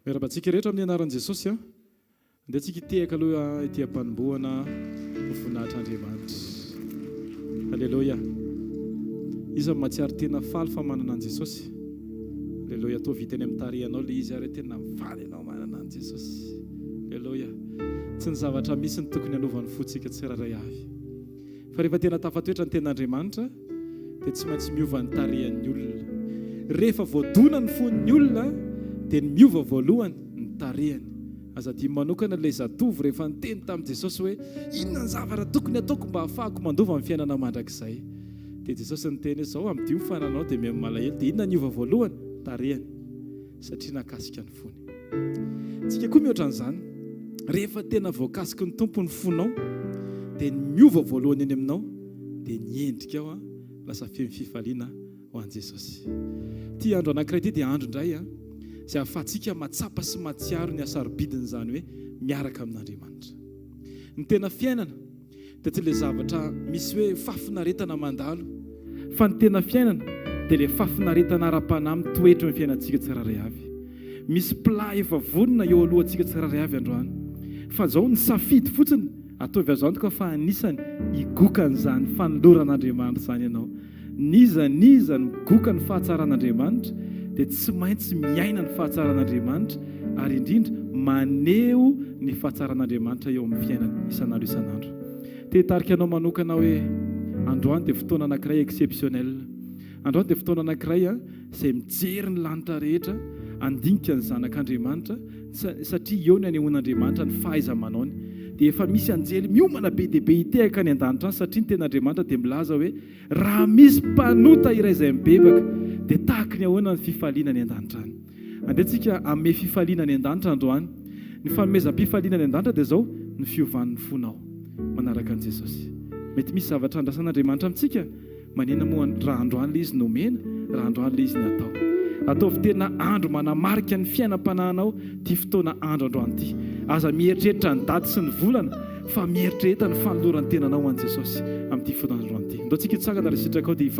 Miarabantsika rehetra amin'ny anaran'i Jesosy a. Andeha antsika hitehaka aloha ity am-panombohana voninahitran'Andriamanitra. Alleluia. Izy mahatsiaro tena faly fa manana an'i Jesosy. Alleluia. Atao vitany amin'ny tarehanao ilay izy ary tena mifaly ianao manana an'i Jesosy. Alleluia. Tsy ny zavatra misy ny tokony hanaovany fotsika tsirairay avy. Fa rehefa tena tafatoetra ny ten'Andriamanitra dia tsy maintsy miova ny tarehan'ny olona. Rehefa voadona ny fon'ny olona dia ny miova voalohany ny tarehany. Aza dia manokana ilay zatovy rehefa niteny tamin'i Jesosy hoe inona ny zavatra tokony ataoko mba ahafahako mandova amin'ny fiainana mandrakizay. Dia Jesosy niteny hoe izao amin'ity mifananao dia miha malahelo. Dia inona ny miova voalohany? Tarehany. Satria nakasika ny fony. Tsika koa mihoatra an'izany. Rehefa tena voakasiky ny tompo ny fonao dia ny miova voalohany eny aminao dia ny endrika ao lasa feno fifaliana ho an'i Jesosy. Ty andro anankiray ity dia andro indray izay ahafahantsika matsapa sy matsiaro ny asarobidiny izany hoe miaraka amin'Andriamanitra. Ny tena fiainana dia tsy ilay zavatra misy hoe fafinaretana mandalo, fa ny tena fiainana dia ilay fafinaretana ara-panahy mitoetra ny fiainantsika tsirairay avy. Misy pla efa vonona eo alohantsika tsirairay avy androany. Fa izao ny safidy fotsiny ataovy azo antoka fa anisany higokan'izany fanoloran'Andriamanitra izany ianao. Niza ny goka ny fahatsaran'Andriamanitra dia tsy maintsy miaina ny fahatsaran'Andriamanitra ary indrindra maneho ny fahatsaran'Andriamanitra eo amin'ny fiainana isanandro. Te hitarika anao manokana hoe androany dia fotoana anankiray exceptionnel. Androany dia fotoana anankiray izay mijery ny lanitra rehetra andinika ny zanak'Andriamanitra satria eo ny anehoan'Andriamanitra ny fahaiza-manaony. Dia efa misy anjely miomana be dia be hitehaka ny an-danitra satria ny ten'Andriamanitra dia milaza hoe raha misy mpanota iray izay mibebaka dia tahaka ny ahoana ny fifaliana ny an-danitra any. Andehantsika ame fifaliana ny an-danitra androany. Ny fanomezam-pifaliana ny an-danitra dia izao ny fiovan'ny fonao manaraka an'i Jesosy. Mety misy zavatra andrasan'Andriamanitra amintsika manena moa raha androany ilay izy nomena, raha androany ilay izy ny atao. Ataovy tena andro manamarika ny fiainam-panahinao ty fotoana andro androany ity. Aza mieritreritra ny daty sy ny volana fa mieritreritra ny fanoloran'ny tenanao an'i Jesosy amin'ity fotoana androany ity. Ndao tsika hitsangana ary sitraka ao dia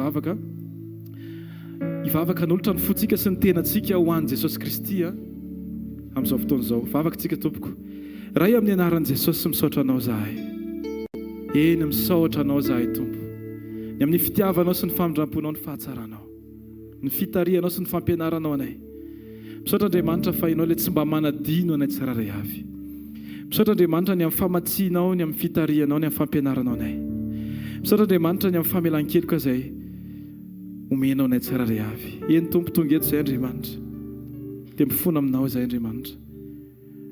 hivavaka nolotra ny fotsika sy ny tenantsika ho an'i Jesosy Kristy amin'izao fotoana izao. Vavaka tsika tompoko. Ray amin'ny anaran'i Jesosy sy misaotra anao zahay. Eny misaotra anao zahay tompo. Ny amin'ny fitiavanao sy ny famindramponao ny fahatsaranao. Ny fitarianao sy ny fampianaranao anay. Misaotra Andriamanitra fa ianao ilay tsy mba manadino anay tsirairay avy. Misaotra Andriamanitra ny amin'ny famatsianao, ny amin'ny fitarianao, ny amin'ny fampianaranao anay. Misaotra Andriamanitra ny amin'ny famelan-keloka izay omenao anay tsirairay avy. Eny tompo tonga eto izay Andriamanitra. Dia mifona aminao izay Andriamanitra.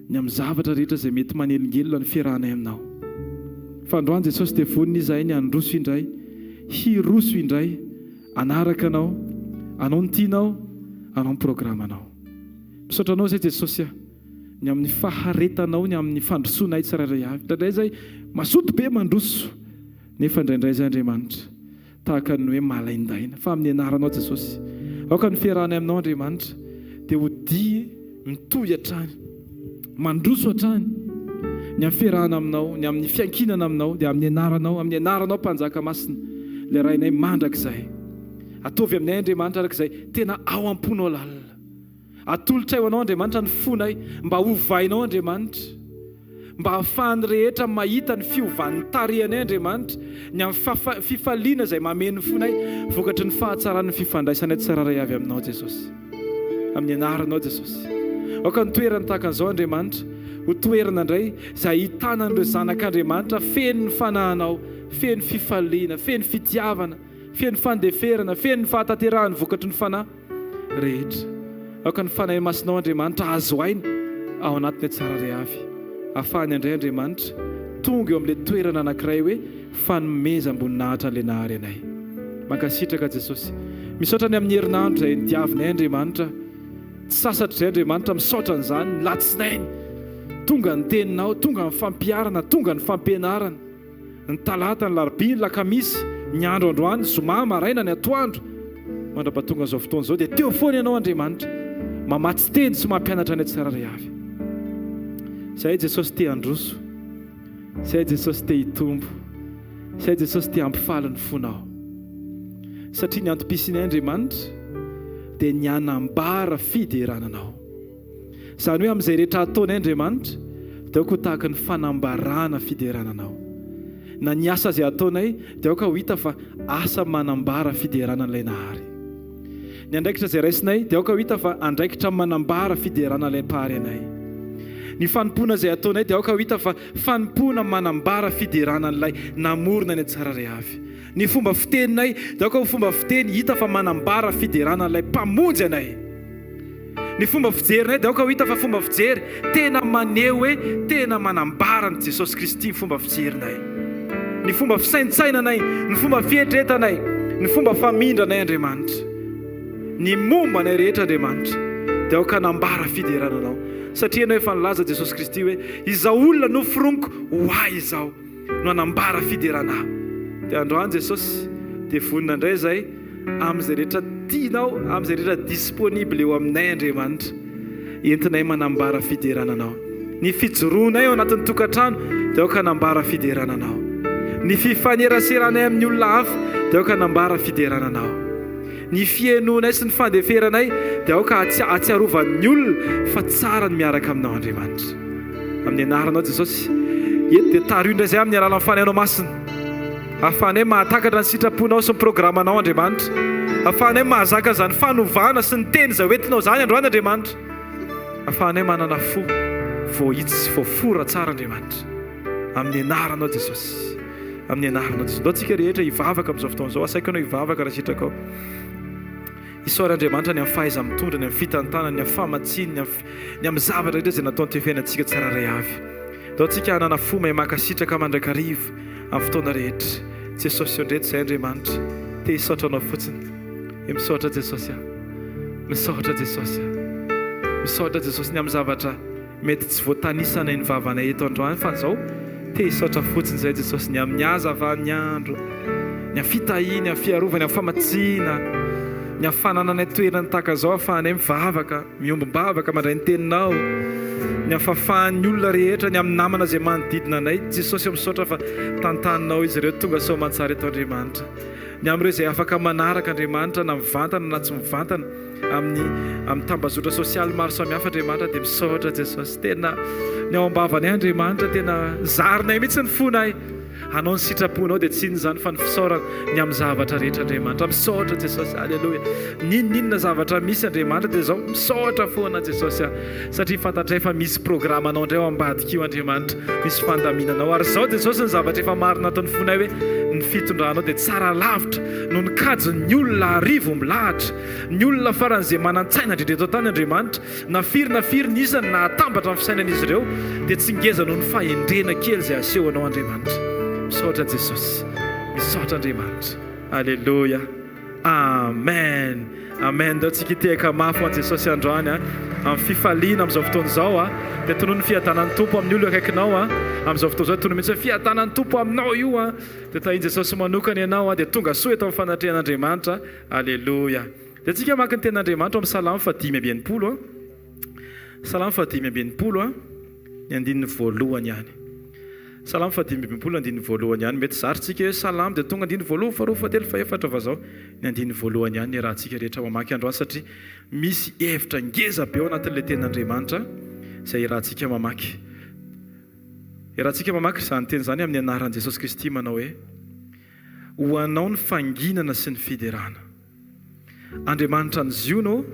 Ny amin'ny zavatra rehetra izay mety manelingelona ny fiarahanay aminao. Fa androany Jesosy dia vonina izahay ny handroso indray, hiroso indray, anaraka anao, anao ny tianao, anao ny programanao. Misaotra anao izay Jesosy ny amin'ny faharetanao, ny amin'ny fandrosoanay tsirairay avy. Indraindray izay masoto be mandroso, nefa indraindray izay Andriamanitra tahaka ny hoe malaindaina. Fa amin'ny anaranao Jesosy, aoka ny fiarahanay aminao Andriamanitra dia ho dia mitohy hatrany, mandroso hatrany ny amin'ny fiarahana aminao, ny amin'ny fiankinana aminao, dia amin'ny anaranao mpanjaka masina ilay rainay mandrakizay. Ataovy aminay Andriamanitra arak'izay tena ao am-ponao lalina. Atolotra eo anao Andriamanitra ny fonay mba hovainao Andriamanitra, mba ahafahany rehetra mahita ny fiovan'ny tarehanay Andriamanitra, ny amin'ny fifaliana izay mameno fonay vokatry ny fahatsarany fifandraisanay tsirairay avy aminao Jesosy. Amin'ny anaranao Jesosy. Aoka ny toerana tahaka an'izao Andriamanitra, ho toerana indray izay ahitana an'ireo zanak'Andriamanitra feno ny fanahinao, feno fifaliana, feno fitiavana, feno fandeferana, feno fahatanterahana vokatry ny fanahy rehetra. Aoka ny fanahy masinao Andriamanitra azo aina ao anatin'ny tsirairay avy. Ahafahany indray Andriamanitra tonga eo amin'ilay toerana anankiray hoe fanomeza amboninahitra an'ilay nahary anay. Mankasitraka Jesosy. Misaotra ny amin'ny herinandro izay diavinay Andriamanitra. Tsy sasatra izay Andriamanitra misaotra an'izany latsinainy. Tonga ny teninao, tonga ny fampiarana, tonga ny fampianarana. Ny talata, ny larobia, ny lakamisy, ny andro androany, zoma, maraina, ny atoandro. Mandrapatonga izao fotoana izao dia teo foana ianao Andriamanitra, mamatsy teny sy mampianatra anay tsirairay avy. Izay Jesosy te handroso, izay Jesosy te hitombo, izay Jesosy te hampifaly ny fonao. Satria ny antom-pisinay Andriamanitra dia ny hanambara fiderananao. Izany hoe amin'izay rehetra ataony Andriamanitra dia aoka ho tahaka ny fanambarana fiderananao. Na ny asa izay ataonay dia aoka ho hita fa asa manambara fideranan'ilay nahary. Ny andraikitra izay raisinay dia aoka ho hita fa andraikitra manambara fideranan'ilay mpahary anay. Ny fanompoana izay ataonay dia aoka ho hita fa fanompoana manambara fideranan'ilay namorona ny tsirairay avy. Ny fomba fiteninay dia aoka ho fomba fiteny hita fa manambara fideranan'ilay mpamonjy anay. Ny fomba fijerinay dia aoka ho hita fa fomba fijery tena maneho hoe tena manambara ny Jesosy Kristy ny fomba fijerinay. Ny fomba fisaintsainanay, ny fomba fietretanay, ny fomba famindranay Andriamanitra. Ny mombanay rehetra Andriamanitra dia aoka nambara fiderananao. Satria anao efa nilaza Jesosy Kristy hoe izao olona noforoniko ho ahy izao no anambara fiderana. Dia androany Jesosy dia vonina indray izay amin'izay rehetra tianao, amin'izay rehetra disponible eo aminay Andriamanitra, entinay manambara fiderananao. Ny fijoroanay ao anatin'ny tokantrano dia aoka nambara fiderananao. Ny fifaneraseranay amin'ny olona hafa dia aoka nambara fiderananao. Ny fienoanay sy ny fandeferanay dia aoka atsiarovan'ny olona fa tsara ny miaraka aminao Andriamanitra. Amin'ny anaranao Jesosy, eto dia taro indray izay amin'ny alalan'ny fanahinao masina. Ahafahanay mahatakatra ny sitraponao sy ny programanao Andriamanitra. Ahafahanay mahazaka izany fanovana sy ny teny izay hoentinao izany androany Andriamanitra. Ahafahanay manana fo voahitsy voafora tsara Andriamanitra. Amin'ny anaranao Jesosy. Amin'ny anaranao Jesosy. Ndao tsika rehetra hivavaka amin'izao fotoan'izao. Asaiko anao hivavaka raha sitraka ao. Isaora Andriamanitra ny amin'ny fahaiza mitondra, ny amin'ny fitantana, ny amin'ny famatsiany, ny amin'ny zavatra rehetra izay nataony fiainantsika tsirairay avy. Ndao tsika hanana fo mahay makasitraka mandrakarivo amin'ny fotoana rehetra. Jesosy ondreto izay Andriamanitra. Te hisaotra anao fotsiny. Misaotra Jesosy aho. Misaotra Jesosy aho. Misaotra Jesosy ny amin'ny zavatra mety tsy voatanisana ny vavanay eto androany fa izao te hisaotra fotsiny izay Jesosy ny amin'ny hazavan'ny andro, ny amin'ny fitahiana, ny amin'ny fiarovana, ny amin'ny famatsiana, ny hafanananay toerana tahaka izao ahafahanay mivavaka, miombom-bavaka mandray ny teninao, ny afahafahan'ny olona rehetra, ny amin'ny namana izay manodidina anay. Jesosy misaotra fa tantaninao izy ireo tonga soamantsara eto Andriamanitra. Ny amin'ireo izay afaka manaraka Andriamanitra na mivantana na tsy mivantana amin'ny tambazotra sosialy maro samihafa Andriamanitra dia misaotra Jesosy. Tena ny ao am-bavanay Andriamanitra tena zarinay mihitsy ny fonay. Hanao ny sitraponao dia tsy izany fa ny fisaorana ny amin'ny zavatra rehetra Andriamanitra. Misaotra Jesosy. Alleluia. Ninona zavatra misy Andriamanitra dia izao misaotra foana Jesosy. Satria fantatray fa misy programanao indray ao ambadika io Andriamanitra. Misy fandaminanao. Ary izao Jesosy ny zavatra efa marina ataon'ny fonay hoe ny fitondranao dia tsara lavitra no ny kajony olona arivo milahatra. Ny olona faran'izay manan-tsaina indrindra eto tany Andriamanitra. Na firy ny isany na atambatra amin'ny fisainan'izy ireo dia tsy ngeza noho ny fahendrena kely izay asehonao Andriamanitra. Misaotra Jesosy. Misaotra Andriamanitra. Alleluia. Amen. Amen. Dao tsika hitehaka mafy ho an'i Jesosy androany amin'ny fifaliana amin'izao fotoana izao dia tonoa ny fiadanan'ny tompo amin'ny olona akaikinao amin'izao fotoana izao tonoa mihitsy hoe fiadanan'ny tompo aminao io dia tahiny Jesosy manokana ianao dia tonga soa eto amin'ny fanatrehan'Andriamanitra. Alleluia. Dia tsika maka ny tenin'Andriamanitra amin'ny Salamo 5:20. Salamo 5:20 ny andininy voalohany ihany. Salamo 5:20 andininy voalohany ihany. Mety zarytsika hoe salamo dia tonga andininy voalohany, faharoa, fahatelo, fahaefatra fa izao ny andininy voalohany ihany ny rahantsika rehetra mamaky androany satria misy hevitra ngeza be ao anatin'ilay tenin'Andriamanitra izay rahantsika mamaky. Rahantsika mamaky izany teny izany amin'ny anaran'i Jesosy Kristy manao hoe ho anao ny fanginana sy ny fiderana. Andriamanitra ny zionao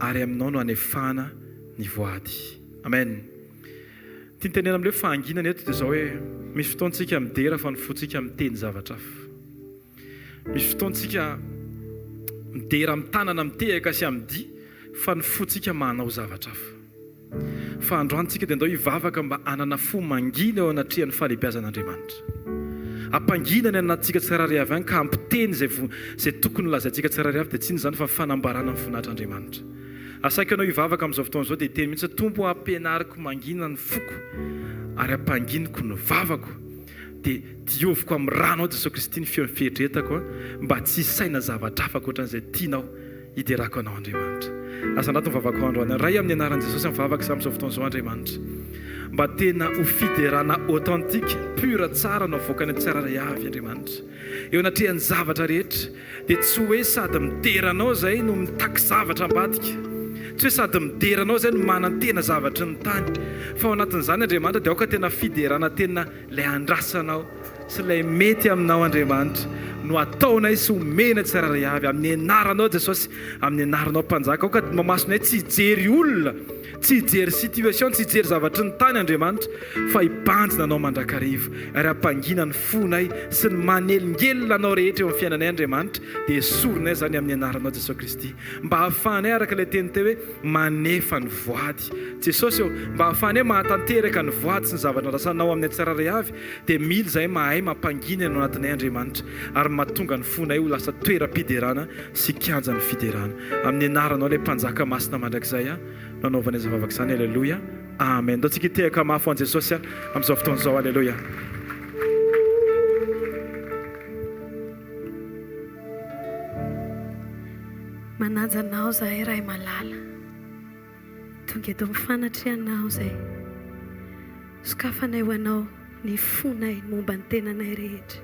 ary aminao no hanefana ny voady. Amen. Tia nitenena amin'ilay fahanginana eto dia izao hoe misy fotoantsika midera fa ny fontsika miteny zavatra hafa. Misy fotoantsika midera amin'ny tanana mitehaka sy amin'ny dia fa ny fontsika manao zavatra hafa. Fa androantsika dia andao hivavaka mba hanana fo mangina eo anatrihan'ny fahalehibiazan'Andriamanitra. Ampanginana anatintsika tsirairay avy any ka ampiteny izay tokony lazaintsika tsirairay avy dia tsy izany fa fanambarana ny voninahitran'Andriamanitra. Asaiko anao hivavaka amin'izao fotoana izao dia hiteny mihitsy tompo ampianariko mangina ny foko ary ampanginiko ny vavako dia dioviko amin'ny ranao Jesosy Kristy ny feon'ny fihetretako mba tsy hisaina zavatra hafa ankoatran'izay tianao hiderako anao Andriamanitra. Asa anaty mivavaka androany ray amin'ny anaran'i Jesosy mivavaka sa amin'izao fotoana izao Andriamanitra mba tena ho fiderana authentique pura tsara no avoaka ny tsirairay avy Andriamanitra eo anatrehan'ny zavatra rehetra dia tsy hoe sady miteranao izay no mitaky zavatra ambadika tsy hoe sady mideranao zay no manantena zavatry ny tany fa ao anatin'izany Andriamanitra dia aoka tena fiderana tena ilay andrasanao sy ilay mety aminao Andriamanitra no ataonay sy omena tsirairay avy amin'ny anaranao Jesosy, amin'ny anaranao Mpanjaka. Aoka mamasonay tsy hijery olona, tsy hijery situation, tsy hijery zavatry ny tany Andriamanitra, fa hibanjina anao mandrakarivo ary hampangina ny fonay sy ny manelingelina anao rehetra eo amin'ny fiainanay Andriamanitra, dia esorinay zany amin'ny anaranao Jesosy Kristy, mba hahafahanay araka ilay teny teo hoe manefa ny voady. Jesosy eo mba hahafahanay mahatanteraka ny voady sy ny zavatra andrasanao amin'ny tsirairay avy, dia mila zahay mahay mampangina ao anatinay Andriamanitra ary mahatonga ny fonay ho lasa toeram-piderana sy kianjan'ny fiderana. Amin'ny anaranao ilay Mpanjaka masina mandrakizay nanaovanay zavavaka izany. Alleluia, amen. Dao tsika hitehaka mafy an Jesosy amin'izao fotoan'izao. Alleluia. Mananja anao zahay ray malala, tonga eto mifanatrehanao zay, sokafanay ho anao ny fonay momba ny tenanay rehetra,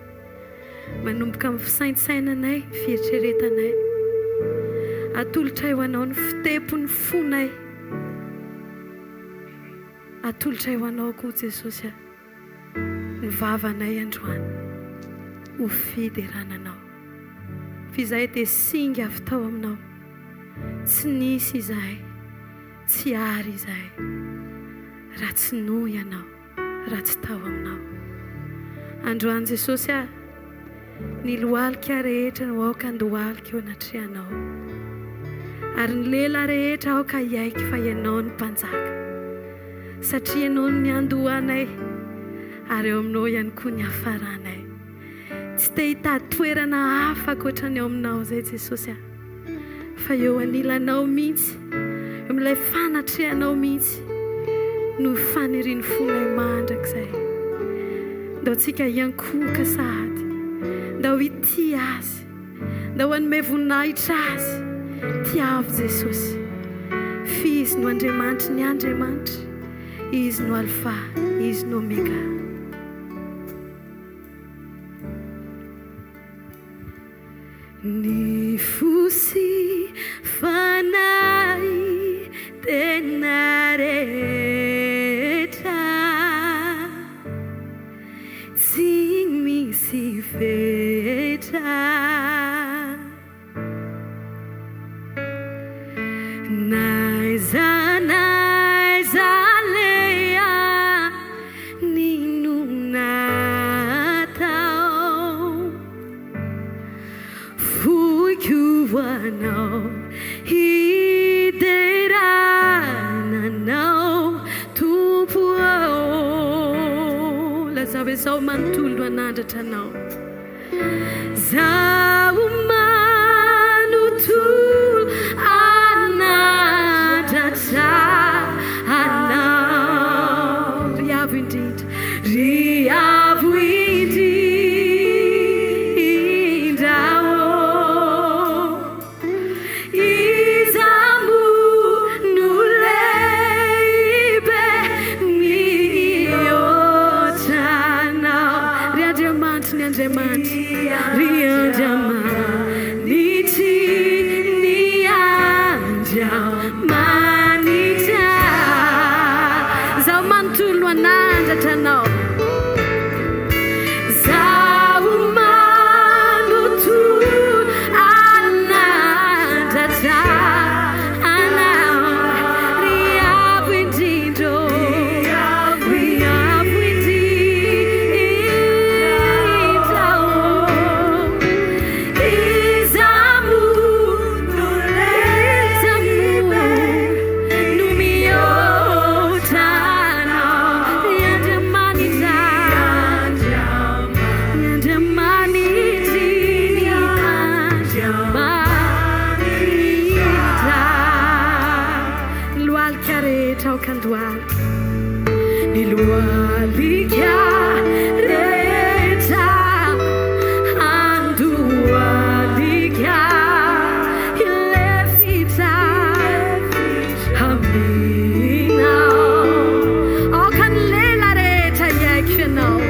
manomboka amin'ny fisaintsainanay, fieritreretanay, atolotray ho anao ny fitepony fonay, atolotray ho anao koa Jesosy ny vavanay androany ho fiderananao. F'izahay dia singa avy tao aminao, tsy nisy izahay, tsy ary izahay raha tsy noho ianao, raha tsy tao aminao. Androany Jesosy ny lohalika rehetra no aoka andohalika eo anatrehanao, ary ny lela rehetra aoka hiaiky fa ianao ny Mpanjaka, satria ianao ny andohanay ary eo aminao ihany koa ny hafaranay. Tsy te hitady toerana hafa ankoatrany eo aminao zay Jesosy, fa eo anilanao mihitsy, eo amin'ilay fanatrehanao mihitsy no fanirian'ny fonay mandrakizay. Ndao tsika hiankoka sahady, ndao hity azy, ndao hanome voninahitra azy, tiavo Jesosy. Izy no Andriamanitra ny Andriamanitra, izy no Alfa, izy no Omega. Ny fosy fanay tena rehetra, tsy misy fetra, naiza leha nino natao, fuikiuanao hiderananao Tompo ao. Lazao hoe zao manontolo anandratra anao, zao manontolo anandratra anao. Riavo indrindra, riavo indrindra izambo no lehibe mihoatranao. Ry Andriamanitra, ny Andriamanitra, ry Andriamanitra, ny Andriamanitra, zao manontolo anandratra anao, zao manontolo anandratra anao. Riavo indrindra, riavo indrindra, izamo no lehibe no mihoatranao. Ry Andriamanitra, ny Andriamanitra, ny Andriamanitra, ny lohalika rehetra aoka andohalika, ny lohalika rehetra andohalika, ilefitra aminao, aoka ny lela rehetra hiaiky ianao, ny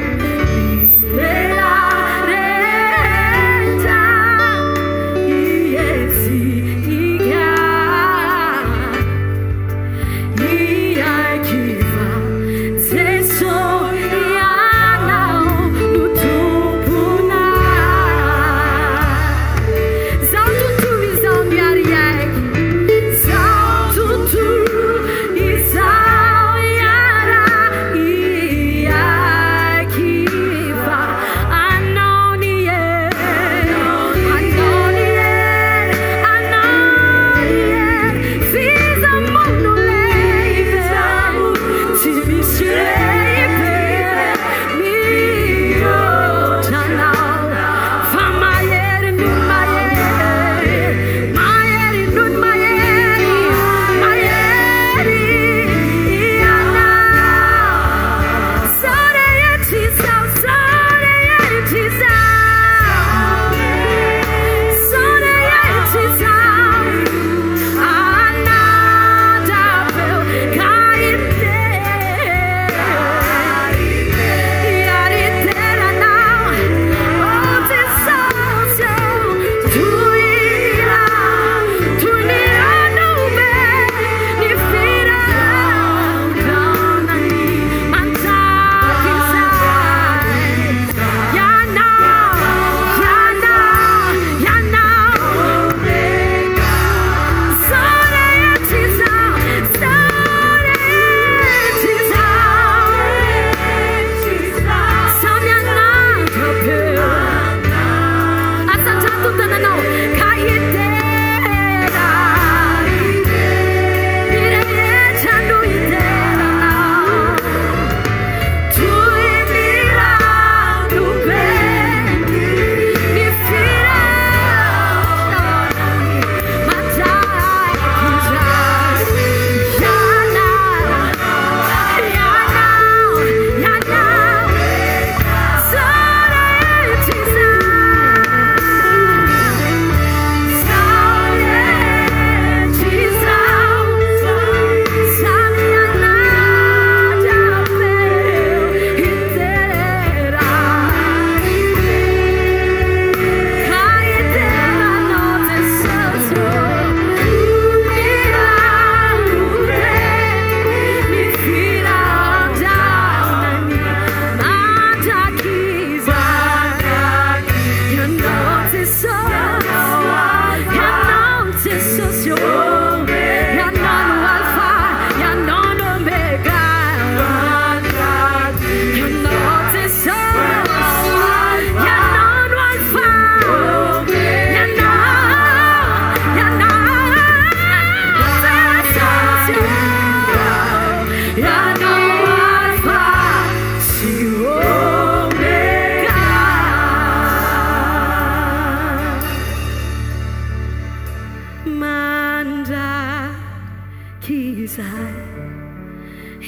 lela rehetra hietsika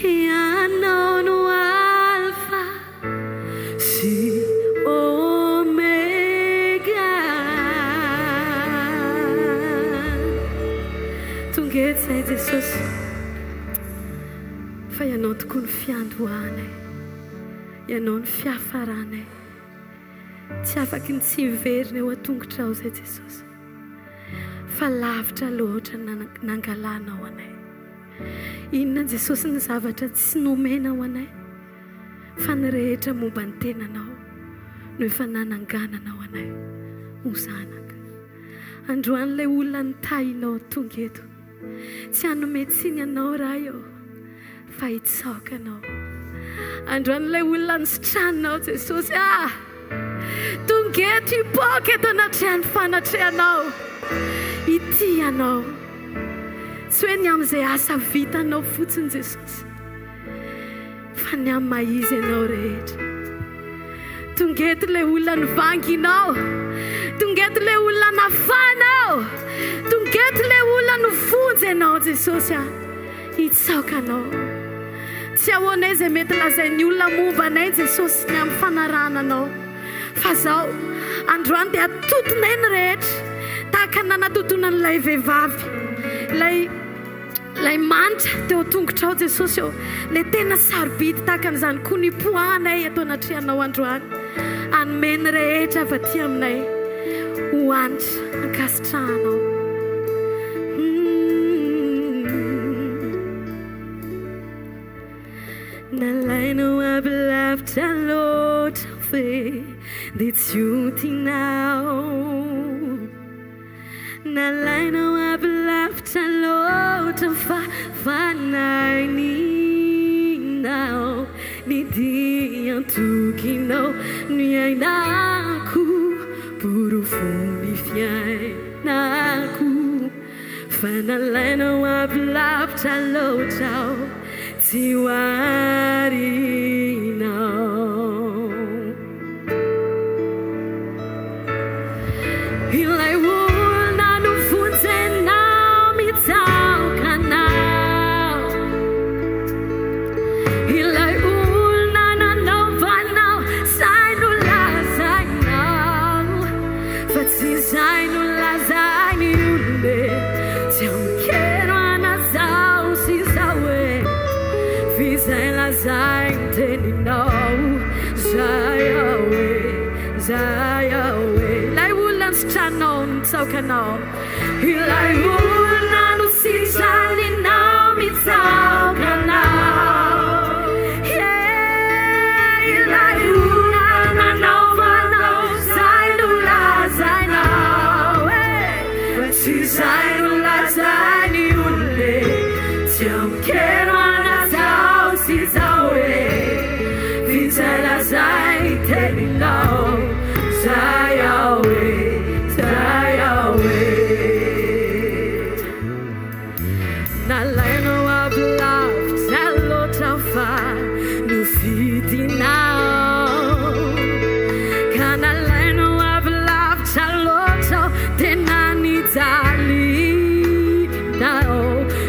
ianao no alfa sy omega. Tonga eto zay Jesosy, fa ianao tokoa ny fiandohanay, ianao ny fiafaranay. Tsy afaky ny tsy hiverina eo an-tongotra ao zay Jesosy, fa lavitra loatra nangalanao anay. Inona Jesosy ny zavatra tsy nomena ho anay, fa ny rehetra momba ny tenanao no efa nanangananao anay ho zanaka. Androan'ilay olona nitahinao tonga eto, tsy hanome tsiny anao raha eo, fa hitsaokanao. Androan'ilay olona nisitranao Jesosy, tonga eto hipoaka eto anatrehan'ny fanatrehanao, ity anao. Tsy hoe ny amin'izay asa vitanao fotsiny Jesosy, fa ny amin'ny maizy ianao rehetra. Tonga eto ilay olona nivanginao, tonga eto ilay olona nafanao, tonga eto ilay olona nivonjy ianao Jesosy, hitsaokanao. Tsy ahoana izay mety lazain'ny olona momba anay Jesosy ny amin'ny fanarananao, fa zao androany dia atotonay ny rehetra, tahaka nanatotonan'ilay vehivavy, ilay manitra teo tongotra ao Jesosy eo, ilay tena sarobidy tahaka an'izany koa ny poanay eto anatrehanao androany. Anome ny rehetra avy aty aminay, hoanitra ankasitrahanao. Nalainao aby lavitra loatra ve dia tsy otinao. Nalainao aby lavitra loatra fa fanaininao. Nidiantokinao ny ainako, porofony fiainako. Fa nalainao aby lavitra loatra tsy oarinao. Ilay olona novonjenao mitsaokanao, ilay olona nanaovanao zay no lazainao, fa tsy zay no lazainy olombe. Tsy amikero anazao sy zao hoe fizay lazainy teninao, zay ahoe, zay ahoe. Ilay olona nisitranao nitsaokanao, ilay olona nositraninao mitsaokanao, ilay olona nanaovanao zay no lazainao, fa tsy zay no lazainy olombe. Tsy amikero anazao sy zao hoe fizay lazainy teninao, zay ahoe, zay ahoe. Nalainao aby lavitra loatra fa nofidinao, ka nalainao aby lavitra loatra dia nanijalinao.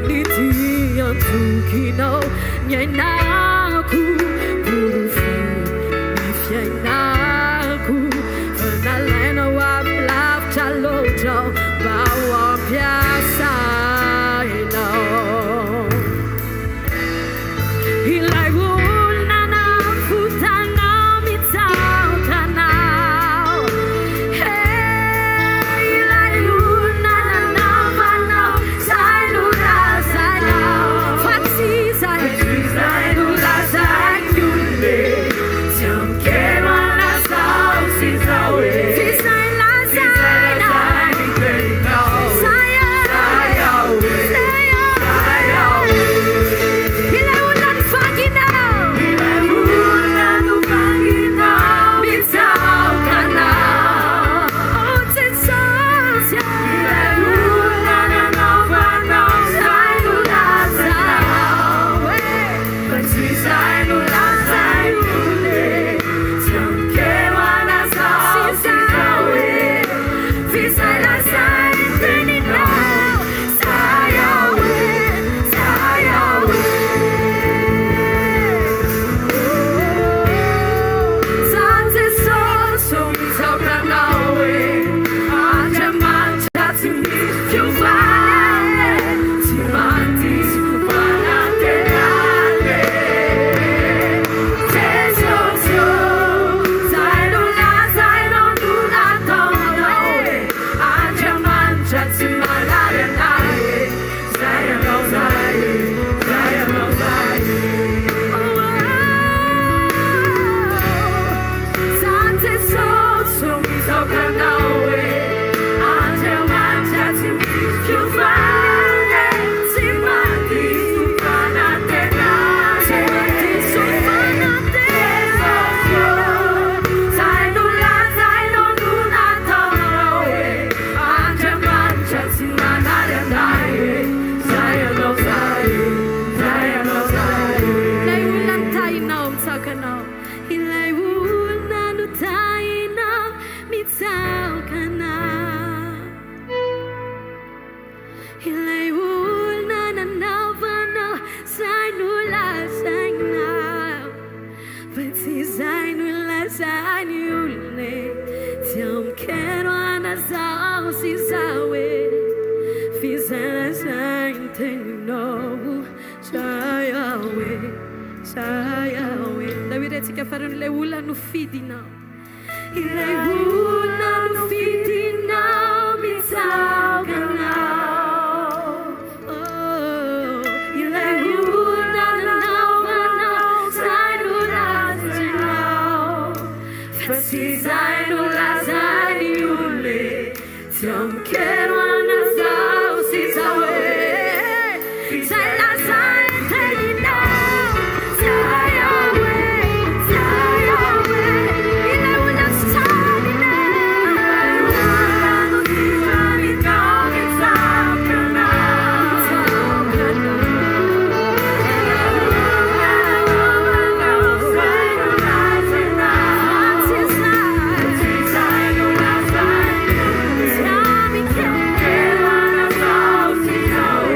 Nidiantokinao ny ainako, porofony fiainako. Fa nalainao aby lavitra loatra mba ho ampiasainao. Ilay olona nafotanao mitsaokanao, ilay olona nanaovanao zay no lazainao, fa tsy zay no Yawe. Dawirentsika farany ilay olona no fidinao. Ilay olona no fidinao mitsaokanao. Ilay olona nanaovanao zay no razanao. Fa tsy zay no lazany olona tsy amkero anazao sy zao e. Zay lazany teninao. Zay Yawe, zay Yawe. Ilay olona tsy taninao. No fifaninao mitsaokanao. Zay no razanao. Tsy zay no lazany sy amkero anazao sy zao e.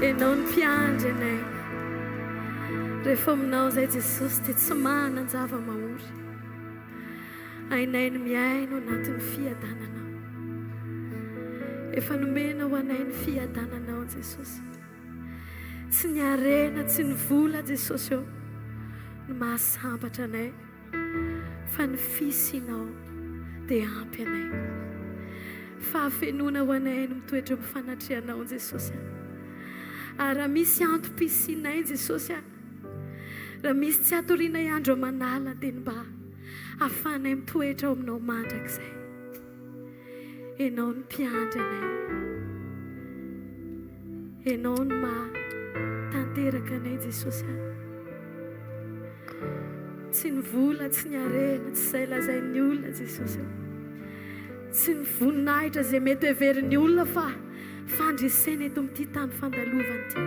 Enao ny mpiandrinay rehefa aminao zay Jesosy dia tsy manan-java-mahory. Ainay ny miaino anatin'ny fiadananao. Efa nomena ho anay ny fiadananao Jesosy. Tsy ny harena, tsy ny vola Jesosy eo no mahasambatra anay, fa ny fisinao dia ampy anay. Fahafenona ho anay no mitoetra amin'ny fanatrehanao Jesosy. Ary raha misy antom-pisinay Jesosy, raha misy tsy hatorianay andro manala dia mba ahafahanay mitoetra ao aminao mandrakizay. Enao ny mpiandry anay, enao ny mahatanteraka anay Jesosy. Tsy ny vola, tsy ny harena, tsy izay lazain'ny olona Jesosy. Tsy ny voninahitra izay mety heverin'ny olona fa fandresena eto amin'ity tany fandalovana ity.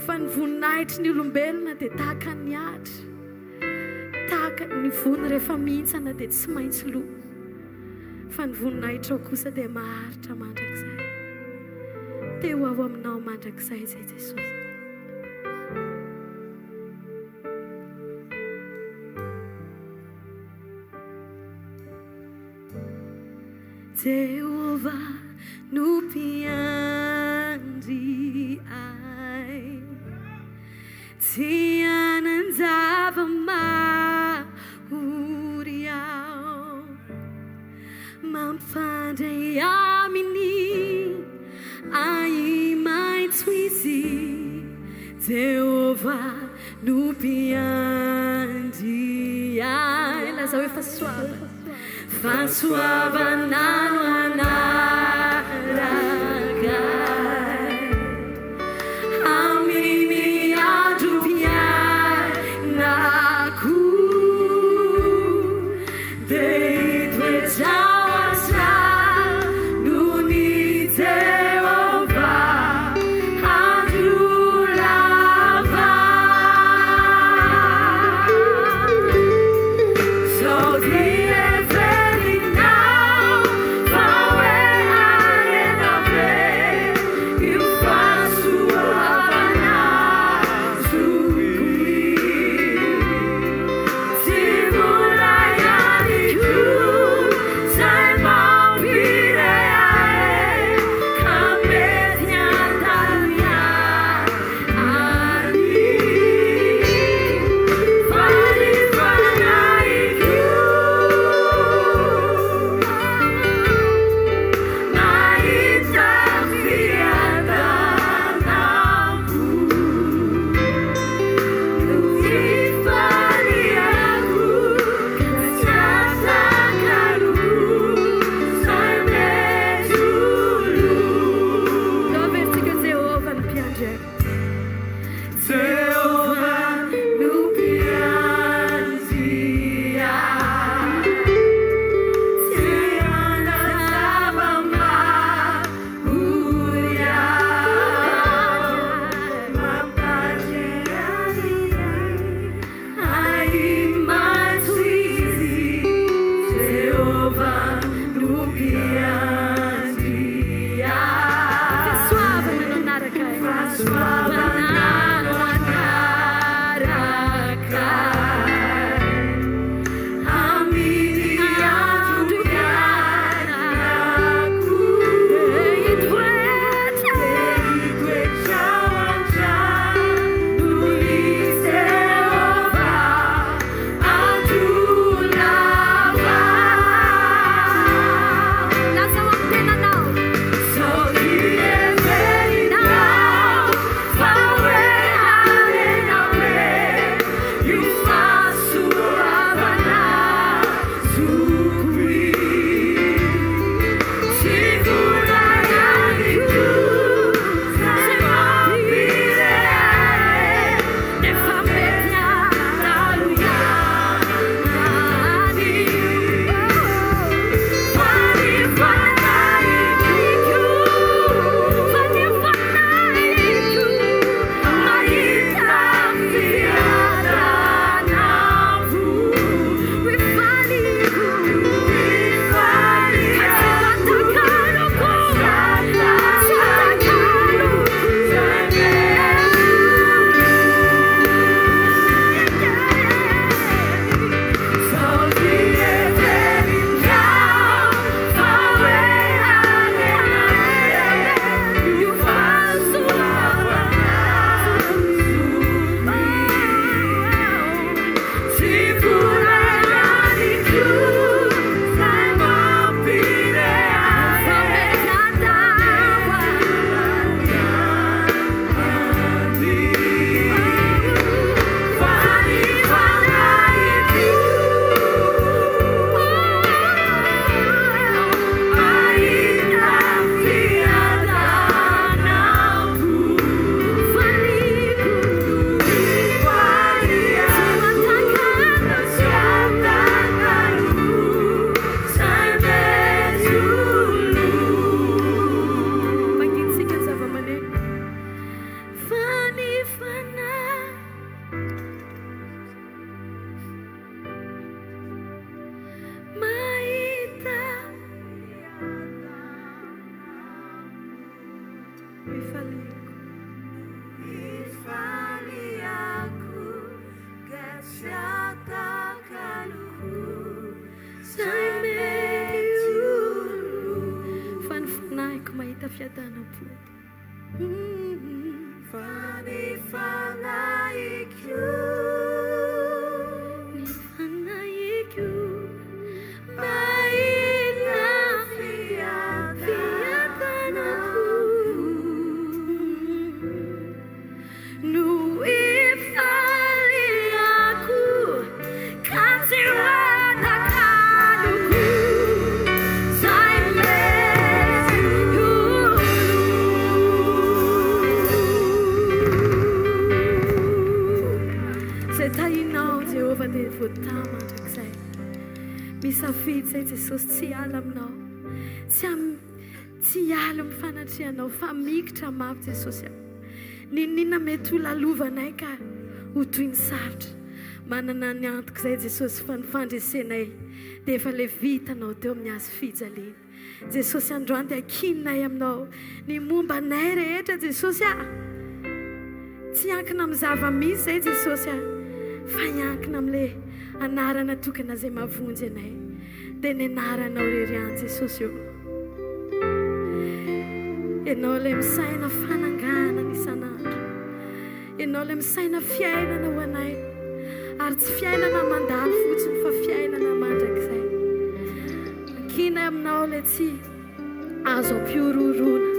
Fa ny voninahitry ny olombelona dia tahaka ny atra, tahaka ny vony rehefa mihintsana dia tsy maintsy lo. Fa ny voninahitra ao kosa dia maharitra mandrakizay. Teo ao aminao mandrakizay izay Jesosy. Jehovah no mpiandry ay, tsy anan-java-mahory ao, mampifandray aminy ay maitso izy. Jehovah no mpiandry ay. Lazao hoe fahasoavana, fahasoavana no anaraka aminy andro mpiainako dia toetrao asa noho ny Jehovah andro lava. So the every now, forever. Fanaiko mahita fiadanam-po. Misafidy zay Jesosy tsy hiala aminao, tsy hiala amin'ny fanatrianao, fa mikitra mafy Jesosy. Ninona mety ho lalovanay ka ho toy ny sarotra, manana ny antoko zay Jesosy fa ny fandresenay dia efa le vitanao teo amin'ny hazo fijaliana. Jesosy androany dia akinonay aminao ny momba nay rehetra Jesosy. Tsy ankina amin'ny zava-misy zay Jesosy, fa iankina amin'le anarana tokana zay mavonjy anay, dia ny anaranao reriany Jesosy io. Ianao ilay misaina fananganana isan'andro, ianao ilay misaina fiainana ho anay, ary tsy fiainana mandalo fotsiny fa fiainana mandrakizay. Akinay aminao ilay tsy azo ampiororona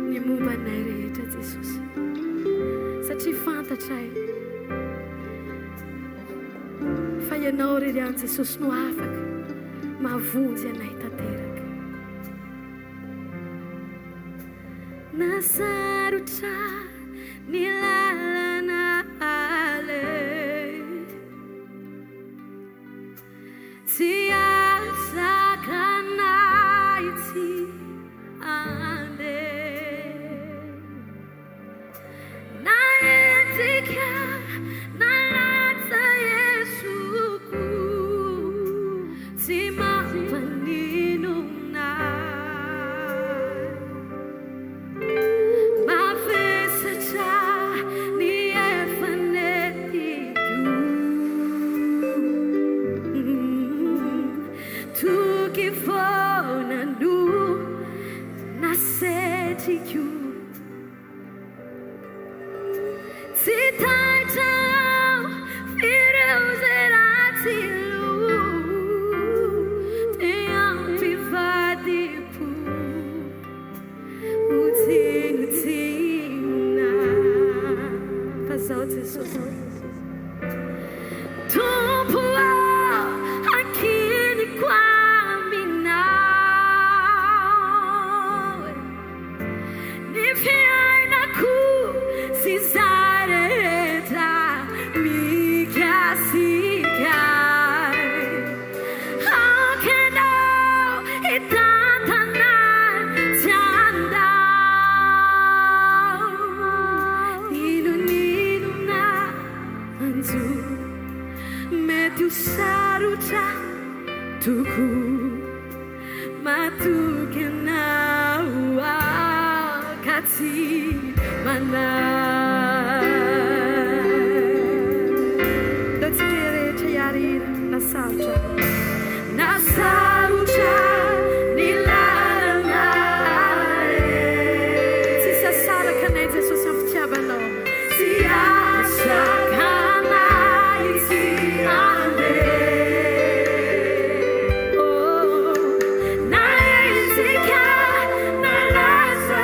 ny momba anay rehetra Jesosy, satria fantatray fa ianao reriany Jesosy no afaka mavonjy anay tanteraka. Nasarotra ny lalana alay, tsy azaka anay tsy andeha, na etika na latsa Yesoko, tsy mampaninona mavesatra ny efanetiko, toky vonano nasetiko, tsy taitao fireo zay ratilo, te ampivadipo utsinutsinna. Fa zao Jesosy tompo akiniko aminao, ny fiainako sy zareta mikasikai, akenao itantanan tiandao, ninonina anjo mety ho sarotra toko matoky anao ka tsy manay. Datsika rehetra iarina nasarotra, nasarotra ny lalana alay, tsy sasaraka anay Jesosy amin'ny fitiavanao, tsy asaka anay tsy andeha, na etika na latsa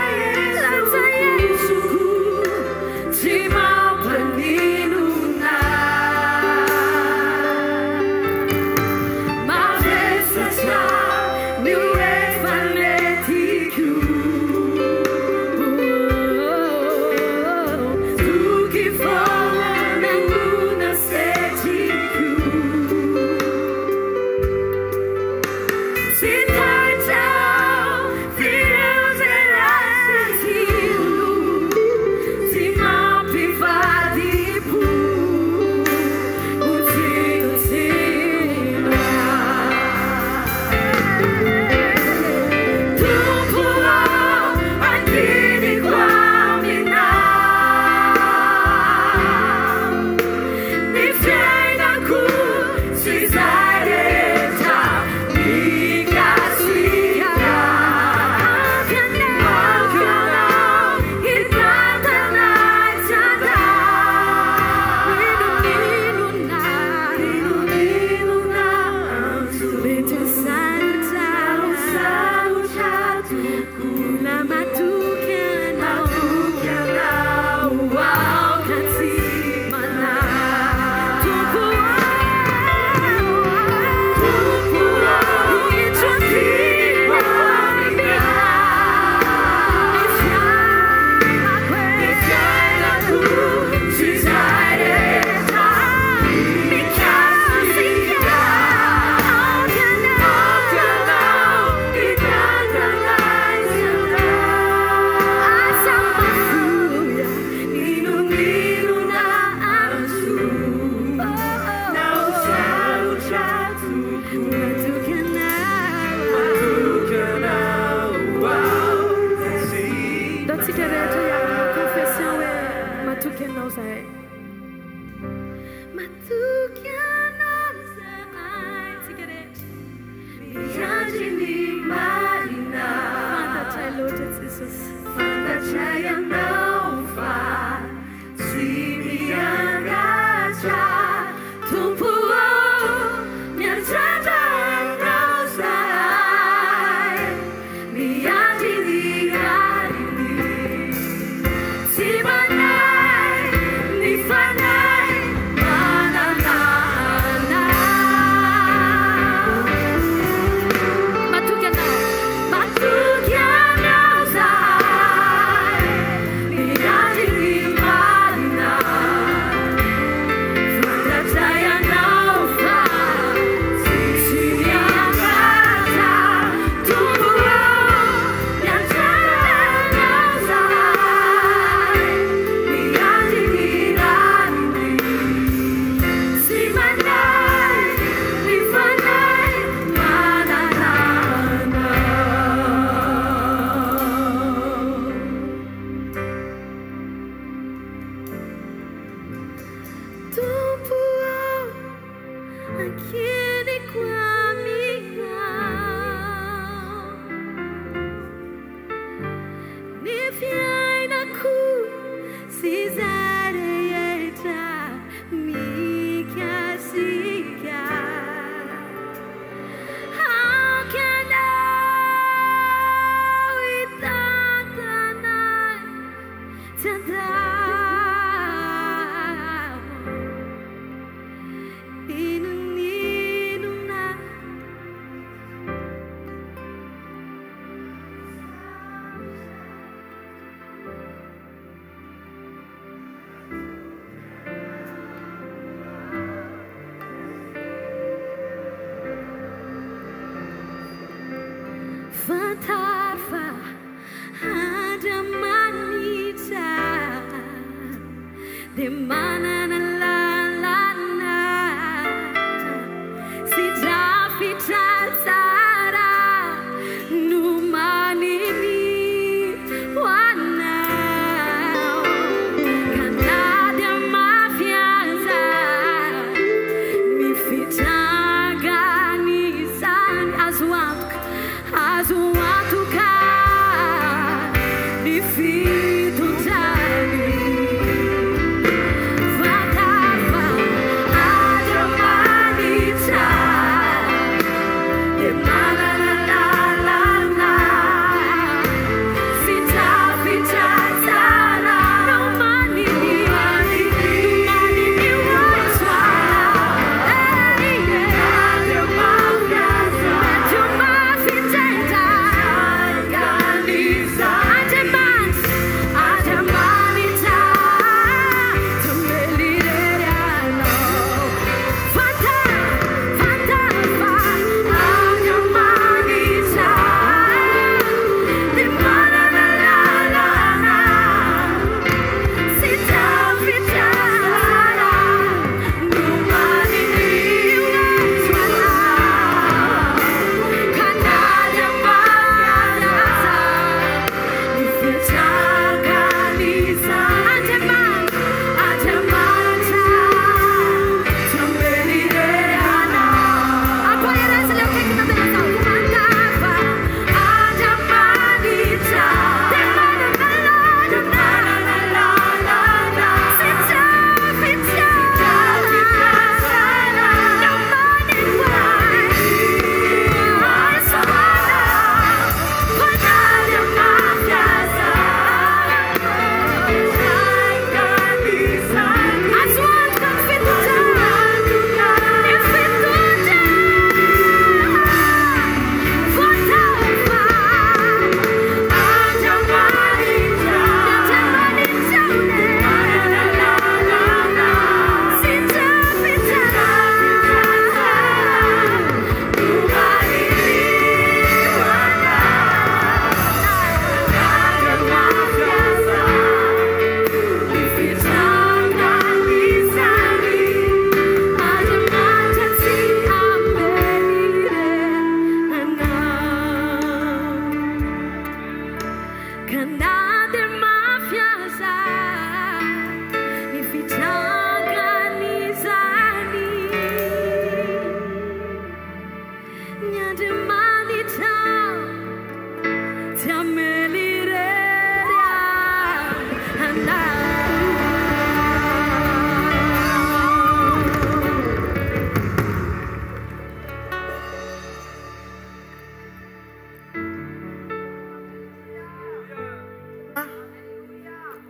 Yesoko, tsy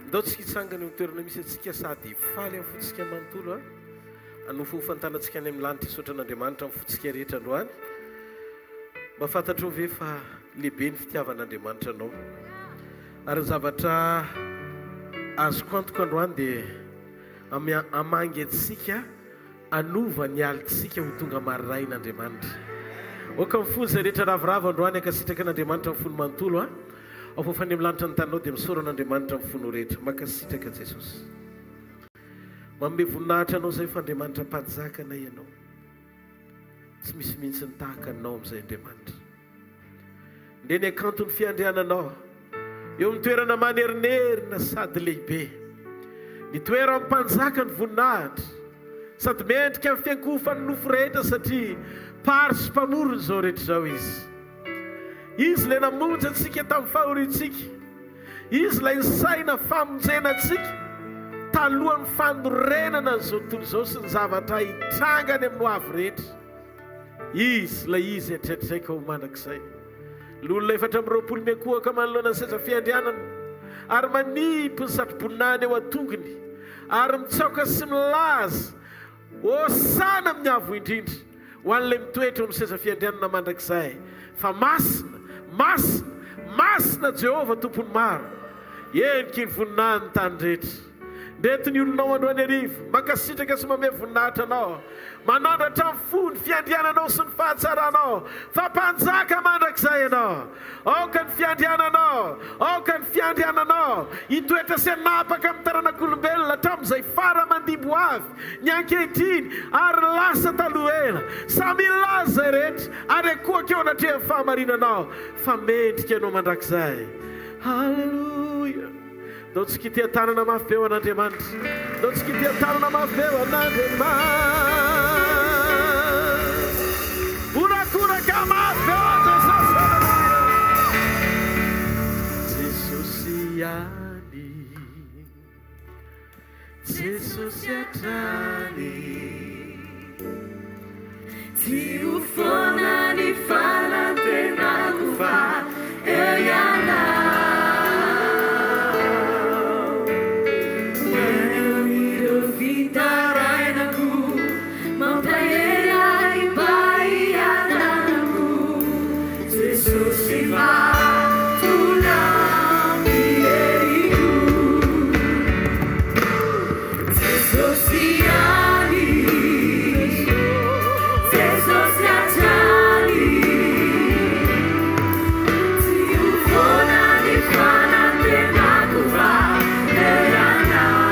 ndao tsika hitsangany amy toerana misy atsika sady faly amin'ny fotsika manontolo a anofo hofantanantsika any amin'ny lanitra isotra an'Andriamanitra amin'ny fotsika rehetra androany mba fantatrao ve fa lehibe ny fitiavan'Andriamanitra anao ary ny zavatra azoko antoka androany dia amangy antsika anova ny alitsika ho tonga marain'Andriamanitra oka mifonza rehetra ravoravo androany ankasitraka an'Andriamanitra amin'ny fony manontolo a afa ny milanitra ny tanao dia misoran'Andriamanitra amin'ny fony rehetra makasitraka Jesosy manome voninahitra anao zay fa Andriamanitra mpanjakana ianao tsy misy mihitsy ny tahaka anao amin'izay Andriamanitra nde ny akanton'ny fiandriananao eo amin'ny toerana manerinerina sady lehibe ny toerana mpanjaka ny voninahitra sady mendrika amin'ny fiankofan'ny nofo rehetra satria pary sy mpamorony zao rehetra zao izy ilay namonjy antsika tamin'ny fahorintsika izy ilay nisaina famonjena antsika talohan'ny fanorenana n'izao tontolo izao sy ny zavatra hitrangany amin'ny hoavy rehetra izy ilay izy atraitraika ho manak'izay lolona 4 miankohaka manoloana ny seza fiandrianana ary manipy ny satroboninany eo atongony ary mitsaoka sy milaza hosana amin'ny avo indrindra ho an'ilay mitoetra amin'ny seza fiandrianana mandrakizay fa masina Jehova tompony maro eniky ny voninahiny ny tany rehetra ndety ny olonao androany arivo makasitraka sy manome voninahitra anao manandratra amin'ny fony fiandriananao sy ny fahatsaranao fa mpanjaka mandrakizay ianao aoka ny fiandriananao hitoetra sy hanapaka amin'ny taranak'olombelona hatramin'izay fara mandimbo avy ny ankehitriny ary lasa taloela samy laza rehetra ary akohaka eo anatrehan'ny fahamarinanao fa mendrika ianao mandrakizay halleluja ndao tsika ity tanana mafy beo an'Andriamanitra ndao tsika ity tanana mafy beo an'Andriamanitra vorakoraka mafy beo Jesosy halleluja Jesosy hatrany tsy ho foana ny fanantenako fa ianao eo ireo fitarainako mampahery mba ianarako Jesosy vatolamy eriko Jesosy ani Jesosy hatrany tsy ho foana ny fanantenako fa ianao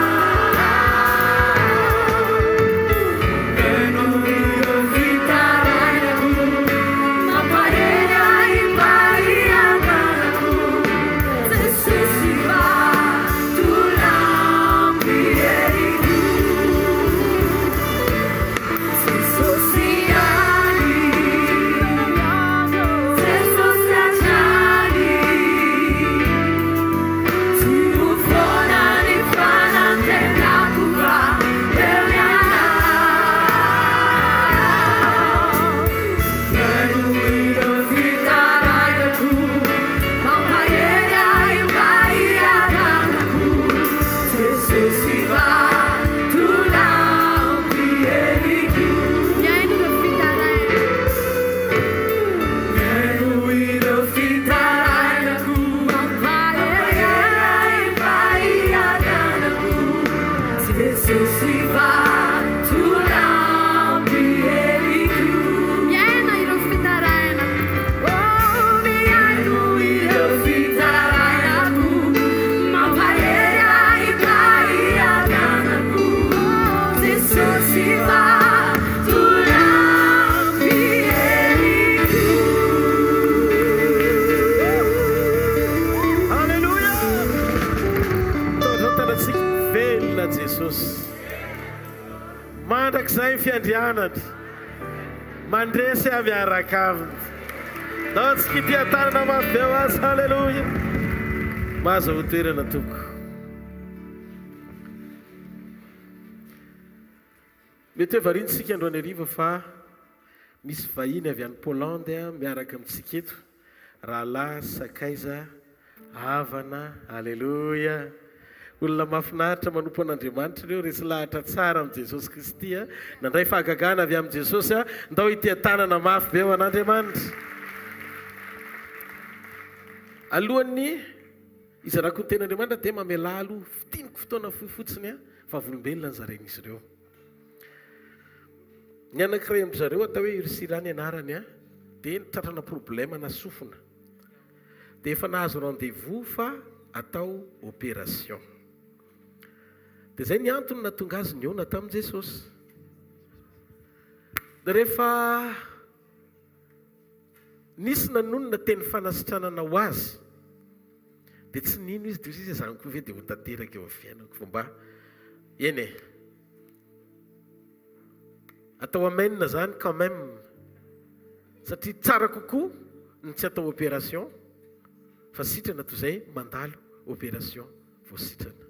eno ireo fitarainako mampahery mba ianarako Jesosy vatolamy eriko Jesosy ani Jesosy hatrany tsy ho foana ny fanantenako fa eo ianao eno ireo fitarainako mampahery mba ianarako Jesosy vatolamy eriko eno ireo fitarainako mampahery mba ianarako Jesosy vatolamy eriko miaina ireo fitarainako miaino ireo fitarainako mampahery mba ianarako Jesosy vatolamy eriko Alleluia! Tanatsika velona Jesosy mandrak'izay ny fiandrianany mandresy miaraka aminy nao tsika tia tanana mafy be ho azy halleloia maza ho toerana toko mety hoe variantsika androany ariva fa misy vahiny avy any Polande miaraka amintsika eto rahalahy sakaiza havana halleloia olona mahafinaritra manompo an'Andriamanitra ireo resy lahatra tsara amin'ny Jesosy Kristy nandray fahagagana avy amin'ny Jesosy ndao hitia tanana mafy be ho an'Andriamanitra alohan'ny izarako ny ten'Andriamanitra dia mamelalo fitiniko fotoana fotsiny fa volombelona ny zaren'izy ireo ny anankiray amin'ny zareo atao hoe ursira ny anarany dia nitratrana problème na sofina dia efa nahazo rendez-vous fa atao opération dia zay ny antony natonga azy niona tamin'i Jesosy dia rehefa nisy nanonona teny fanasitranana ho azy dia tsy nino izy dia izy zany koa ve dia ho tanteraka eo amin'ny fiainako fa mba eny atao amenina zany quand même satria tsara kokoa ny tsy atao opération fa sitrana toy izay mandalo opération vao sitrana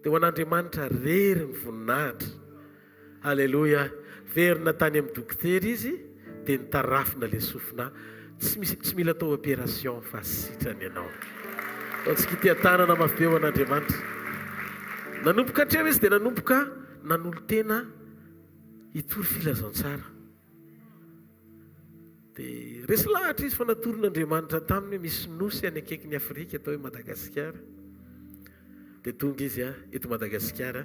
dia ho an'Andriamanitra rery ny voninahitra halleloia verina tany amin'ny dokotera izy dia nitarafina le sofina tsy mila atao opération fa sitrana ianao atsika tia tanana mafy be ho an'Andriamanitra nanomboka hatreo izy dia nanomboka nanolo tena hitory filazantsara dia resy lahatra izy fa natoron'Andriamanitra taminy misy nosy any akaiky ny Afrika atao hoe Madagasikara dia tonga izy eto Madagasikara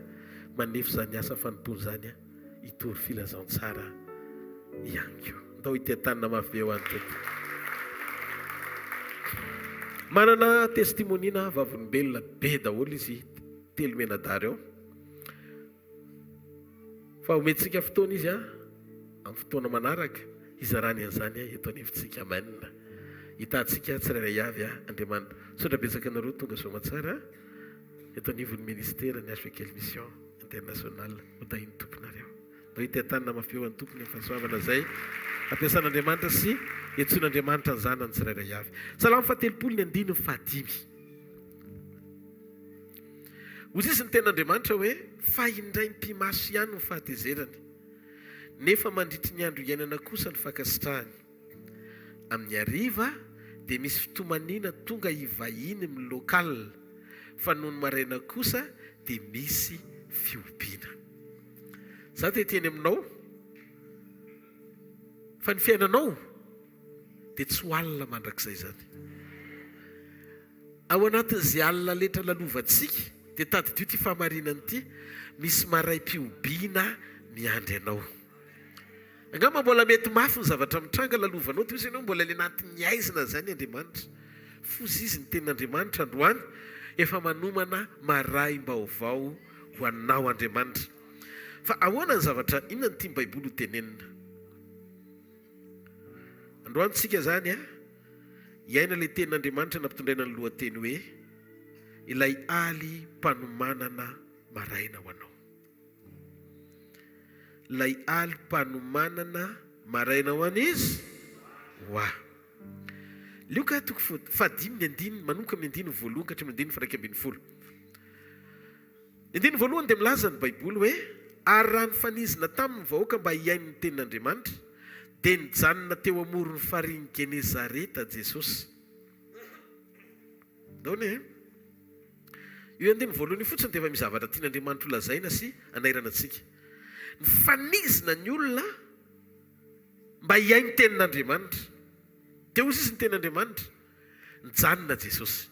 manefy zany asa fanompony zany hitory filazantsara ihany koa ndao hitia tanana mafy be ho an'ny Tompo manana testimoniana vavolombelona be daholo izy telo menadary eo fa omentsika fotoana izy amin'ny fotoana manaraka izarany an'izany eto anivontsika manina hitantsika tsirairay avy Andriamanitra sotra betsaka anareo tonga somatsara eto anivon'ny ministera ny hvkl-mission international hotahiny tomponareo ndao hitantanana mafeo an'ny tompony amin'ny fahasoavana zay ampiasan'Andriamanitra sy etsoin'Andriamanitra ny zanany tsirairay avy salamo fatelopolo ny andiny ny fahadimy Hozy izy ny ten'Andriamanitra hoe fa indray mpimaso ihany ny fahatezerany, nefa mandritry ny andro iainana kosa ny fankasitrahany. Amin'ny hariva dia misy fitomanina tonga hivahiny amin'ny lokal, fa noho ny maraina kosa dia misy fiompiana. Za teteny aminao fa ny fiainanao dia tsy ho alina mandrakizay zany. Ao anatin'izay alina letra lalovantsika dia tadidio ty fahamarinany ity, misy maray-piobiana miandry anao. Angamba mbola mety mafy ny zavatra mitranga lalovanao, dia izy ianao mbola le anatin'ny aizina zany Andriamanitra. Fozy izy ny tenin'Andriamanitra androany, efa manomana maray-baovao ho anao Andriamanitra. Fa ahoana ny zavatra, inona ny tia Baiboly ho tenenina? Androany tsika zany iaina le tenin'Andriamanitra nampitondraina ny lohateny hoe ilay alim-panomanana maraina ho anao. Ilay alim-panomanana maraina ho an'izy hoa. Lioka toko 5 manomboka amin'ny 9 ka hatramin'ny 9:1. 9 dia milaza ny Baiboly hoe ary raha ny fanizina tamin'ny vahoaka mba hiaino ny tenin'Andriamanitra dia nijanona teo amoron'ny fariny Genezareta Jesosy. Daony io 9 fotsiny dia efa mizavatra tian'Andriamanitra ho lazaina sy anairana antsika. Ny fanizina ny olona mba hiaino ny tenin'Andriamanitra. Dia hozy izy ny tenin'Andriamanitra, nijanona Jesosy.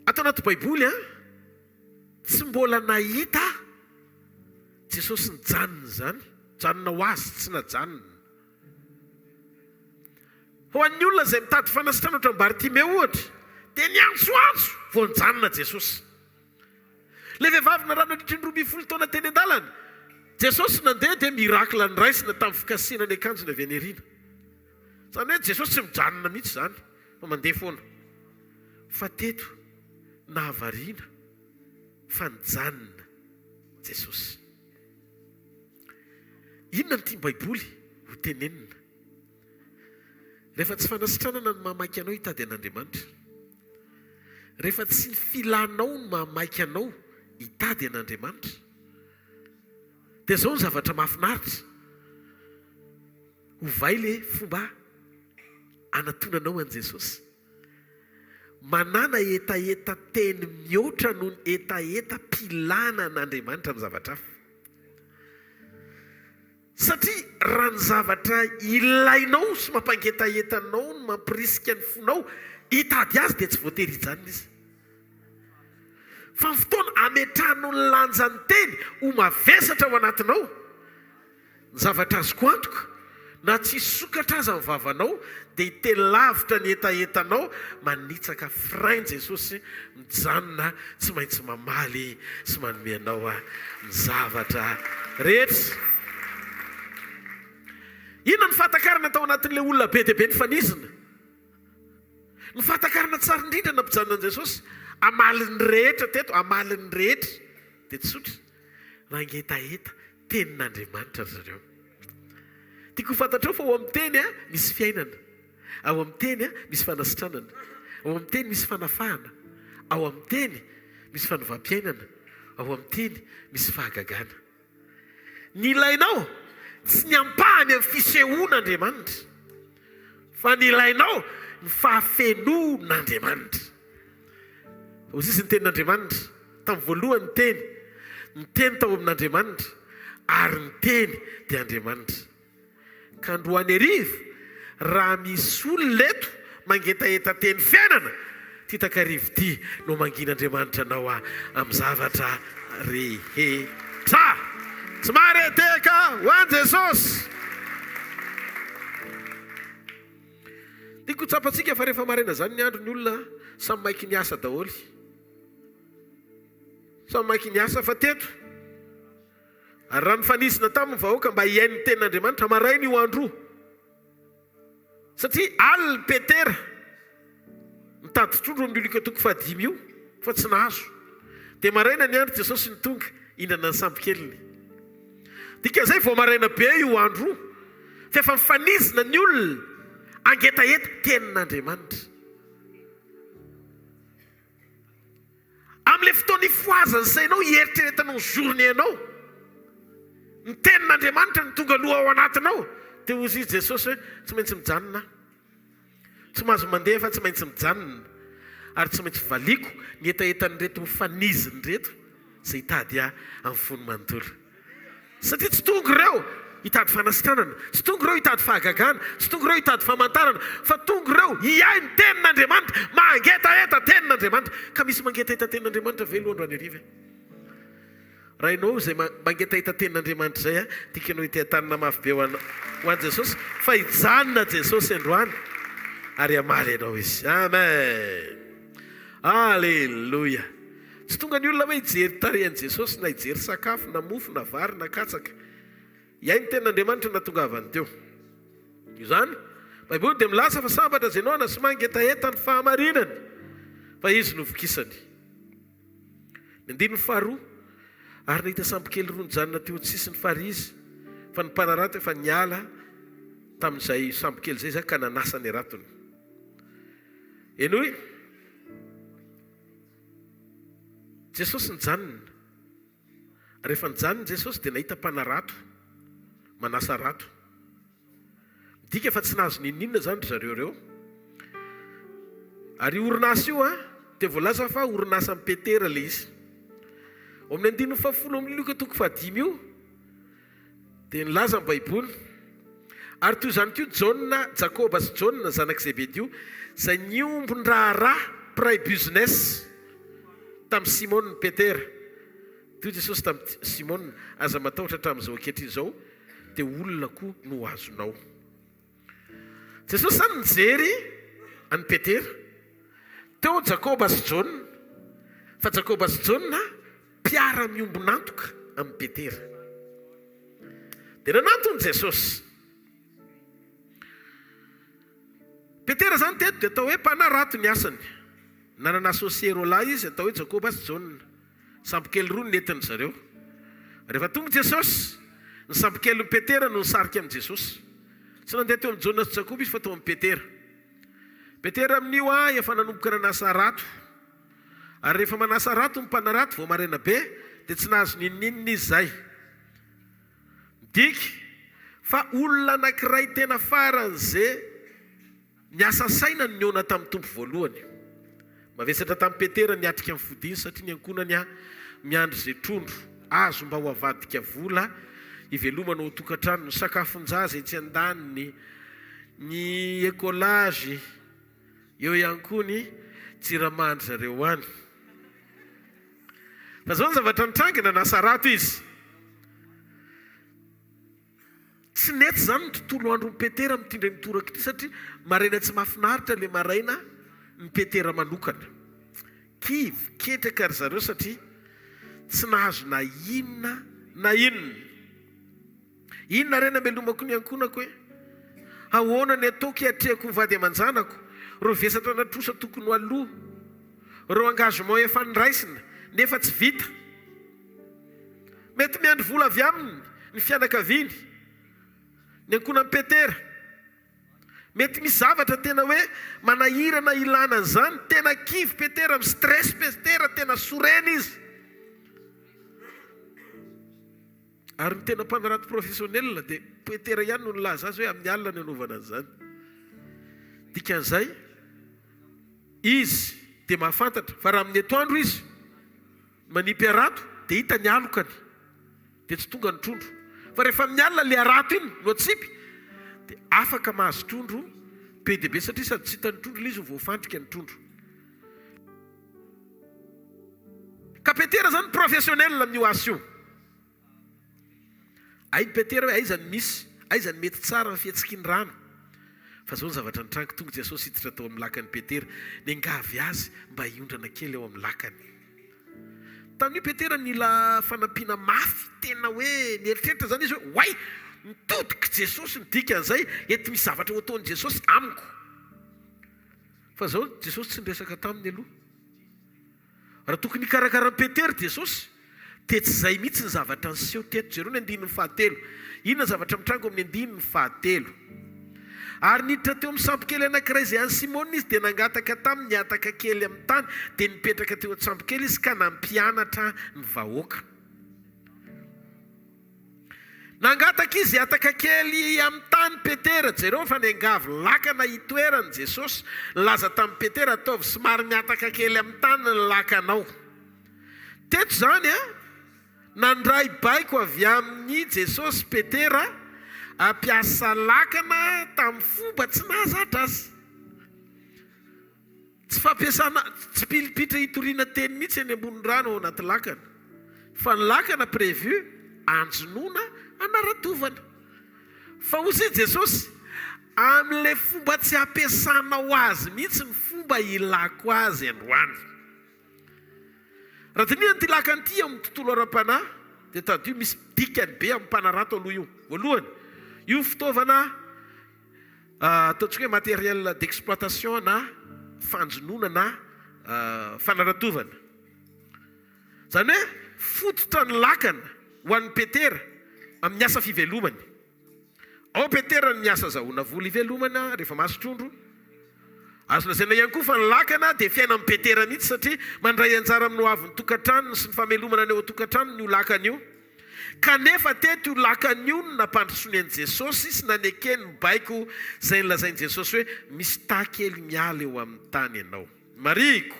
Ato anaty Baiboly tsy mbola nahita Jesosy nijanona zany, janona ho azy tsy najanona. Ho an'ny olona izay mitady fanasitrana ohatra ny Bartimeo ohatra, dia niantsoantso vao nijanona Jesosy. Le vehivavy narano nandritra ny 12 taona teny an-dalana, Jesosy nandeha dia mirakla niraisina tamin'ny fikasiana ny akanjony avy aneriana. Zany hoe Jesosy tsy mijanona mihitsy zany, fa mandeha foana. Fa teto nahavariana fa nijanona Jesosy. Inona ny tia Baiboly ho tenenina? Rehefa tsy fanasitranana ny mamaiky anao hitady an'Andriamanitra, rehefa tsy filanao ny mamaiky anao hitady an'Andriamanitra, dia zao ny zavatra mahafinaritra. Hovay le fomba anatonanao an' Jesosy. Manana etaeta teny mihoatra noho ny etaeta pilana an'Andriamanitra amin'ny zavatra hafa. Satria raha ny zavatra ilainao sy mampangetaetanao no mampirisika ny fonao hitady azy dia tsy voatery hijanona izy. Fa ny fotoana ametrahano ny lanjany teny ho mavesatra ao anatinao, ny zavatra azoko antoka na tsy sokatra aza ny vavanao dia hitelavitra ny etaetanao manitsaka frein Jesosy mijanona tsy maintsy mamaly sy manome anao ny zavatra rehetra. Inona ny fahatakarana tao anatin'ilay olona be dia be ny fanizina? Ny fahatakarana tsara indrindra nampijanona an' Jesosy, amaliny rehetra teto, amaliny rehetra dia tsotra nangetaeta tenin'Andriamanitra zareo. Tiako fantatrao fa ao amin'ny teny misy fiainana, ao amin'ny teny misy fanasitranana, ao amin'ny teny misy fanafahana, ao amin'ny teny misy fanovam-piainana, ao amin'ny teny misy fahagagana. Ny ilainao tsy ny ampahany amin'ny fisehoan'Andriamanitra, fa ny ilainao ny fahafenoan'Andriamanitra. Hozy izy ny tenin'Andriamanitra tamin'ny voalohany ny teny tao amin'Andriamanitra, ary ny teny dia Andriamanitra. Ka androany hariva raha misy olona leto mangetaeta teny fiainana, ty takarivo ty no mangin'Andriamanitra anao amin'ny zavatra rehetra. Tsy mareteka ho an' Jesosy. Tiako tsapantsika fa rehefa maraina zany ny andro ny olona samy maiky ny asa daholy. Samy maiky ny asa fa teto. Ary raha ny fanisina tamin'ny vahoaka mba hiaino ny tenin'Andriamanitra maraina io andro. Satria alina Petera mitady trondro amin'ny Luka toko 5 io fa tsy nahazo. Dia maraina ny andro Jesosy ny tonga hinana ny sambo keliny. Dikan'izay vao maraina be io andro, fa efa mifanizina ny olona angetaeta tenin'Andriamanitra. amin'ilay fotoana ifoazany sainao ieritreretanao journée anao ny tenin'Andriamanitra ny tonga aloha ao anatinao dia ozy izy Jesosy hoe tsy maintsy mijanona tsy mahazo mandeha fa tsy maintsy mijanona ary tsy maintsy valiko ny etaetan'ireto mifaniziny reto izay hitady amin'ny fony manontolo satria tsy tonga ireo hitady fanasitranana tsy tonga ireo hitady fahagagana tsy tonga ireo hitady famantarana fa tonga ireo hiay ny tenin'Andriamanitra mangetaeta tenin'Andriamanitra ka misy mangetaeta tenin'Andriamanitra ve loha androany ariva raha ianao izay mangetaeta tenin'Andriamanitra izay tikanao hitehantanana mafy be ho an'i Jesosy fa hijanona Jesosy androany ary amaly ianao izy amen alleluia tsy tonga ny olona hoe hijery tarehan'i Jesosy na hijery sakafo na mofo na vary na katsaka iay ny tenin'Andriamanitra na tonga avany teo io zany Baiboly dia milaza fa sambatra izay naona sy mangetaeta ny fahamarinany fa izy no vokisany ny andininy faharoa ary nahita sambo kely roa nijanona teo tsisy ny farizy fa ny mpanarato efa niala tamin'izay sambo kely zay ka nanasa ny ratony eny hoe Jesosy nijanona rehefa nijanona Jesosy dia nahita mpanarato manasa rato midika fa tsy nahazo ninninona zany zareo reo ary orinasa io dia voalaza fa orinasa amin'ny Petera le izy ao amin'ny andininy fahafolo amin'ny Luka toko fahadimy io dia nilaza amin'ny Baiboly ary toy izany koa Jakoba sy Jona zanak' Zebedio izay niombon-draharaha mpiray business tamin'ny Simona ny Petera toy Jesosy tamin'ny Simona aza matahotra hatramin'izao ankehitriny izao dia olona koa no azonao Jesosy zany nijery any Petera teo Jakoba sy Jona fa Jakoba sy Jona mpiara miombonantoka amin'ny Petera dia nanantony Jesosy Petera zany teto dia atao hoe mpanarato ny asany nanana associé lahy izy atao hoe Jakoba sy Jona sambo kely roa nentin' zareo rehefa tonga Jesosy ny sambo kely ny Petera no nisarika amin'i Jesosy tsy nandeha teo amin'ny Jona sy Jakoba izy fa tao amin'ny Petera amin'io efa nanomboka nanasa rato ary rehefa manasa rato ny mpanarato vao maraina be dia tsy nahazo ninninina izy zay diky fa olona anankiray tena faran'izay niasa saina ny niona tamin'ny tompo voalohany mavesatra tamin'ny Petera niatrika amin'ny fodiny satria ny ankonany miandry izay trondro azo mba ho avadika vola ivelomana ho tokantrano ny sakafon-jaza etsy an-daniny ny écolage eo ihany koa ny tsiramandry zareo any fa zao ny zavatra nitrangana nasa rato izy tsy nety zany ny tontolo andro ny Petera mitindray mitoraka ity satria maraina tsy mahafinaritra le maraina ny Petera manokana kivy ketraka ry zareo satria tsy nahazo na inona inona rena melomako ny ankonako hoe ahoana ny ataoko hiatrehako mivady aman-janako reo vesatra natrosa tokony ho aloha reo engagement efa niraisina nefa tsy vita mety miandry vola avy aminy ny fianakaviany ny ankonan'ny Petera mety misy zavatra tena hoe manahirana ilana an'izany tena kivy Petera amin'ny stress Petera tena sorena izy ary ny tena mpanarato professionnel dia Petera ihany no nilaza azy hoe amin'ny alina ny anaovana an'izany dikan'izay izy dia mahafantatra fa raha amin'ny atoandro izy manipy arato dia hita ny alokany dia tsy tonga ny trondro fa rehefa amin'ny alina le arato iny no atsipy dia afaka mahazo trondro be dia be satria sady tsy hita ny trondro izy voafandrika ny trondro ka Petera zany professionnel amin'io asa io ainy Petera hoe aizany misy aizany mety tsara ny fihetsikiny rano fa zao ny zavatra nitrango tonga Jesosy hiditra tao amin'ny lakany Petera ny angavy azy mba hiondrana kely eo amin'ny lakany tamin'io Petera nila fanampiana mafy tena hoe nieritreritra zany izy hoe way nitodika Jesosy nidika an'izay ety misy zavatra ho ataon'i Jesosy amiko fa zao Jesosy tsy niresaka taminy aloha raha tokony hikarakara Petera Jesosy dia tsy izay mihitsy ny zavatra nyseho teto jereo ny andininy fahatelo inona zavatra mitrango amin'ny andininy fahatelo Ary niditra teo amin'ny sampokely anankiray izay any Simona izy dia nangataka tamin'ny ataka kely amin'ny tany dia nipetraka teo an-tsampokely izy ka nampianatra ny vahoaka. Nangataka izy ataka kely amin'ny tany Petera, jereo fa niangavy lakana itoerany Jesosy, laza tamin'ny Petera ataovy somary miataka kely amin'ny tany ny lakanao. Teto zany nandray baiko avy amin'ny Jesosy Petera ampiasa lakana tamin'ny fomba tsy nahazatra azy. Tsy fampiasana, tsy pilipitra hitoriana teny mihitsy eny ambony rano ao anaty lakana. Fa ny lakana prévu anjonoana anaratovana. Fa hozy Jesosy amin'ilay fomba tsy ampiasanao azy mihitsy ny fomba ilako azy androany. Raha dinihany ty lakana ty amin'ny tontolo ara-panahy dia tadio misy dikany be amin'ny mpanarato aloha io. Voalohany, io fitaovana ataontsika hoe matériel d'exploitation na fanjonoana na fanaratovana. Zany hoe fototra ny lakana ho an'ny Petera amin'ny asa fivelomany. Ao Petera ny asa zahoana vola ivelomana rehefa masotrondro. Azo lazaina ihany koa fa ny lakana dia fiaina amin'ny Petera mihitsy satria mandray anjara amin'ny hoavin'ny tokantrano sy ny famelomana ny eo an-tokantrano ny io lakana io. Kanefa teto io lakana io nampandrosoany an'i Jesosy sy nanekeny ny baiko izay nilazain'i Jesosy hoe misy tahakely miala eo amin'ny tany ianao. Mariko.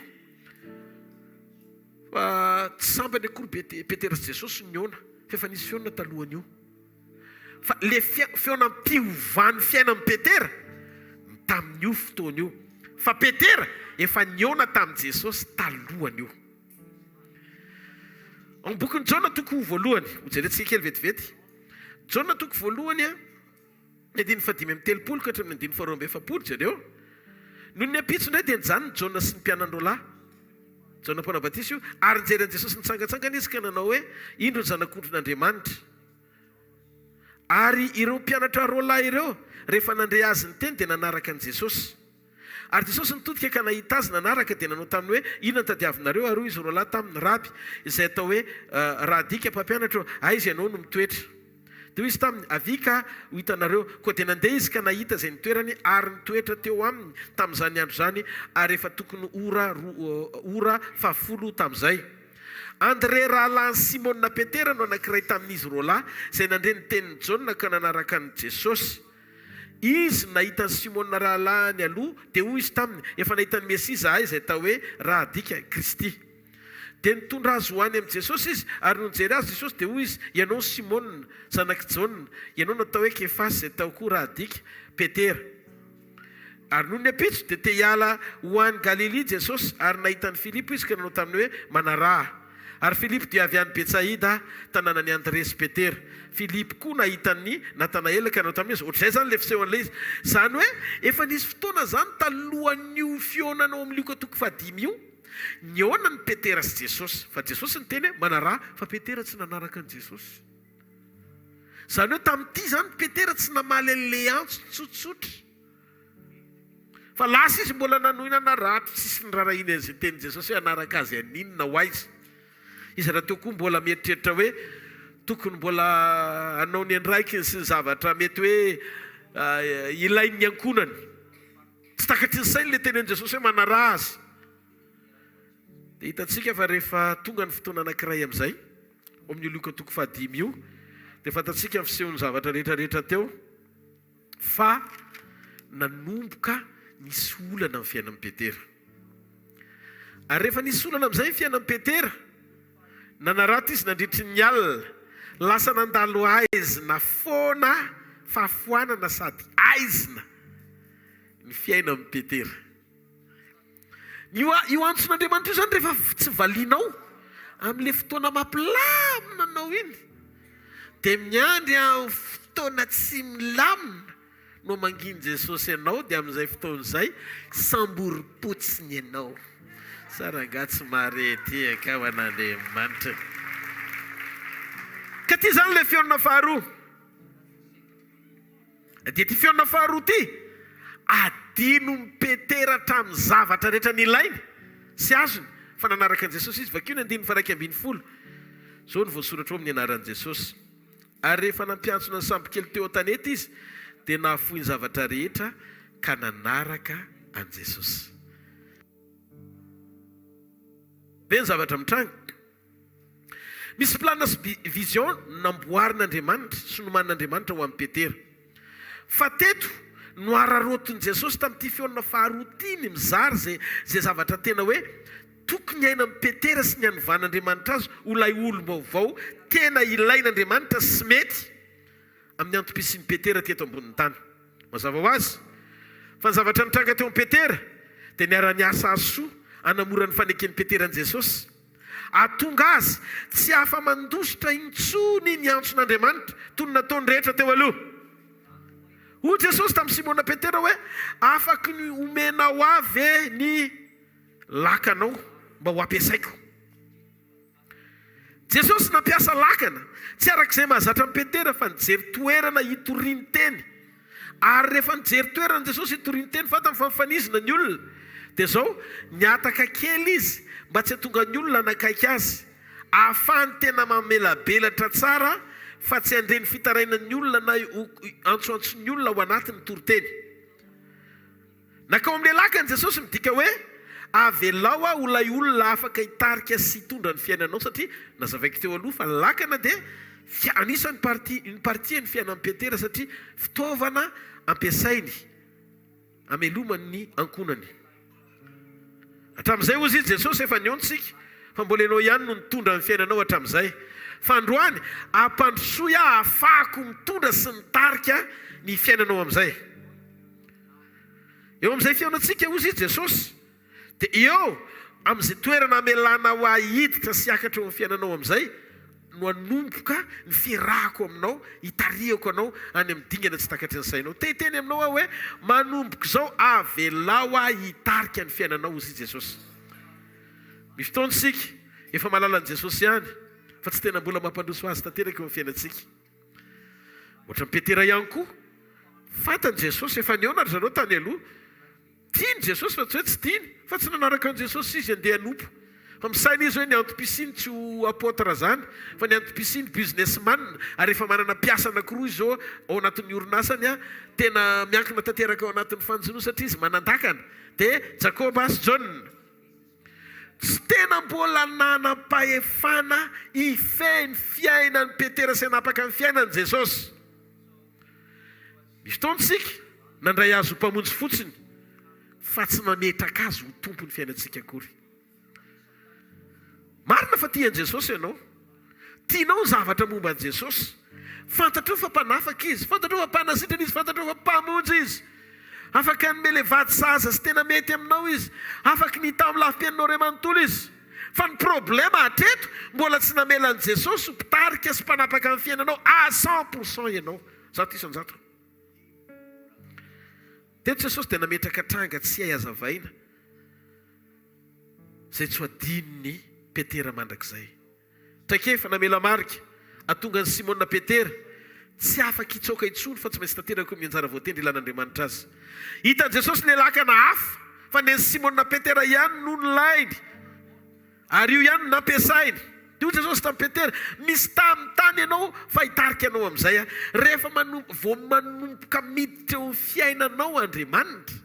Fa tsy sambany akory Petera sy Jesosy niona, fa efa nisy fiona talohany io. Fa le feonam-piovan'ny fiaina amin'ny Petera tamin'io fotoana io. Fa Petera efa niona tamin'i Jesosy talohany io. Amin'ny bokin'ny Jona toko voalohany, hojerentsika kely vetivety. Jona toko voalohany ny andiny fadimy amin'ny telopolo ka hatramin'ny andiny faharoa amby efapolo jereo. Noho ny ampitsony dia nijanona Jona sy ny mpianan'Rola. Jona Mpanabatisa io, ary nijeren'i Jesosy nitsangatsangana izy ka nanao hoe indro ny zanak'Andriamanitra. Ary ireo mpianatra Rola ireo rehefa nandre azy ny teny dia nanaraka an'i Jesosy. Ary Jesosy nitodika ka nahita azy nanaraka dia nanao taminy hoe inona tadiavinareo ary izy Rola tamin'ny raby izay atao hoe raha dika mpampianatra izy ianao no mitoetra. Dia izy taminy avika ho hitanareo koa dia nandeha izy ka nahita izay nitoerany ary nitoetra teo aminy tamin'izany andro zany ary efa tokony ora 10 tamin'izay. Andre rahalany Simona Petera no anankiray tamin'izy Rola izay nandre ny tenin'ny Jona ka nanaraka an'i Jesosy. Izy nahita ny Simona rahalany aloha dia hoy izy taminy efa nahita ny Mesia zahay izay atao hoe raha dika Kristy. Dia nitondra azy ho any amin'i Jesosy izy ary no nijery azy Jesosy dia hoy izy ianao Simona zanaky Jona, ianao no atao hoe Kefasy izay atao koa raha dika Petera. Ary noho ny apitso dia te hiala ho any Galili Jesosy ary nahita ny Filipo izy ka nanao taminy hoe manaraha. Ary Filipo dia avy any Betsaida tanànan'i Andre sy Petera. Filipo koa nahita ny Natanaela ka nanao tamin'izy. Ohatr'izay zany le fisehon'ilay izy. Zany hoe efa nisy fotoana zany talohan'io fionanao amin'ny lioka toko fadimy io. Niona ny Petera sy Jesosy. Fa Jesosy ny teny hoe manaraha fa Petera tsy nanaraka ny Jesosy. Zany hoe tamin'ity zany Petera tsy namaly an'ilay antso tsotsotra. Fa lasa izy mbola nanohina naratra sisy ny rarahiny an'izay teny Jesosy hoe anaraka azy aninona ho aizy. Izy raha teo koa mbola mieritreritra hoe tokony mbola anao ny andraikiny sy ny zavatra mety hoe ilay ny ankonany. Tsy takatry ny sainy le tenen'i Jesosy hoe manaraha azy. Dia hitantsika fa rehefa tonga ny fotoana anankiray amin'izay, amin'ny lioka toko fadimy io, dia fantatsika fisehon'ny zavatra rehetrarehetra teo fa nanomboka nisy olana amin'ny fiainan'i Petera. Ary rehefa nisy olana amin'izay ny fiainan'i Petera, nanarata izy nandritry ny alina, lasa nandalo aizina foana fahafoanana sady aizina ny fiainan'i Petera. Io antson'Andriamanitra io zany rehefa tsy valianao amin'ilay fotoana mampilamina anao iny, dia miandry amin'ny fotoana tsy milamina no manginy Jesosy ianao, dia amin'izay fotoana izay samboripotsiny ianao. Sarangatsy marety ka ho an'Andriamanitra. Ka ty zany le fiona faharoa. Dia ty fiona faharoa ty adino ny Petera hatramin'ny zavatra rehetra nilainy sy azony fa nanaraka an'i Jesosy izy. Vakeo ny 9:10. Zao ny voasoratra ao amin'ny anaran'i Jesosy. Ary rehefa nampiantsona ny sambokely teo an-tanety izy dia nahafohy ny zavatra rehetra ka nanaraka an Jesosy. Be ny zavatra mitranga. Misy planina sy vision namboarin'Andriamanitra sy nomanin'Andriamanitra ho amin'ny Petera. Fa teto no araroton'i Jesosy tamin'ity fihaonana faharotiny mizary zay zavatra tena hoe tokony aina amin'ny Petera sy ny hanovan'Andriamanitra azy ho lay olo vaovao tena ilain'Andriamanitra sy mety amin'ny antom-pisian'i Petera teto ambonin'ny tany. Mazava ho azy fa ny zavatra nitranga teo amin'ny Petera dia niara-niasa azy soa hanamora ny faneken'i Petera an Jesosy. Atonga azy tsy hafa mandositra intsony ny antson'Andriamanitra toy ny nataony rehetra teo aloha. Hoy Jesosy tamin'ny Simona Petera hoe afaky ny omenao avy ny lakanao mba ho ampiasaiko. Jesosy nampiasa lakana tsy arak'izay mahazatra amin'ny Petera fa nijery toerana hitoriany teny. Ary rehefa nijery toerana Jesosy hitoriany teny fatany fa mifanizina ny olona dia zao niataka kely izy mba tsy hatonga ny olona nakaiky azy, ahafahany tena mamelabelatra tsara fa tsy handreny fitarainan'ny olona na antsoantson'ny olona ao anatin'ny toriteny. Nakao amin'ilay lakana Jesosy midika hoe avelao ho lay olona afaka hitarika sy hitondra ny fiainanao, satria nazavaiko teo aloha fa lakana dia anisan'ny partie ny fiainan'i Petera satria fitaovana ampiasainy amelomany ny ankonany. Hatramin'izay ozy izy Jesosy efa niontsika fa mbola ianao ihany no nitondra ny fiainanao hatramin'izay. Fa androany ampandrosoa ahafahako mitondra sy nitarika ny fiainanao amin'izay. Eo amin'izay fiainantsika ozy izy Jesosy dia eo amin'izay toerana amelana ho ahiditra sy hiakatra eo amin'ny fiainanao amin'izay no hanomboka ny fiarahako aminao, hitariako anao any amin'ny dingana tsy takatry ny sainao. Teny aminao aho hoe manomboka izao avelao hitarika ny fiainanao ozy Jesosy. Misy fotoana isika efa mahalala an'i Jesosy ihany fa tsy tena mbola mampandroso azy tanteraka eo amin'ny fiainantsika. Ohatra ny Petera ihany koa fantany Jesosy efa nionatra zareo tany aloha. Tiany Jesosy fa tsy hoe tsy tiany fa tsy nanaraka an Jesosy izy andeha hanompo. Fa misaina izy hoe ny antom-pisiny tsy ho apôtra zany fa ny antom-pisiny businessman, ary efa manana piasa anankiroa izy ao anatin'ny orinasany tena miankina tanteraka ao anatin'ny fanjonoana satria izy manandakana. Dia Jakoba sy John tsy tena mbola nanam-pahefana ifeny fiainan'ny Petera sy hanapaka ny fiainan'i Jesosy. Misy fotoana isika nandray azy ho mpamonjy fotsiny fa tsy mametraka azy ho tompony fiainantsika akory. Marina fa tian'i Jesosy ianao, tianao ny zavatra momba an'i Jesosy, fantatrao fa mpanafaka izy, fantatrao fa mpanasitrana izy, fantatrao fa mpamonjy izy, afaka nomele vady zaza sy tena mety aminao izy, afaka ny hita amin'ny lafim-piainanao ray manontolo izy. Fa ny problema hatreto mbola tsy namela an'i Jesosy mpitarika sy mpanapaka amin'ny fiainanao à 100% ianao. Zato isan-jato. Teto Jesosy dia nametraka tranga tsy hay hazavaina zay tsy ho adinony Petera mandrakizay. Traikefa namela marika atonga ny Simona Petera tsy afaka hitsoaka intsony fa tsy maintsy tanteraka ny anjara voatendry ilan'Andriamanitra azy. Hitan'i Jesosy ny lakana hafa fa ny Simona Petera ihany no nolainy ary io ihany no nampiasainy. Io Jesosy tamin'ny Petera misy tamin'ny tany ianao fa hitarika anao amin'izay rehefa vao manomboka miditra eo fiainanao Andriamanitra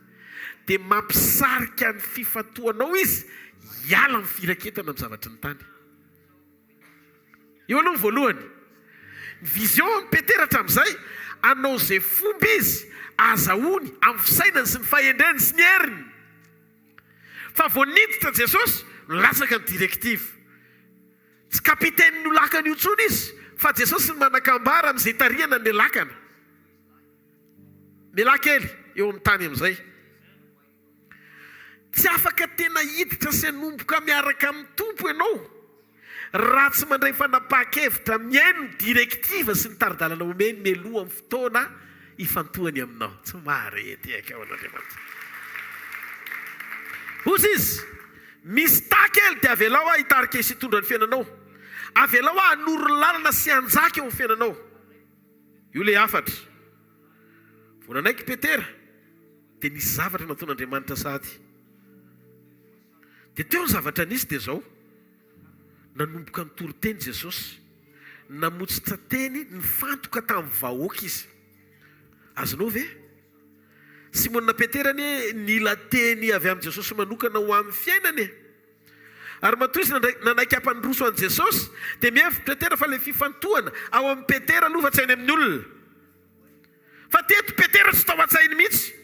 dia mampisarika ny fifatoanao izy hiala amin'ny firaketana amin'ny zavatra ny tany. Eo aloha ny voalohany vision ny Petera hatramin'izay anao izay fomba izy azahoany amin'ny fisainany sy ny fahendreny sy ny heriny. Fa vao niditra Jesosy nilatsaka ny direktiva. Tsy kapiteny no lakana io intsony izy fa Jesosy ny manakambara amin'izay tariana ny lakana. Melakely eo amin'ny tany amin'izay. Tsy afaka tena hiditra sy hanomboka miaraka amin'ny tompo ianao raha tsy mandray fanapahan-kevitra mihaino ny direktiva sy ny taridalana omeny mialoha amin'ny fotoana hifantohany aminao. Tsy marety eka ao an'Andriamanitra. Ozy izy misy takely dia avelao hitarika sy hitondra ny fiainanao. Avelao hanoro lalana sy hanjaka eo amin'ny fiainanao. Io le afatra. Vao nanaiky Petera dia nisy zavatra nataon'Andriamanitra sady. Dia teo ny zavatra nisy dia zao. Nanomboka nitory-teny Jesosy. Namotsitra teny nifantoka tamin'ny vahoaka izy. azonao ve Simona Peterany nila teny avy amin'ny Jesosy manokana ho amin'ny fiainany. Ary matoy izy nanaiky ampandroso an' Jesosy dia mihevitra Petera fa ilay fifantohana ao amin'ny Petera aloha fa tsy hainy amin'ny olona. Fa teto Petera tsy tao an-tsainy mihitsy.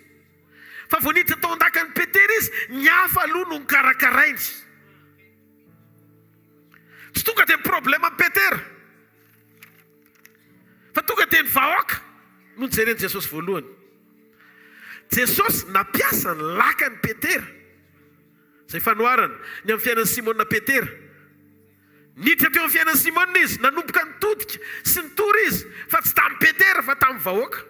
Fa vao niditra tao an-dakan'ny Petera izy, ny hafa aloha no nikarakarainy. Tsy tonga dia problème amin'ny Petera. Fa tonga dia ny vahoaka no nijereny Jesosy voalohany. Jesosy nampiasa ny lakan'ny Petera. Zay fanoharana ny amin'ny fiainan'ny Simona Petera. Niditra teo amin'ny fiainan'ny Simona izy, nanomboka nitodika sy nitory izy, fa tsy tamin'ny Petera fa tamin'ny vahoaka.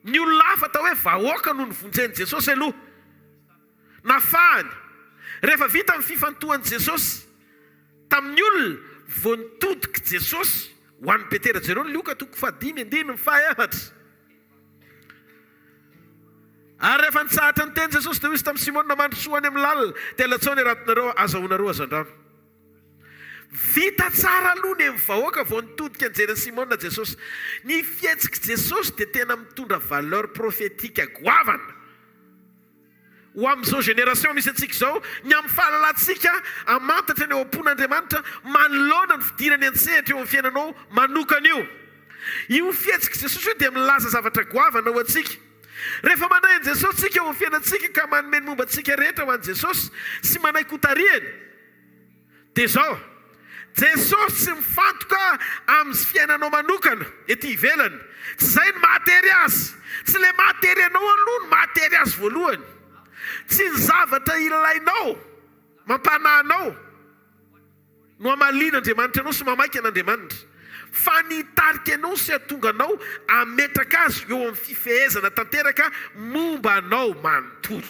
Ny olona hafa tao hoe vahoaka no nivonjeny Jesosy aloha. Nafahany. Rehefa vita amin'ny fifantohan'i Jesosy tamin'ny olona, vao nitodika Jesosy ho an'ny Petera. Jereo ny Luka 5:5. Ary rehefa nitsahatra ny teny Jesosy dia hoy izy tamin'ny Simona mandrosoany amin'ny lalina, dia latsaony ratonareo azahoanareo azan-drano. Vita tsara aloha ny amin'ny vahoaka vao nitodika anjeren'ny Simona Jesosy. Ny fihetsiky Jesosy dia tena mitondra valeur prophétique goavana. Ho amin'izao génération misy antsika izao, ny amin'ny fahalalantsika amantatra ny ao am-pon'Andriamanitra manoloana ny fidirany an-tsehatra eo amin'ny fiainanao manokana io. Io fihetsiky Jesosy io dia milaza zavatra goavana ho antsika. Rehefa manahy an'i Jesosy tsika eo amin'ny fiainantsika ka manome ny momba antsika rehetra ho an'i Jesosy sy manahy kotariany, dia izao Jesosy tsy mifantoka amin'ny fiainanao manokana ety ivelany. Tsy izay ny mahatery azy. Tsy ilay mahatery anao aloha ny mahatery azy voalohany. Tsy ny zavatra ilainao mampanahinao no amalian'Andriamanitra anao sy mamaky an'Andriamanitra. Fa ny tarika anao sy atonga anao ametraka azy eo amin'ny fifehezana tanteraka momba anao manontolo.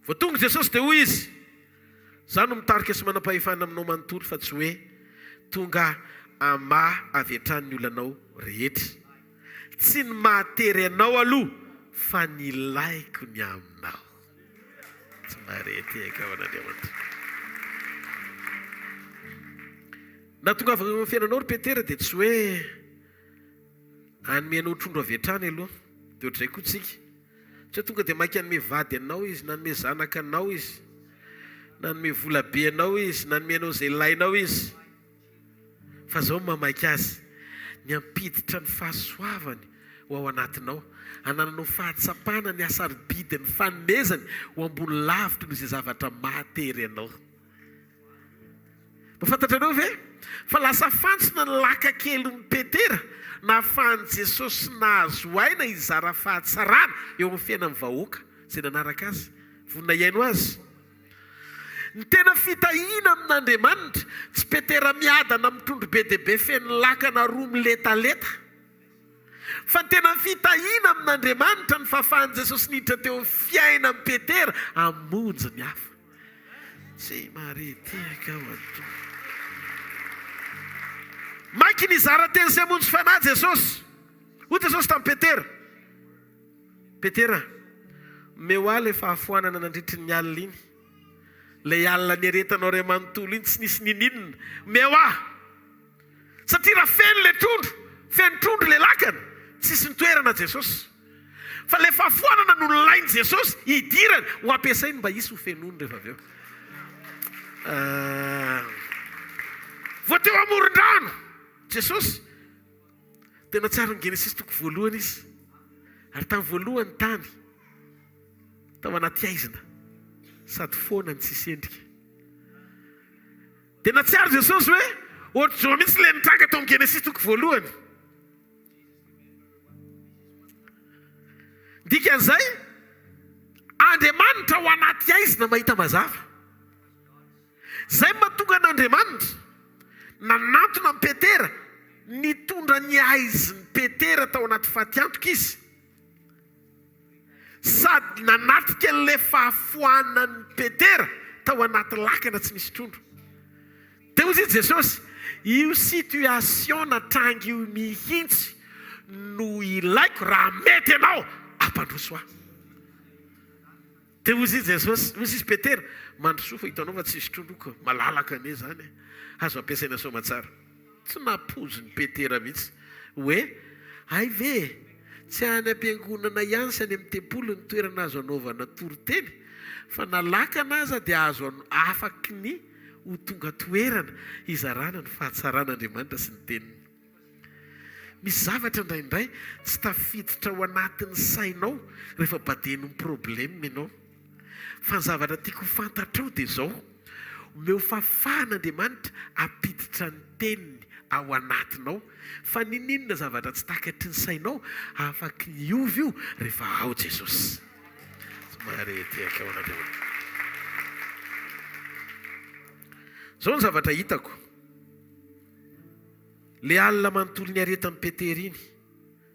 Vao tonga Jesosy dia hoy izy, za no mitarika sy manam-pahefana aminao manontolo, fa tsy hoe tonga ama avy hatrany ny olanao rehetra. Tsy ny mahatery anao aloha, fa ny ilaiko ny aminao. Tsy marety eka ao an'Andriamanitra. Na tonga avy amin'ny fiainanao ry Petera dia tsy hoe anomenao trondro avy hatrany aloha, dia ohatr'izay koa tsika. Tsy hoe tonga dia maika anome vady anao izy, na anome zanaka anao izy, na anome volabe anao izy, na anomenao izay ilainao izy. Fa izao mamaika azy, ny ampiditra ny fahasoavany ho ao anatinao, anananao fahatsapana ny asaribidiny fanomezany ho ambony lavitra noho izay zavatra mahatery anao. Mafantatrareo ve? Fa lasa fantsina ny laka kelyn'ny Petera na ahafahan'i Jesosy nahazo aina izara fahatsarana eo amin'ny fiainan'ny vahoaka izay nanaraka azy, vonina iaino azy. Ny tena fitahiana amin'Andriamanitra tsy Petera miadana mitondro be dia be feno lakana roa miletaleta, fa ny tena fitahiana amin'Andriamanitra ny fahafahan'i Jesosy niditra teo amin'ny fiainan'ny Petera hamonjy ny hafa. Tsy mareteka ao anto. Maiky nizara teny sy hamonjy fanahy Jesosy. Hoy Jesosy tamin'ny Petera, Petera, meo ahy ilay fahafoanana nandritry ny alina iny. Ilay alina nieretanao ray manontolo iny tsy nisy nininona. Meo ahy. Satria raha feno ilay trondro, feno trondro ilay lakana, tsisy nitoerana Jesosy. Fa ilay fahafoanana no nolainy Jesosy hidirany ho ampiasainy mba hisy ho fenony rehefa avy eo. Vao teo amoron-drano Jesosy, tena tsara ny Genesis toko voalohany izy. Ary tamin'ny voalohany tany, tao anaty aizina, sady foana ny tsisy endrika. Tena tsara Jesosy hoe, ohatr'izao mihitsy ilay nitranga tao amin'ny Genesis toko voalohany. Dikan'izay, Andriamanitra ao anaty aizina mahita mazava. Zay mahatonga an'Andriamanitra nanantona amin'ny Petera, nitondra ny aizin'ny Petera tao anaty faty antoka izy, sady nanatika an'ilay fahafoanan'ny Petera tao anaty lakana tsy misy trondro. Dia hoy Jesosy, io situation natrangy io mihitsy no ilaiko raha mety ianao ampandroso ahy. Dia hoy Jesosy, hoy izy Petera, mandroso fa hitanao fa tsisy trondro koa, malalaka ane zany, azo ampiasaina soa matsara. tsy napozy ny petera mihitsy hoe ay ve tsy any am-piangonana ihany sy any amin'ny tempolo ny toerana azo anaovana toriteny fa nalakana aza dia azo afaky ny ho tonga toerana izarana ny fahatsaràn'Andriamanitra sy ny teniny. Misy zavatra indraindray tsy tafiditra ao anatin'ny sainao rehefa badeno ny problema ianao. Fa ny zavatra tiako fantatrao dia izao, omeo fahafahan'Andriamanitra apiditra ny teniny ao anatinao, fa ninona zavatra tsy takatry ny sainao afaky niovy io rehefa ao Jesosy. Mareteka ao an'Andriamanitra. Zao ny zavatra hitako. Le alina manontolo ny aretan'ny Petera iny,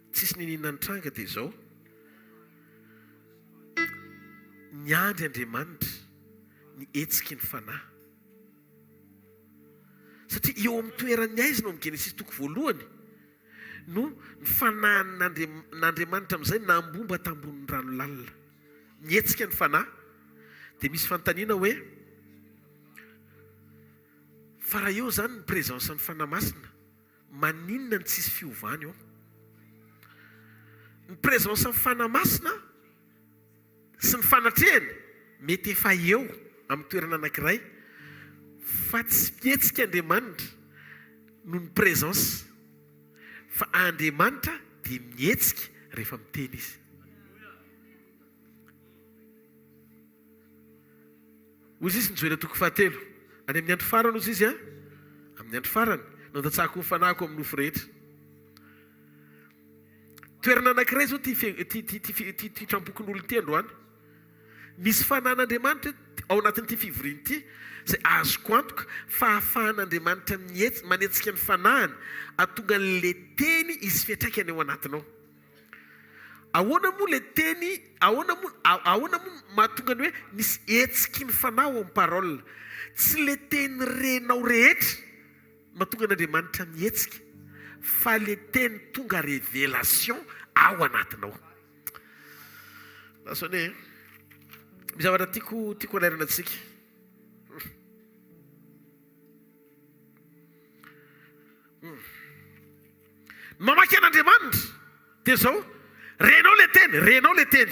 tsisy ninina ny tranga dia izao. Niandry Andriamanitra ny etsiky ny fanahy. Satria eo amin'ny toerany aizy no amin'ny Genesis toko voalohany no ny fanahin'Andriamanitra amin'izay nambomba tambonin'ny rano lalina. Nietsika ny fanahy dia misy fanontaniana hoe fa raha eo zany ny présence ny fanahy masina, maninona ny tsisy fiovany eo? Ny présence ny fanahy masina sy ny fanatrehany mety efa eo amin'ny toerana anankiray, fa tsy mietsika Andriamanitra no ny présence, fa Andriamanitra dia mietsika rehefa miteny izy. Ozy izy nijoena toko fahatelo any amin'ny andro farany ozy izy amin'ny andro farany nandatsahako ny fanahiko amin'ny nofo rehetra. Toerana anankiray zao ty trampokon'olo ty androany. Misy fanan'Andriamanitra ao anatin'ity fivoriany ity izay azoko antoka fahafahan'Andriamanitra manetsika ny fanahany atonga n'le teny izy fiantraikany ao anatinao. Ahoana moa le teny, ahoana moa mahatonga ny hoe misy etsiky ny fanahy ao amin'ny parole. Tsy le teny renao rehetra mahatonga n'Andriamanitra mietsika, fa le teny tonga révélation ao anatinao. Lasone misy zavatra tiako alairana antsika. Mamaky an'Andriamanitra dia zao, renao le teny.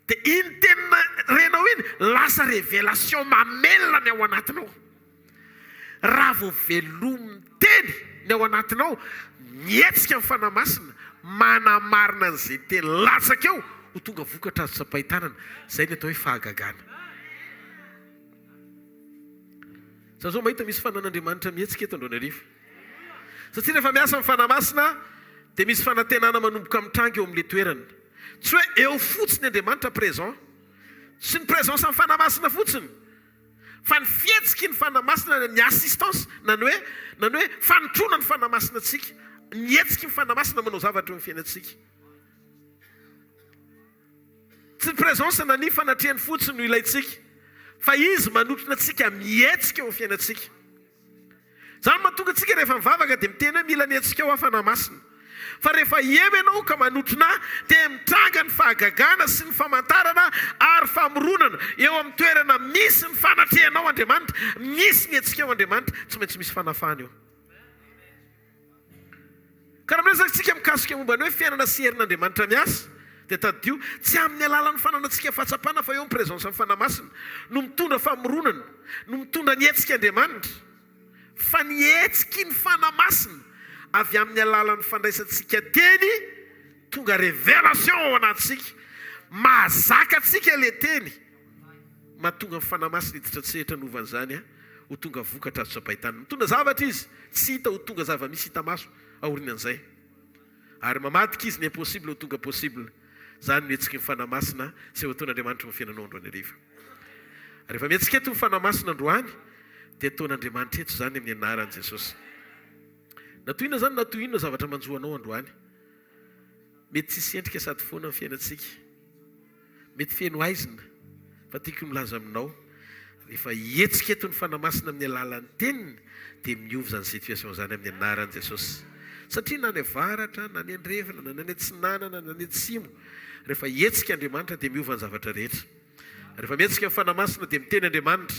Dia iny teny renao iny lasa révélation mamelona ny ao anatinao. Raha vao velomy teny ny ao anatinao, mietsika ny fanahy masina, manamarina an'izay teny latsaka eo ho tonga vokatra azo tsapahitanana. Zay ny atao hoe fahagagana. Zao mahita misy fanan'Andriamanitra mietsika eto Androanarivo. Satria rehefa miasa amin'ny fanahy masina dia misy fanantenana manomboka mitranga eo amin'ilay toerana. Tsy hoe eo fotsiny Andriamanitra présent, tsy ny présence amin'ny fanahy masina fotsiny, fa ny fietsiky ny fanahy masina, ny assistance, na ny hoe fanotrona ny fanahy masina antsika, ny etsiky ny fanahy masina manao zavatra eo amin'ny fiainantsika. Tsy ny présence na ny fanatrehany fotsiny no ilayntsika, fa izy manotrona antsika mietsika eo amin'ny fiainantsika. Zany mahatonga antsika rehefa mivavaka dia miteny hoe mila nietsika eo fanahy masina. Fa rehefa eo ianao ka manotrona dia mitranga ny fahagagana sy ny famantarana ary famoronana eo amin'ny toerana misy ny fanatrehanao Andriamanitra, misy ny etsika eo Andriamanitra, tsy maintsy misy fanafahana eo. Karaha amin'izay tsika mikasika momba ny hoe fiainana sy herin'Andriamanitra miasa dia tadio tsy amin'ny alalan'ny fananantsika fahatsapana, fa eo amin'ny présence amin'ny fanahy masina no mitondra famoronana, no mitondra ny etsika Andriamanitra. Fa ny etsiky ny fanahy masina avy amin'ny alalan'ny fandraisantsika teny tonga révélation ao anatsika, mahazaka atsika le teny, mahatonga ny fanahy masina hiditra tsehatra novan'izany ho tonga vokatra azo tsapahitanana. Mitondra zavatra izy tsy hita ho tonga zava-misy hita maso aorianan'izay, ary mamadika izy ny impossible ho tonga possible. Zany mihetsiky ny fanahy masina sy eo ataon'Andriamanitra ny fiainanao androany. Rehefa mihetsiky eto ny fanahy masina androany dia ataon'Andriamanitra eto zany amin'ny anaran'i Jesosy. Natohina zany natohina zavatra manjoanao androany. Mety tsisy endrika sady foana amin'ny fiainantsika, mety feno aizina, fa tiako milaza aminao rehefa hietsika eto ny fanahy masina amin'ny alalan'ny teniny dia miova zany situation zany amin'ny anaran'i Jesosy. Satria na ny avaratra, na ny andrevana, na ny atsinanana, na ny atsimo, rehefa hietsika Andriamanitra dia miova ny zavatra rehetra. Rehefa mietsika ny fanahy masina dia miteny Andriamanitra.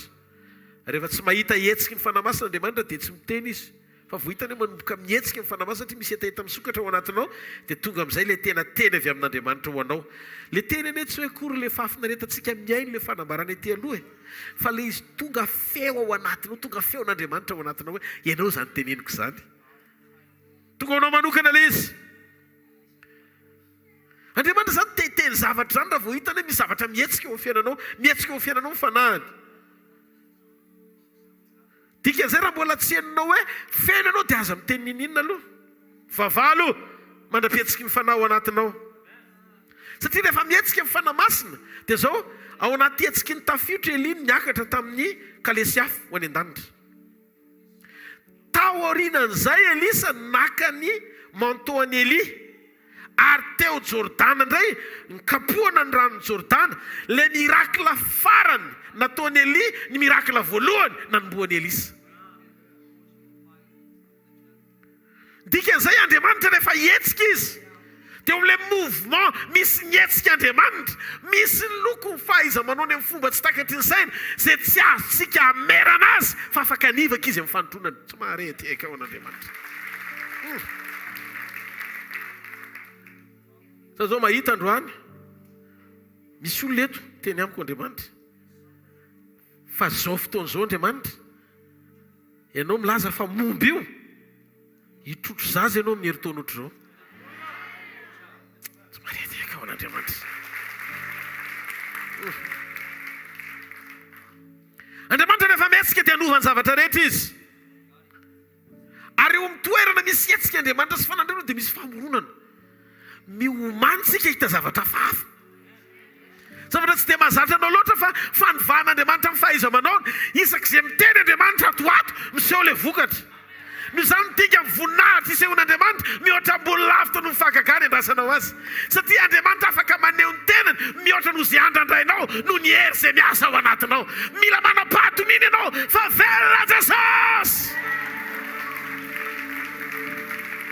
Rehefa tsy mahita hetsika ny fanahy masina Andriamanitra dia tsy miteny izy, fa vohitany hoe manomboka mihetsika amin'ny fanahy masina satria misy hetaheta misokatra ao anatinao dia tonga amin'izay le tena teny avy amin'Andriamanitra ho anao. Le teny anie tsy hoe akory le fafinaretantsika miaino le fanambarana ety aloha fa le izy tonga feo ao anatinao, tonga feo an'Andriamanitra ao anatinao hoe ianao zany teneniko zany. Tonga anao manokana le izy. Andriamanitra zany teteny zavatra zany raha vao hitany hoe misy zavatra mihetsika eo amin'ny fiainanao, mihetsika eo amin'ny fiainanao ny fanahiny. Dikan'izay raha mbola tsy henonao hoe feno ianao dia aza miteny ninina aloha. Vavalo mandrapihetsiky ny fanahy ao anatinao. Satria rehefa mihetsika amin'ny fanahy masina dia zao ao anaty hetsiky ny tafiotra Eliny niakatra tamin'ny kalesiafo ho any an-danitra. Tao aorianan'izay Elisa naka ny mantoan'i Eli ary teo Jordana indray nikapohana ny ranon'ny Jordana. Le mirakla farany nataon'i Eli ny mirakla voalohany nanomboan'i Elisa. Dikan'izay Andriamanitra rehefa hetsika izy dia amin'ilay mouvement misy nyhetsika Andriamanitra, misy loko fahaiza manao ny amin'ny fomba tsy takatry ny saina izay tsy azontsika hamerana azy fa afaka hanivaka izy amin'ny fanotronany. Tsy maharety eka ao an'Andriamanitra. Sa zao mahita androany misy olona eto teny amiko Andriamanitra fa zao fotoan'izao Andriamanitra ianao milaza fa momba io hitrotro zaza ianao amin'ny herintaona ohatr'izao. Tsy marety eka ao an'Andriamanitra. Andriamanitra rehefa mihetsika dia hanovany zavatra rehetra izy. Ary eo amin'ny toerana misy hetsika Andriamanitra sy fanandrina dia misy famoronana. Miomantsika hita zavatra fahafa. Zavatra tsy dia mahazatra anao loatra fa fanovahan'Andriamanitra amin'ny fahaiza-manaony. Isak'izay miteny Andriamanitra ato miseho ilay vokatra. Noho izany midika amin'ny voninahitra isehon'Andriamanitra mihoatra ambony lavitra no mifakagana andrasanao azy. Satria Andriamanitra afaka maneho ny tenany mihoatra noho izay andrandrainao noho ny hery izay miasa ao anatinao. Mila manam-pahatonina ianao fa velona Jesosy.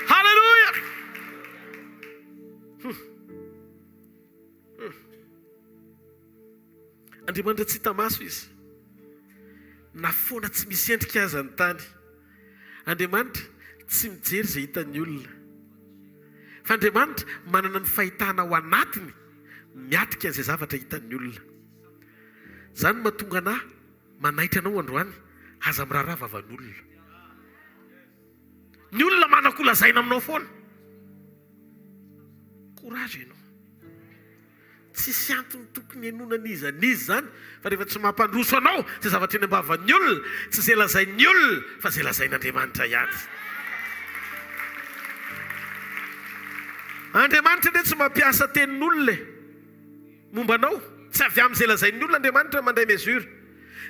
Halleluja. Andriamanitra tsy hita maso izy. Na foana tsy misy endrika aza ny tany. Andriamanitra tsy mijery izay hitan'ny olona. Fa Andriamanitra manana ny fahitana ao anatiny miatrika an'izay zavatra hitan'ny olona. Zany mahatonga anahy manaitra anao androany aza miraharaha vavan'olona. Ny olona manan-kolazaina aminao foana. Courage ianao. Tsisy antony tokony henonan'izy zany fa rehefa tsy mampandroso anao izay zavatra eny am-bavan'ny olona, tsy izay lazain'ny olona fa izay lazain'Andriamanitra ihany. Andriamanitra dia tsy mampiasa tenin'olona momba anao, tsy avy amin'izay lazain'ny olona Andriamanitra mandray mesura.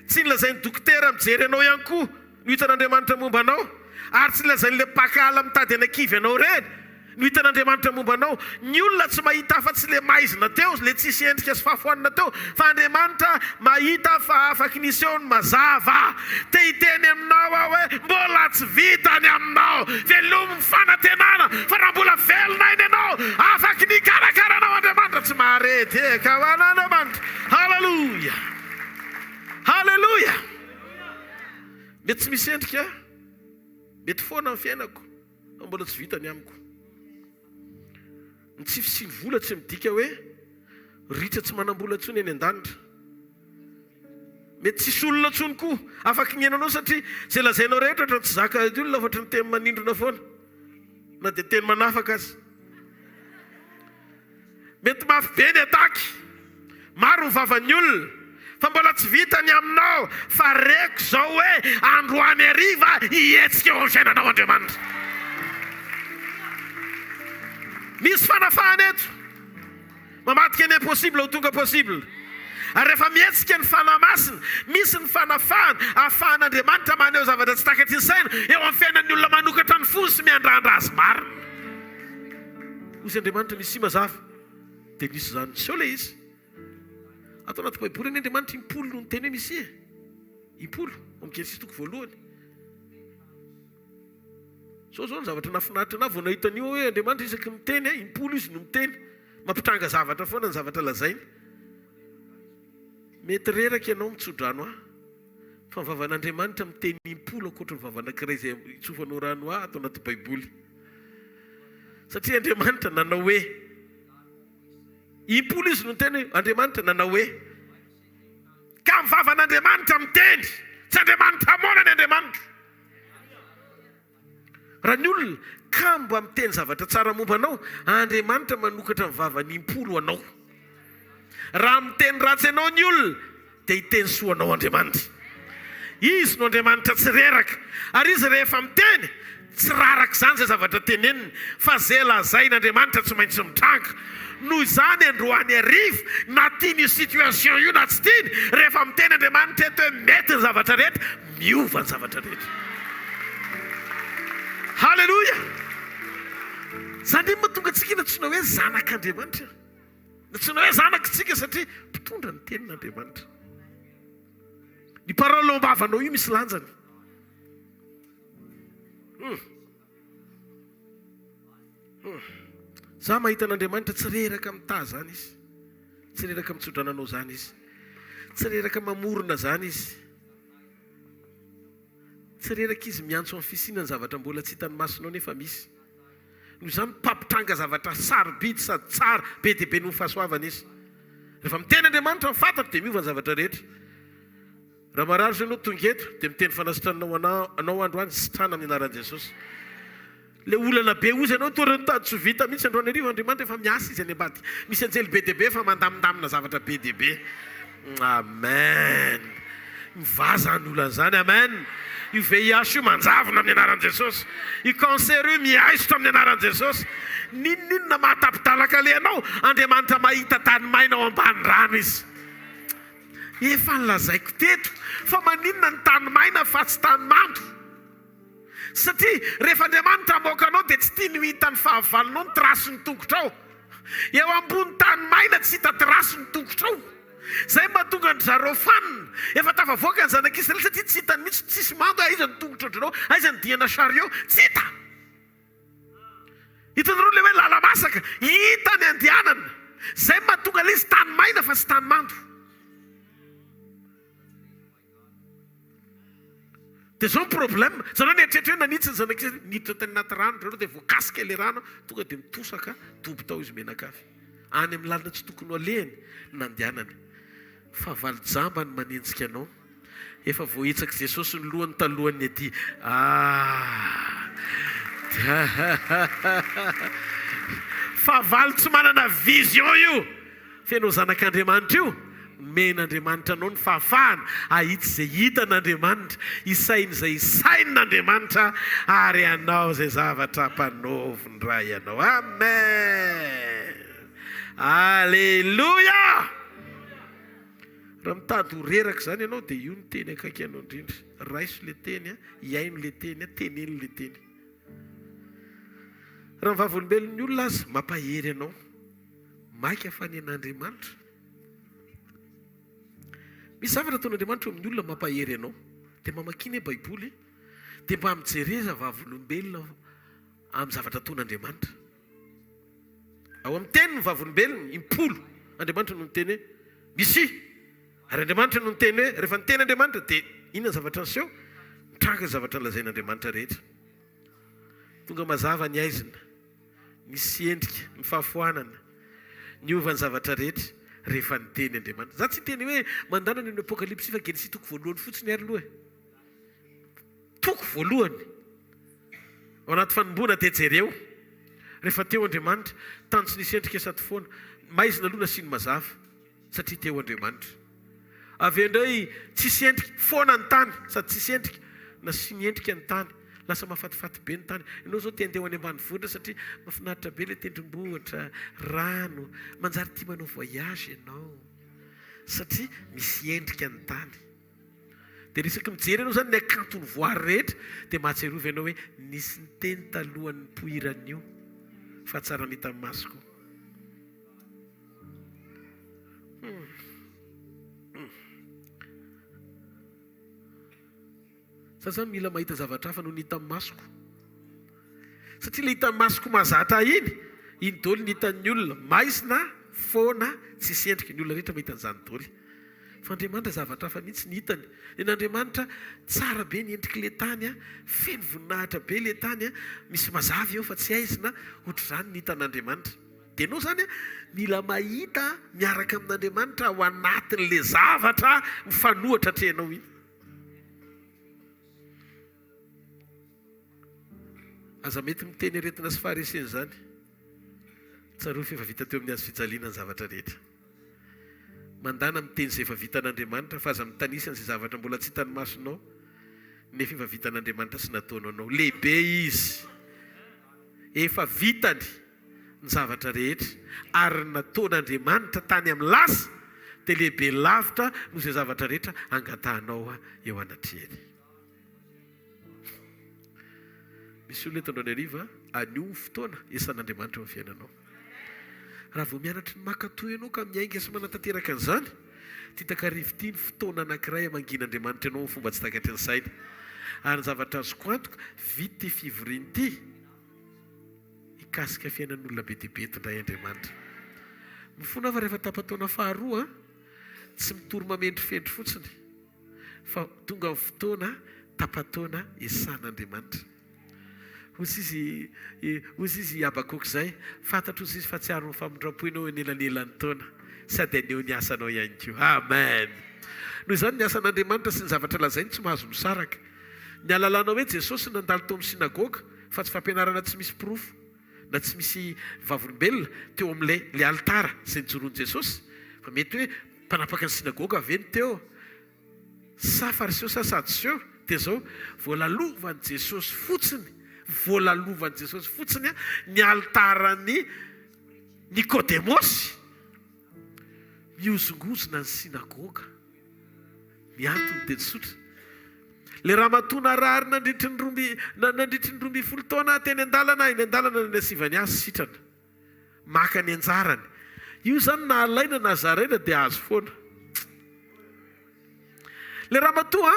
Tsy lazain'ny dokotera mijery anao ihany koa no hitan'Andriamanitra momba anao, ary tsy lazain'ilay pakala mitady anakivy anao reny no hitan'Andriamanitra momba anao. Ny olona tsy mahita fa tsy le maizina teo, le tsisy endrika sy fahafoanina teo, fa Andriamanitra mahita fa hvkl-mission mazava. Te hiteny aminao aho hoe mbola tsy vitany aminao, velomo ny fanantenana, fa raha mbola velona iny ianao afaky ny karakaranao Andriamanitra tsy maharety eka ho an'Andriamanitra. Halleluja. Halleluja. Mety tsy misy endrika, mety foana amin'ny fiainako fa mbola tsy vitany amiko. Ny tsy fisiany vola tsy midika hoe ritra tsy manam-bola intsony eny an-danitra. Mety tsisy olona intsony koa afaka gnienanao satria izay lazainao rehetra ohatra tsy zaka olona fa ohatra ny teny manindrona foana na dia teny manafaka azy. Mety mafy be ny ataky, maro ny vavan'ny olona, fa mbola tsy vitany aminao. Fa reko izao hoe androany hariva hihetsika eo amin'ny fiainanao Andriamanitra. Misy fanafahana eto mamadika ny impossible ho tonga possible. Ary rehefa mihetsika ny fanahy masina, misy ny fanafahana ahafahan'Andriamanitra maneho zavatra tsy takatry ny saina eo amin'ny fiainan'ny olona manokatra ny fony sy miandrandra azy marina. Ozy Andriamanitra misy mazava dia misy zany miseho ilay izy. Atao anaty Baiboly ny Andriamanitra impolo no ny teny hoe misy impolo amin'ny Genesis toko voalohany. Zao ny zavatra nafinaritra anahy vao nahita an'io hoe Andriamanitra isaky miteny impolo izy no miteny, mampitranga zavatra foana ny zavatra lazainy. Mety reraka ianao mitsodrano fa vavan'Andriamanitra miteny impolo akoatra ny vavanankiray izay itsofanao rano atao anaty baiboly. Satria Andriamanitra nanao hoe impolo izy no teny Andriamanitra nanao hoe ka ny vavan'Andriamanitra miteny, tsy Andriamanitra mona ny Andriamanitra. Raha ny olona ka mba miteny zavatra tsara momba anao, Andriamanitra manokatra ny vavany impolo anao. Raha miteny ratsy anao ny olona dia hiteny soa anao Andriamanitra. Izy no Andriamanitra tsy reraka, ary izy rehefa miteny tsy raraka izany izay zavatra teneniny, fa zay lazain'Andriamanitra tsy maintsy mitranga. Noho izany androany arivo na tiany situation io na tsy tiany, rehefa miteny Andriamanitra eto hoe mety ny zavatra rehetra, miova ny zavatra rehetra. Halleluja! Zany mahatonga antsika natsoina hoe zanak'Andriamanitra. Natsoina hoe zanak'itsika satria mpitondra ny tenin'Andriamanitra. Ny parole ambavanao io misy lanjany. Za mahita an'Andriamanitra tsy reraka mita zany izy, tsy reraka mitsodrananao zany izy, tsy reraka mamorona zany izy, tsy reraka izy miantso amin'ny fisinany zavatra mbola tsy hitan'ny masonao nefa misy. Noho izany mpampitranga zavatra sarobidy sady tsara be dia be noho fahasoavana izy. Rehefa miteny Andriamanitra mifantatra dia miova ny zavatra rehetra. Raha marary izy ianao tonga eto dia miteny fanasitranao anao androany sitrana amin'ny anaran'i Jesosy. Le olana be ozy ianao toa mitady tsy vita mihitsy androany arivo, Andriamanitra efa miasa izy any ambady. Misy anjely be dia be fa mandamindamina zavatra be dia be. Amen. Mivaza ny olana zany, amen. Io VIH io manjavona amin'ny anaran'i Jesosy. Io cancer io miaisitra amin'ny anaran'i Jesosy. Ninona mahatapitalaka le anao, Andriamanitra mahita tany maina ao ambany rano izy. Efa nolazaiko teto fa maninona ny tany maina fa tsy tany mando. Satria rehefa Andriamanitra amoaka anao dia tsy tia ny hita ny fahavalonao ny trasy ny tongotrao. Eo ambony tany maina tsy hita trasy ny tongotrao. Zay mahatonga ny zareo fanina efa tafavoaka ny zanak'Israely satria tsy hitany mihitsy, tsisy mando aiza ny tongotra ohatranao, aiza ny diana chariot, tsy hita. Hitanareo le hoe lala masaka, hita ny andehanana. Zay mahatonga le izy tany maina fa tsy tany mando. Dia zao problème, zareo nieritreritry hoe nanitsy ny zanak'Israely, niditra tany anaty rano zareo dia voakasika ilay rano, tonga dia mitosaka, dobo tao izy menakavy. Any amin'ny lalina tsy tokony ho alehany nandehanany. Fa valijamba ny manenjika anao. Efa voahitsaka Jesosy ny lohany talohany aty. Fa valy tsy manana vision io. Fenao zanak'Andriamanitra io. Men'Andriamanitra anao ny fahafahana ahita izay hitan'Andriamanitra, isainy izay isain'Andriamanitra, ary anao izay zavatra mpanaoviny raha ianao. Amen. Alléluia. Raha mitady ho reraka izany ianao dia io ny teny akaiky ianao indrindra. Raiso le teny, iaino le teny, teneno le teny. Raha ny vavolombelon'ny olona azy mampahery ianao, maika fanen'Andriamanitra. Misy zavatra ataon'Andriamanitra amin'ny olona mampahery ianao. Dia mamakiny e baiboly dia mba mijereza vavolombelona amin'ny zavatra ataon'Andriamanitra. Ao amin'ny teny ny vavolombelona impolo, Andriamanitra no miteny hoe misy. Ary Andriamanitra no miteny hoe rehefa niteny Andriamanitra dia inona zavatra niseho? Mitranga zavatra lazain'Andriamanitra rehetra. Tonga mazava ny aizina, misy endrika, ny fahafoanana, ny ova ny zavatra rehetra rehefa niteny Andriamanitra. Za tsy teny hoe mandana ny apokalipsy fa Genesis toko voalohany fotsiny ary loha. Toko voalohany. Ao anaty fanomboana tejereo. Rehefa teo Andriamanitra, tany tsy nisy endrika sady foana, maizina aloha nasiany mazava satria teo Andriamanitra. Avy indray tsisy endrika, foana ny tany sady tsisy endrika, nasiany endrika ny tany, lasa mahafatifaty be ny tany. Ianao zao te handeha ho any ambanivohitra satria mahafinaritra be ilay tendrombohitra, rano, manjary tia manao voyage ianao satria misy endrika ny tany. Dia resaky mijery ianao zany ny akantony voary rehetra dia mahatsiarovy ianao hoe nisy ny teny talohan'ny poiran'io fa tsara nita amin'ny masoko. Zany mila mahita zavatra hafa no nita amin'ny masoko. Satria le hita amin'ny masoko mahazatra iny daholo ny hitan'ny olona, maizina, foana, tsisy endrika. Ny olona rehetra mahita an'izany daholo. fa Andriamanitra zavatra hafa mihitsy ny hitany. N'Andriamanitra tsara be ny endriky le tany a, feno voninahitra be le tany a, misy mazava eo fa tsy aizina, ohatr'izany ny hitan'Andriamanitra. Dia ianao zany a mila mahita miaraka amin'Andriamanitra ao anatin'le zavatra mifanohitra atrehanao iny. Aza mety miteny aretina sy fariseny zany. Tsaroa fa efa vita teo amin'ny azo fijaliana ny zavatra rehetra. Mandana miteny izay efa vitan'Andriamanitra fa aza mitanisany izay zavatra mbola tsy hitany masonao nefa efa vitan'Andriamanitra sy nataonao anao. Lehibe izy. Efa vitany ny zavatra rehetra ary nataon'Andriamanitra tany amin'ny lasa dia lehibe lavitra noho izay zavatra rehetra angatahanao eo anatrehany. Misy olona eto Antananarivo anio ny fotoana esan'Andriamanitra eo amin'ny fiainanao. Raha vao mianatra ny makatoy ianao ka miainga sy manatateraka an'izany, ty takarivo ty ny fotoana anankiray amangin'Andriamanitra ianao ny fomba tsy takatry ny saina. Ary ny zavatra azoko antoka vita ty fivoriany ty hikasika fiainan'olona be dia be eto indray Andriamanitra. Mifona fa rehefa tapataona faharoa tsy mitory mamendrifendry fotsiny fa tonga amin'ny fotoana tapataona esan'Andriamanitra. Hozy izy Habakuk zay, fantatro izy fa tsy ary ny famondram-poinao enelanelan'ny taona sady aneo ny asanao ihany koa. Amen. Noho izany ny asan'Andriamanitra sy ny zavatra lazainy tsy mahazo misaraka. Ny ahalalana hoe Jesosy nandalo tao amin'ny sinagoga fa tsy fampianarana tsy misy pirofo na tsy misy vavolombelona teo amin'ilay altara izay nijoroan'i Jesosy. Fa mety hoe mpanapaka ny sinagoga aveny teo sa fariseo sa sadoseo, dia zao voalalovan'i Jesosy fotsiny ny altarany Nikodemosy miozongozona ny sinagoga miantony dia tsotra. Le ramatoa narary nandritry ny 12 taona teny an-dalana ny asivany azy sitrana maka ny anjarany. Io zany na alaina na zaraina dia azo foana. Le ramatoa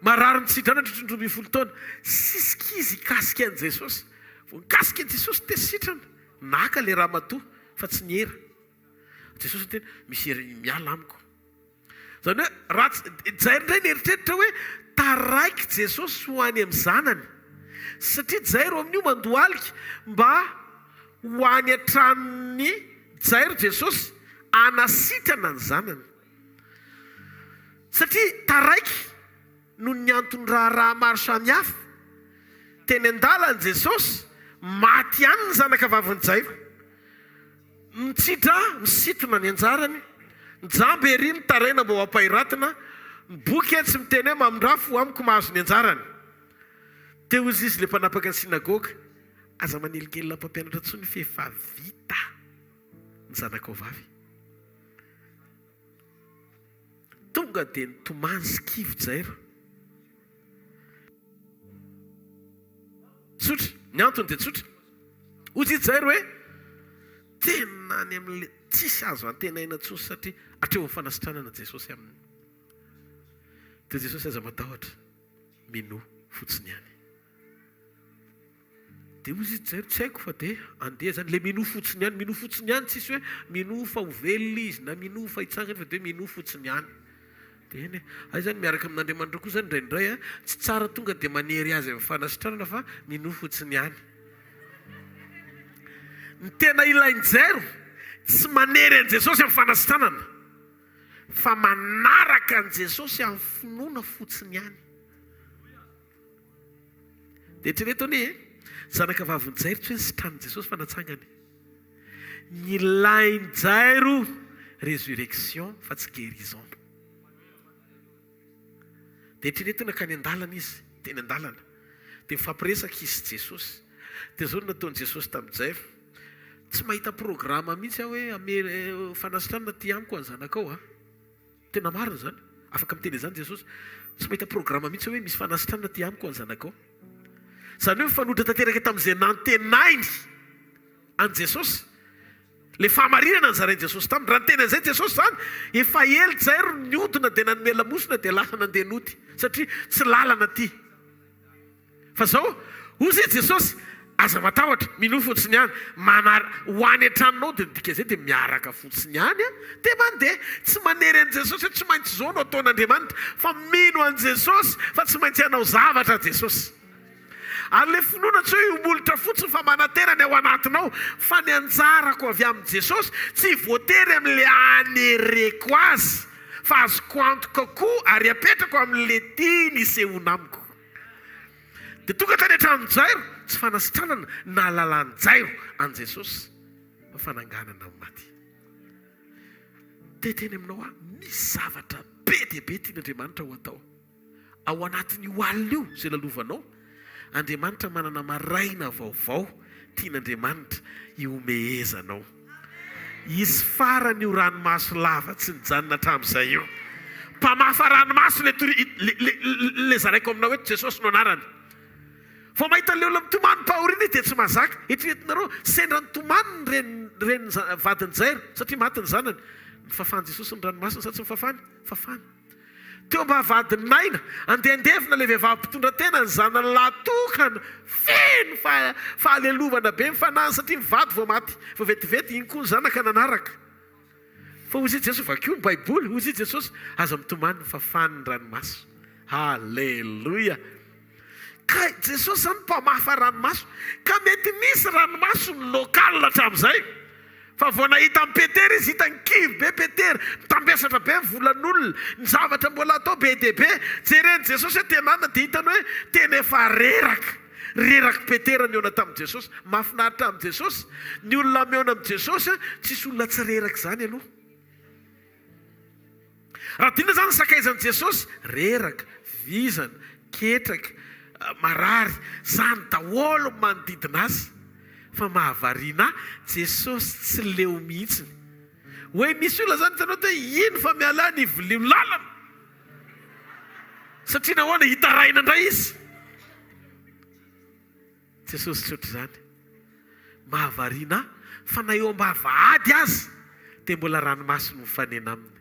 marary nitsidrana nandritry ny 12 taona, sisika izy hikasika an'i Jesosy. Vao nikasika an'i Jesosy dia sitrana. Naka le ramatoa fa tsy niera. Jesosy tena misy hery miala amiko. Zany hoe Jairo indray nieritreritra hoe taraiky Jesosy ho any amin'ny zanany. Satria Jairo amin'io mandohalika mba ho any an-tranony Jairo Jesosy anasitrana ny zanany. Satria taraiky noho ny antony raha maro samihafa teny an-dalana Jesosy maty ihany ny zanaka vavin'i Jairo. Misitona ny anjarany, njamby ery ny taraina mba ho ampahiratina, ny boky tsy miteny hoe mamondrafo amiko mahazo ny anjarany. Teo izy le mpanapaka ny sinagoga, aza manelinkelina mpampianatra tsony fa efa vita ny zanakao vavy. Tonga dia nitomany sy kivo Jairo. Tsotra, ny antony dia tsotra. Ozy Jairo hoe tena any amin'le tsisy azo antenaina tsony satria hatreo amin'ny fanasitranana Jesosy aminy. Dia Jesosy aza matahotra mino fotsiny ihany. Dia ozy Jairo tsy haiko fa dia andeha zany le mino fotsiny ihany tsisy hoe mino fa ho velona izy na mino fa hitsangany fa dia mino fotsiny ihany. Dia eny ay zany miaraka amin'Andriamanitra koa zany indraindray tsy tsara tonga dia manery azy amin'ny fanasitranana fa mino fotsiny ihany. Ny tena ilain'ny Jairo tsy manery an' Jesosy amin'ny fanasitranana fa manaraka an' Jesosy amin'ny finoana fotsiny ihany. Dia eritreretony zanaka vavin'i Jairo tsy hoe sitranin' Jesosy fa natsangany. Ny ilain'ny Jairo résurrection fa tsy guérison. Dia eritreretony nakany an-dalana izy, teny an-dalana dia mifampiresaka izy Jesosy. Dia zao nataon'i Jesosy tamin'i Jairo. Tsy mahita programa mihitsy aho hoe fanasitranana ty amiko any zanakao. Tena marina zany. Afaka miteny izany Jesosy. Tsy mahita programa mihitsy hoe misy fanasitranana ty amiko any zanakao. Zany hoe mifanohitra tanteraka tamin'izay nantenainy an Jesosy. Le fahamarinana nizarain'i Jesosy taminy. Raha niteny an'izay Jesosy zany, efa ely Jairo niodina dia nanome lamosina dia lasa nandeha nody satria tsy lalana ty. Fa zao, ozy Jesosy aza matahotra mino fotsiny ihany ho any an-tranonao dia dika zay dia miaraka fotsiny ihany dia mandeha tsy manery an' Jesosy hoe tsy maintsy zao no ataon'Andriamanitra fa mino an' Jesosy fa tsy maintsy hanao zavatra Jesosy. Ary le finoana tsy hoe omolotra fotsiny fa manaterany ao anatinao fa ny anjarako avy amin'ny Jesosy tsy voatery amin'le anereko azy fa azoko antoka koa ary apetrako amin'le tiany isehoana amiko. Dia tonga tany hatramin-jairo tsy fanasitranana na lalan-jairo an' Jesosy fa fananganana amin'ny maty. Teteny aminao misy zavatra be dia be tian'Andriamanitra ho atao ao anatin'io alina io zay lalovanao. Andriamanitra manana maraina vaovao tian'Andriamanitra iomehezanao. Izy farany io ranomaso lava tsy nijanona hatramin'izay io. Mpamafa ranomaso le zaraiko aminao hoe Jesosy no anarany. Vao mahita leo mitomany paoriny dia tsy mahazaka. Eritreretinareo sendra nitomany reny vadiny Jairo satria maty ny zanany. Nifafany Jesosy ny ranomasina sa tsy nifafany? Fafany. Teo mba vadiny naina andehandevina le vehivavy mpitondra tena ny zanany latokana feno fahalelovana be mifanany satria mivady vao maty vao vetivety iny koa ny zanaka nanaraka. Fa hozy Jesosy vakio ny Baiboly, hozy Jesosy aza mitomany ny fafany ny ranomaso. Halleluja. Ka Jesosy zany mpamafa ranomaso ka mety misy ranomaso ny lokal hatramin'izay. Fa vao nahita amin'ny Petera izy hita ny kivy be Petera mitambesatra be ny volan'olona ny zavatra mbola atao be dia be. Jereny Jesosy hoe tenana dia hitany hoe tena efa reraka Petera ny ona tamin'i Jesosy. Mahafinaritra amin'i Jesosy ny olona miona amin'i Jesosy tsisy olona tsy reraka izany aloha. Raha dinona zany sakaizan'i Jesosy reraka, vizana, ketraka, marary zany daholo manodidina azy. Fa mahavariana Jesosy tsy leo mihitsy. Hoe misy olona zany hitanao hoe ino fa miala ny volio lalana satria nahoana hitaraina indray izy. Jesosy tsy ohatr'izany. Mahavariana fa na eo ambavahady azy dia mbola ranomasina mifanena aminy.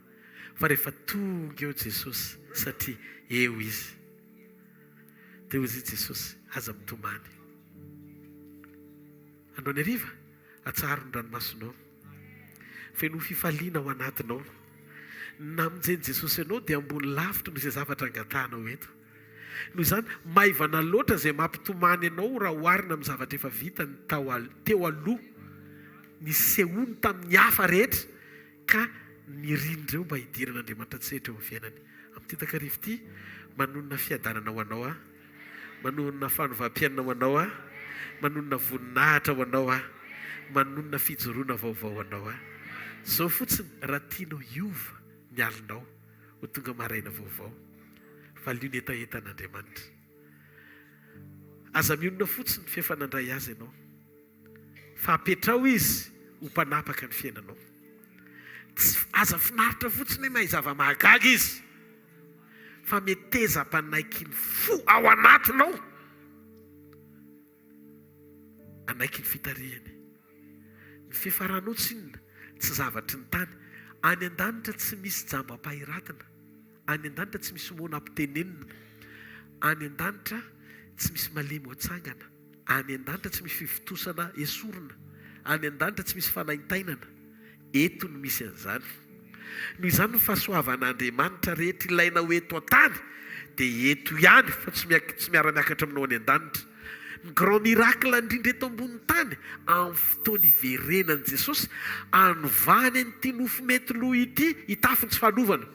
Fa rehefa tonga eo Jesosy satria eo izy dia hozy Jesosy aza mitomany. Andro ny hariva atsaro ny ranomasonao feno fifaliana ao anatinao. Na mijeny Jesosy ianao dia ambony lavitra noho izay zavatra angatanao eto. Noho izany maivana loatra izay mampitomany ianao raha oharina amin'ny zavatra efa vita ny teo aloha ny sehoany tamin'ny hafa rehetra ka nirindreo mba hidiran'Andriamanitra tsetra eo amin'ny fiainany. Amin'ny takarivo ity manonona fiadanana ho anao manonona fanovam-piainana ho anao manonona voninahitra ho anao manonona fijoroana vaovao ho anao zao fotsiny raha tianao hiova ny alinao ho tonga maraina vaovao valio ny etaentan'Andriamanitra. Aza mionona fotsiny fifanandray azy ianao fa apetrao izy ho mpanapaka ny fiainanao. Tsy aza finaritra fotsiny hoe mahay zava-mahagaga izy fa meteza mpanaiky ny fo ao anatinao anaiky ny fitarihany. Ny fiafaranao tsinona tsy zavatry ny tany. Any an-danitra tsy misy jamba-pahiratana. Any an-danitra tsy misy moana ampitenenina. Any an-danitra tsy misy malemy hoatsangana. Any an-danitra tsy misy fivitosana esorina. Any an-danitra tsy misy fanaintainana. Eto no misy an'izany. Noho izany ny fahasoavan'Andriamanitra rehetra ilaina ho eto an-tany dia eto ihany fa tsy miara-miakatra aminao any an-danitra. Ny grand miracle indrindra eto ambony tany amin'ny fotoana iverenan'i Jesosy anovany an'ity nofo mety loha ity hitafiny tsy fahalovana.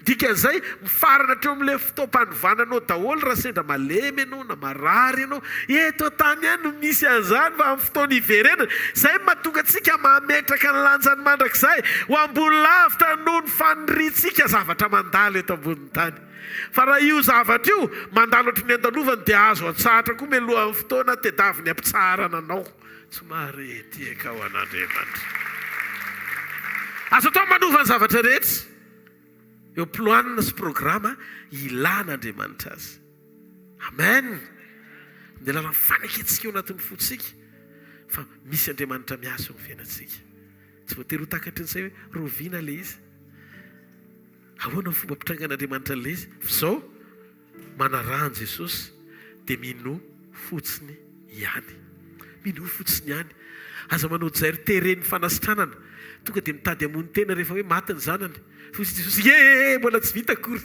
Dikan'izay mifarana treo amin'ilay fotoam-panovananao daholo raha sendra malemy ianao na marary ianao eto an-tany ihany no misy an'izany fa amin'ny fotoana iverenana. Izay mahatonga antsika mametraka ny lanjany mandrakizay ho ambony lavitra noho ny faniriantsika zavatra mandalo eto ambony tany. Fa raha io zavatra io mandalo ohatry ny andalovany dia azo atsatra koa mialoha amin'ny fotoana tedaviny ampitsarana anao. Somary tiaka ao an'Andriamanitra. Azo atao manova ny zavatra rehetra. Eo ploanina sy programa ilan'Andriamanitra azy. Amen. Ny lalana faneketsika eo anatin'ny fotsika fa misy Andriamanitra miasa eo amin'ny fiainantsika. Tsy voatery ho takatry n'izay hoe roviana le izy. Ahoana fomba pitrangan'Andriamanitra le izy? F'izao manarahany Jesosy dia mino fotsiny ihany. mino fotsiny ihany. Aza manao zay ry tereny fanasitranana tonga dia mitady amony tena rehefa hoe maty ny zanany. Fosy Jesosy mbola tsy vita akory.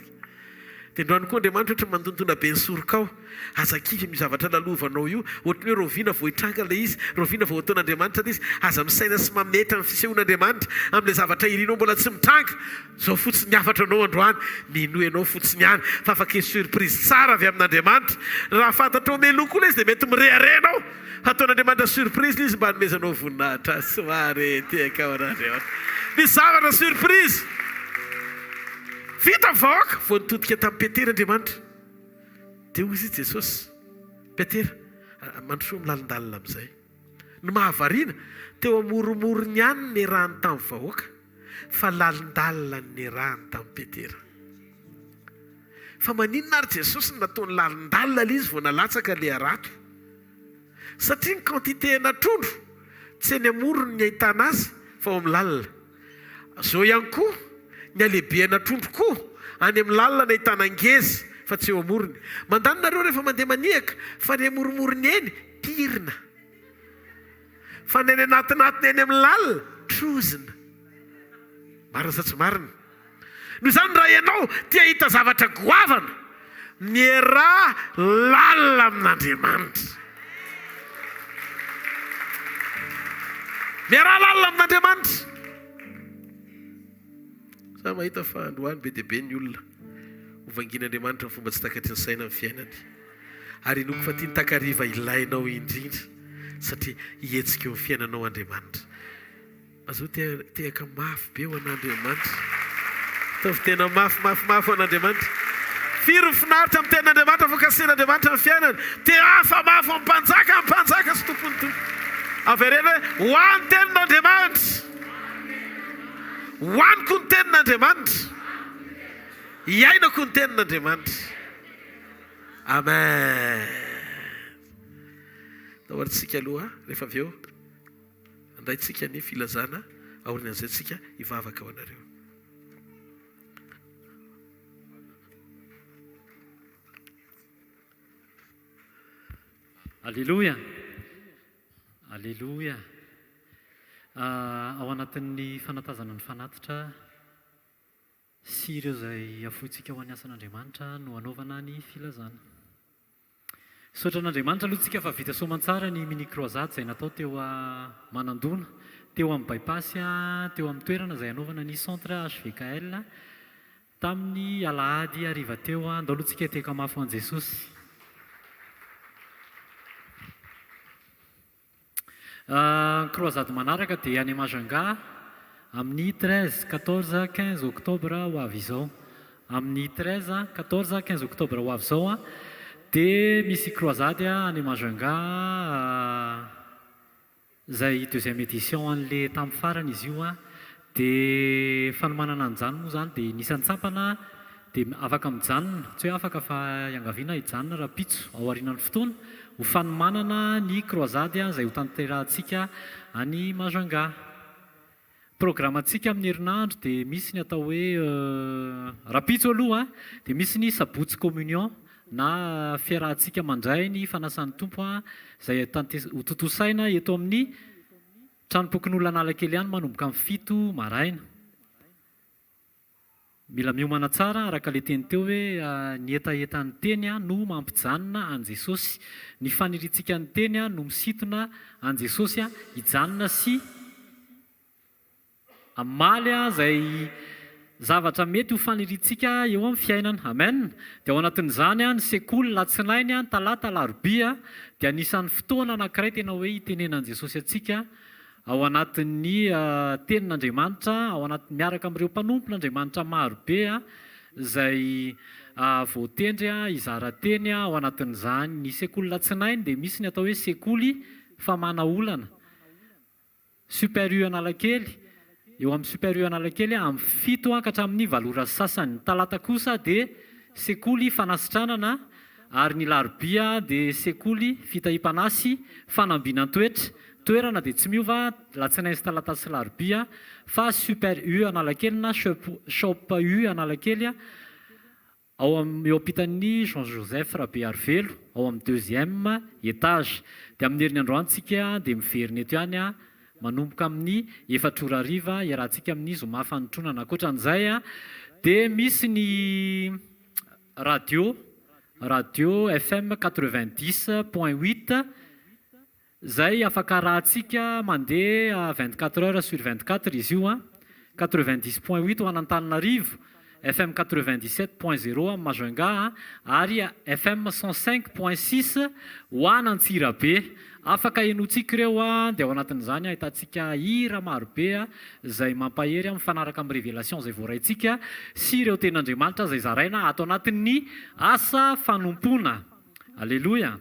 Dia androany koa Andriamanitra ohatra mandontona be ny soroka ao. Aza kivy mi zavatra lalovanao io. Ohatran'ny hoe roviana vao hitranga ilay izy, roviana vao ataon'Andriamanitra ilay izy. Aza misaina sy mametra ny fisehoan'Andriamanitra amin'ilay zavatra irinao mbola tsy mitranga. Zao fotsiny hafatra anao androany, mino ianao fotsiny ihany. Fa afaka surprise tsara avy amin'Andriamanitra. Raha fantatrao meloko ilay izy dia mety mireharenao. Ataon'Andriamanitra surprise ilay izy mba hanomezanao voninahitra. Somary tiaka ao an'Andriamanitra. Misy zavatra surprise. Vita vahoaka vao nitodika tamin'ny Petera Andriamanitra. Dia hoy izy Jesosy, Petera, mandrosoa milalindalina amin'izay. Ny mahavariana teo amoromorony ihany ny rahany tamin'ny vahoaka, fa lalindalina ny rahany tamin'ny Petera. Fa maninona ary Jesosy nataony lalindalina ilay izy vao nalatsaka ilay arato. Satria ny quantité natrondro tsy eny amorony ny ahitana azy fa ao amin'ny lalina. Zao ihany koa ny alehibe natrondro koa any amin'ny lalina ny ahitana angezy fa tsy eo amorony. Mandanonareo rehefa mandeha maniaka fa ny amoromorony eny pirina, fa ny anatinatiny eny amin'ny lalina trozina. Marina sa tsy marina? Noho izany raha ianao tia hita zavatra goavana, miaraha lalina amin'Andriamanitra. Miaraha lalina amin'Andriamanitra. Za mahita fa androany be dia be ny olona ovangin'Andriamanitra ny fomba tsy takatry ny saina amin'ny fiainany. Ary noko fa tia ny takariva ilainao indrindra satria hihetsika eo amin'ny fiainanao Andriamanitra. Azao tehaka mafy be ho an'Andriamanitra. Ataovy tena mafy ho an'Andriamanitra. Firy ny finaritra amin'ny tenin'Andriamanitra, vokasen'Andriamanitra amin'ny fiainany. Te hafa mafy amin'ny mpanjaka sy tompony tompo. Averena ho any tenin'Andriamanitra. Hoaniko ny tenin'Andriamanitra. Iainako ny tenin'Andriamanitra. Amen. Tahorintsika aloha rehefa avy eo andaintsika ny filazana aorian'izay tsika hivavaka ao anareo. Alleluia. Alleluia. Ao anatin'ny fanatazana ny fanatitra sy ireo izay afoitsika ho an'ny asan'Andriamanitra no anaovana ny filazana. Saotra an'Andriamanitra aloha tsika fa vita soamantsara ny mini croisade izay natao teo Manandona, teo amin'ny bypass, teo amin'ny toerana izay anaovana ny centre hvkl tamin'ny alahady hariva teo. Andao aloha tsika teka mafy ho an' Jesosy. Croisade manaraka dia any Majunga amin'ny 13, 14, 15 octobre ho avy izao. Amin'ny 13, 14, 15 octobre ho avy izao dia misy croisade any Majunga izay deuxième édition an'le tamin'ny farany izy io dia fanomanana an'izany moa zany dia nisy antsampana dia afaka mijanona, tsy hoe afaka fa iangaviana hijanona raha pitso ao aorianan'ny fotoana ho fanomanana ny croisade izay ho tanterahantsika any Majunga. Programantsika amin'ny herinandro dia misy ny atao hoe rapitso aloha dia misy ny sabotsy communion na fiarahantsika mandray ny fanasan'ny tompo izay ho tontosaina eto amin'ny tranopokon'olona Analakely ihany manomboka amin'ny 7 maraina. Mila miomana tsara araka ilay teny teo hoe ny etaetan'ny teny no mampijanona an Jesosy, ny faniritsika ny teny no misintona an Jesosy hijanona sy amaly izay zavatra mety ho faniritsika eo amin'ny fiainana. Amen. Dia ao anatin'izany ny sekoly latsinainy talata alarobia dia anisan'ny fotoana anankiray tena hoe hitenenan'i Jesosy atsika ao anatin'ny tenin'Andriamanitra, ao anatin'ny miaraka amin'ireo mpanompon'Andriamanitra marobe izay voatendry hizara teny ao anatin'izany ny sekoly latsinainy. Dia misy ny atao hoe sekoly famana olana super U Analakely, eo amin'ny super U Analakely amin'ny 7 ka hatramin'ny 8 ora sasany. Ny talata kosa dia sekoly fanasitranana ary ny larobia dia sekoly fitahipanasy fanambinan-toetra. Toerana dia tsy miova latsinainy sy talata sy larobia fa super U Analakely na shop U Analakely ao eo ampitan'ny Jean Joseph Rabe Arvelo, ao amin'ny 2e étage. Dia amin'ny herinandroantsika dia miverina eto ihany a, manomboka amin'ny 4 hariva iarahantsika amin'ny Zomà Fanontronana. Ankoatran'izay dia misy ny radio FM 90.8 zay afaka rahantsika mandeha 24 heures sur 24 izy io 90.8 ho an'Antananarivo, FM 97.0 amin'ny Majunga ary FM 105.6 ho an'Antsirabe. Afaka enotsika ireo dia ao anatin'izany ahitantsika hira marobe zay mampahery mifanaraka amin'ny révélation zay voaraintsika sy ireo ten'Andriamanitra zay zaraina ato anatin'ny asa fanompona. Alleluia.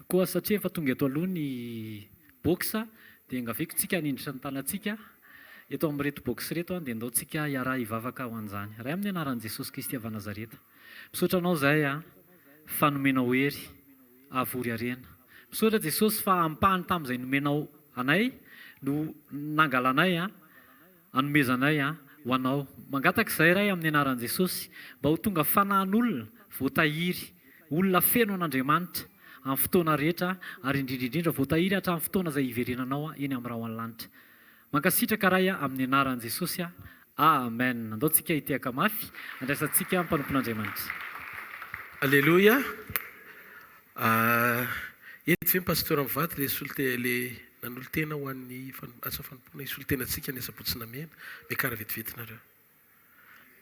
Koa satria efa tonga eto aloha ny box dia engaveko tsika hanindritra ny tanantsika eto amin'ny reto box reto dia andaontsika hiara hivavaka ho an'izany. Ray amin'ny anaran'i Jesosy Kristy avy Nazareta. Misaotra anao zay fanomenao hery avory arena. Misaotra Jesosy fa ampahany tamin'izay nomenao anay no nangalanay anomezanay ho anao. Mangataka izay ray amin'ny anaran'i Jesosy mba ho tonga fanahin'olona voatahiry, olona feno an'Andriamanitra amin'ny fotoana rehetra ary indrindrindrindra voatahiry hatramin'ny fotoana izay hiverenanao eny amin'ny raha ho lanitra. Mankasitraka ray amin'ny anaran'i Jesosy. Amen. Andaontsika hitehaka mafy andraisantsika mpanompon'Andriamanitra. Alleluia. Eto ve pasteur mivady le nanolo tena ho an'ny asa fanompona isolo tenantsika ny asapotsina mena miakara vetivetinareo.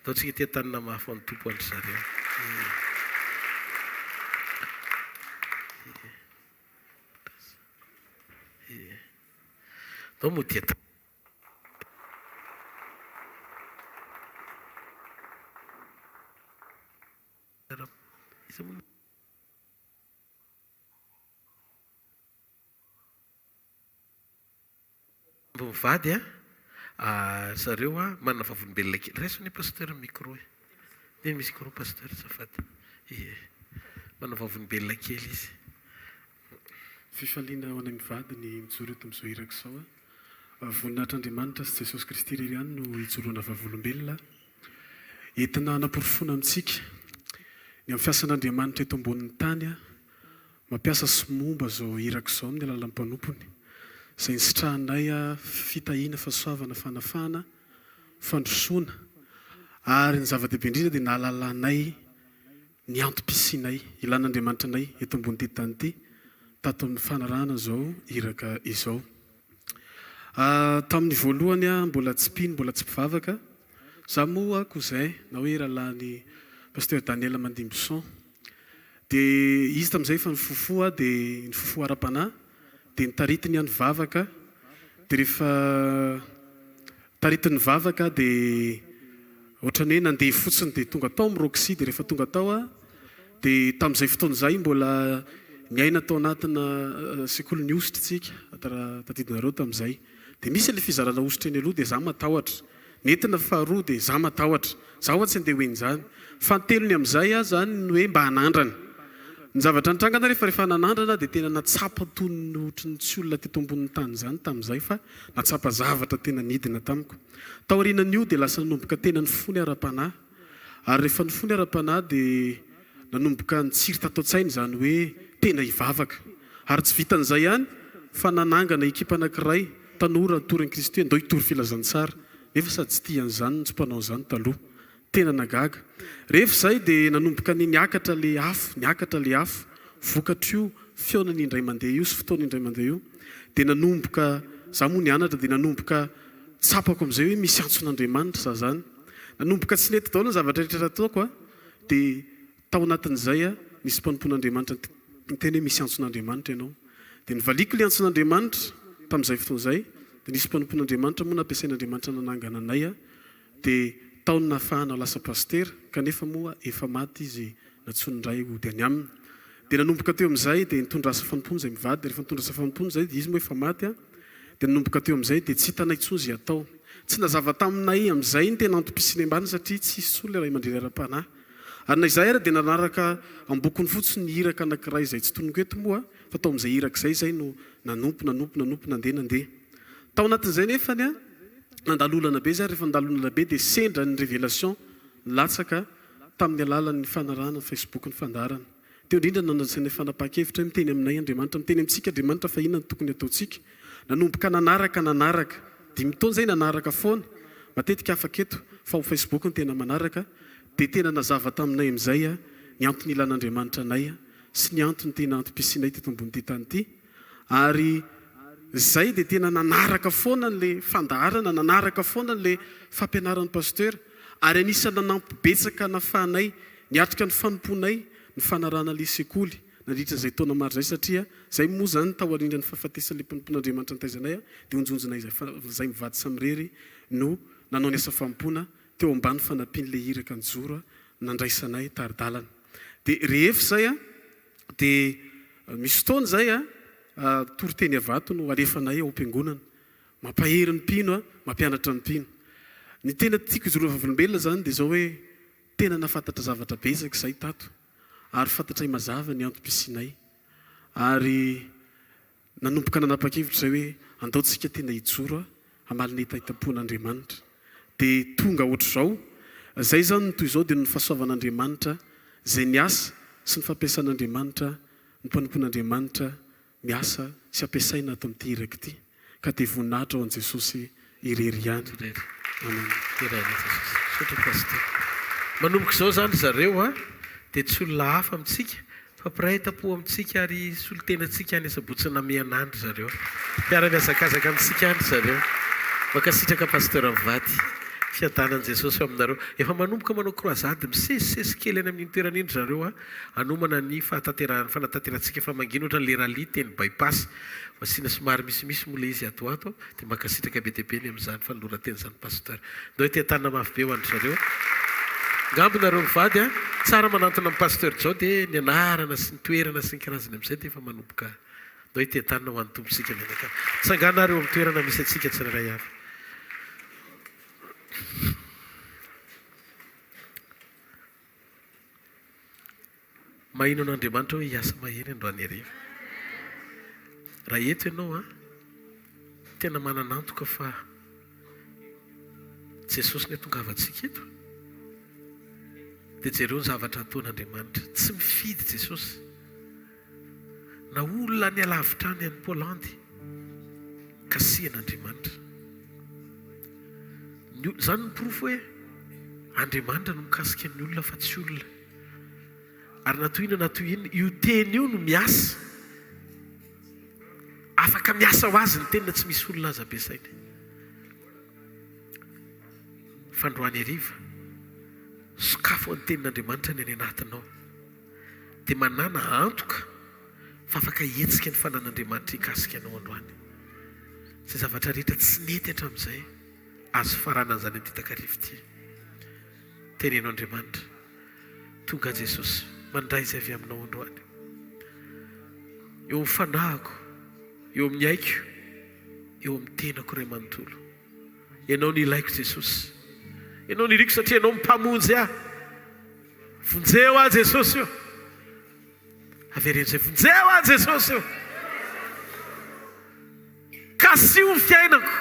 Andaontsika ity tanana mafy amin'ny tompo andry zareo. Ndao moa tia mivady zareo manana vavolombelona kely. Raisiny pasteur micro dia misy micro pasteur safady. Manana vavolombelona kely izy. Fifaliana ho anay mivady ny mijoro eto amin'izao iraka izao voninahitran'Andriamanitra sy Jesosy Kristy irery ihany no hijoroana vavolombelona entina hanaporofona amintsika ny amin'ny fiasan'Andriamanitra eto ambonin'ny tany mampiasa sy momba izao iraka izao amin'ny alalan'ny mpanompony izay nisitrahanay fitahiana, fahasoavana, fanafana, fandrosoana ary ny zava-dehibe indrindra dia nahalalanay ny antom-pisianay ilan'Andriamanitra anay eto ambony ity tany ity tato amin'ny fanarahana izao iraka izao. Tamin'ny voalohany mbola tsy mpino, mbola tsy mpivavaka. Za moa koizay na hoe rahalahy pasteur Daniel Mandimboson. Dia izy tamin'izay efa nifofoa dia nifofoa ara-panahy dia nitaritiny ihany vavaka. Dia rehefa taritiny vavaka dia ohatrany hoe nandeha fotsiny dia tonga tao amin'ny roxy. Dia rehefa tonga tao dia tamin'izay fotoana izay mbola ny aina tao anatina sekoly ny ositra tsika tadidinareo tamin'izay. Dia misy ilay fizarana ositra eny aloha dia za matahotra. Nentina faharoa dia za matahotra. Za tsy handeha hoe izany. Fatelony amin'izay zany ny hoe mba hanandrana. Ny zavatra nitrangana rehefa nanandrana dia tena natsapa tony ohatran'ny tsy olona teto ambonin'ny tany izany tamin'izay fa natsapa zavatra tena nidina tamiko. Tao aorianan'io dia lasa nanomboka tena ny fony ara-panahy. Ary rehefa ny fony ara-panahy dia nanomboka nitsiry tato an-tsainy izany hoe tena hivavaka. Ary tsy vitan'izay ihany fa nanangana ekipa anankiray tanora toran'i Kristy andao hitory filazantsara. Nefa sady tsy tian'izany tsy mpanao izany taloha. Tena nagaga. Rehefa izay dia nanomboka niakatra le afo, vokatra io, feonany indray mandeha io sy fotoana indray mandeha io. Dia nanomboka, za moa nianatra dia nanomboka tsapako amin'izay hoe misy antson'Andriamanitra za zany. Nanomboka tsy nety daholo ny zavatra rehetra ataoko dia tao anatin'izay nisy mpanompon'Andriamanitra miteny hoe misy antson'Andriamanitra ianao. Dia nivaliko le antson'Andriamanitra tamin'izay fotoana izay. Dia nisy mpanompon'Andriamanitra moa nampiasain'Andriamanitra nanangana anay dia taony nahafahana lasa pasteur kanefa moa efa maty izy natsonindray ody any aminy. Dia nanomboka teo amin'izay dia nitondra asa fanompona izay mivady. Dia rehefa nitondra asa fanompona izay dia izy moa efa maty dia nanomboka teo amin'izay dia tsy hitanay intsony izay atao. Tsy nazava taminay amin'izay ny tena antom-pisiany ambany satria tsy hisy tsony ilay ray aman-dreny ara-panahy. Ary na izay dia nanaraka ambokony fotsiny ny iraka anankiray izay tsy tononko eto moa fa tao amin'izay iraka izay no nanompo nandeha. Tao anatin'izay nefany nandalolana be zay rehefa nandalolana be dia sendra ny révélation latsaka tamin'ny alalan'ny fanarahana Facebook ny fandarana. Teo indrindra nanasana fanapa-kevitra miteny aminay Andriamanitra, miteny amintsika Andriamanitra fa inona no tokony ataontsika. Nanomboka nanaraka. 5 taona zay nanaraka foana. Matetika afaka eto fa ho Facebook ny tena manaraka. Dia tena nazava taminay amin'izay ny antony ilan'Andriamanitra anay sy ny antony tena antom-pisinay teto ambony tany ity. Ary zay dia tena nanaraka foana n'le fandaharana, nanaraka foana n'le fampianaran'ny pasteur. Ary anisany nanampy-betsaka nafahanay niatrika ny fanomponay ny fanarahana lysekoly nandritra zay taona maro zay, satria zay moa zany tao arindra ny fahafatesana le mpampon'Andriamanitra nitaizanay dia onjonjonay zay mivady samirery no nanao ny asa fampona teo ambany fanampian'le iraka ny joro nandraisanay taridalana. Dia rehefa zay dia misy taona zay toriteny avato no alefanay ao am-piangonana, mampahery ny mpino mampianatra ny mpino. Ny tena tiako izoroava olombelona zany dia zao hoe tena nafantatra zavatra betsaka izay tato, ary fantatray mazava ny antom-pisinay, ary nanomboka nanapa-kevitra zay hoe andaontsika tena hijoro hamaly ny tahitapon'Andriamanitra. Dia tonga ohatr'izao zay zany toy izao dia ny fahasoavan'Andriamanitra zay niasa sy ny fampiasan'Andriamanitra, ny mpanompon'Andriamanitra miasa sy ampiasaina ato amin'ity iraka ity, ka dia voninahitra ao an' Jesosy irery ihany. Manomboka izao zany zareo dia tsy olona hafa amintsika fa mpiray tam-po amintsika ary solo-tenantsika any asabotsina mianandry zareo, mpiara-miazakazaka amintsika andry zareo. Makasitraka pasteur mivady fiadanan'i Jesosy aminareo. Efa manomboka manao croisade misesisesy kely any amin'ny toerana indry zareo anomana ny fanatanterantsika fa mangina ohatra le rally teny bypass masina somary misimisy mola izy atoato dia makasitraka be dia be ny amin'izany fanoloran-teny zany pasteur. Ndao tia-tanina mafy be ho andry zareo. Ngambonareo mivady tsara manantona amin'ny pasteur zao dia ny anarana sy ny toerana sy ny karazany amin'izay dia efa manomboka. Ndao tia-tanina ho an'ny tomposika menaka. Tsanganareo amin'ny toerana misy atsika tsirairay avy. Mahino an'Andriamanitra hoe hiasa mahery androany hariva. Raha eto ianao tena mananantoka fa Jesosy ny atongavantsika eto dia jereo ny zavatra ataon'Andriamanitra. Tsy mifidy Jesosy na olona ny alavitra any any Pôlandy kasihan'Andriamanitra. Zany ny profo hoe Andriamanitra no mikasika ny olona fa tsy olona. Ary natoina io teny io no miasa, afaka miasa ho azy ny teny na tsy misy olona aza ampiasainy. Fandroany hariva sokafo ny tenin'Andriamanitra ny any anatinao dia manana antoka fa afaka hetsika ny fanan'Andriamanitra hikasika anao androany. Izay zavatra rehetra tsy nety hatramin'izay azo faranan'izany amin'ny takarivo ity. Tenenao Andriamanitra, tonga Jesosy mandray izay avy aminao androany. Eo amin'ny fanahiko, eo amin'ny aiko, eo amin'ny tenako iray manontolo. Ianao ny ilaiko Jesosy. Ianao ny iriko satria ianao mimpamonjy aho. Vonjeo aho Jesosy io. Averen'izay vonjeo aho Jesosy io. Kasio ny fiainako.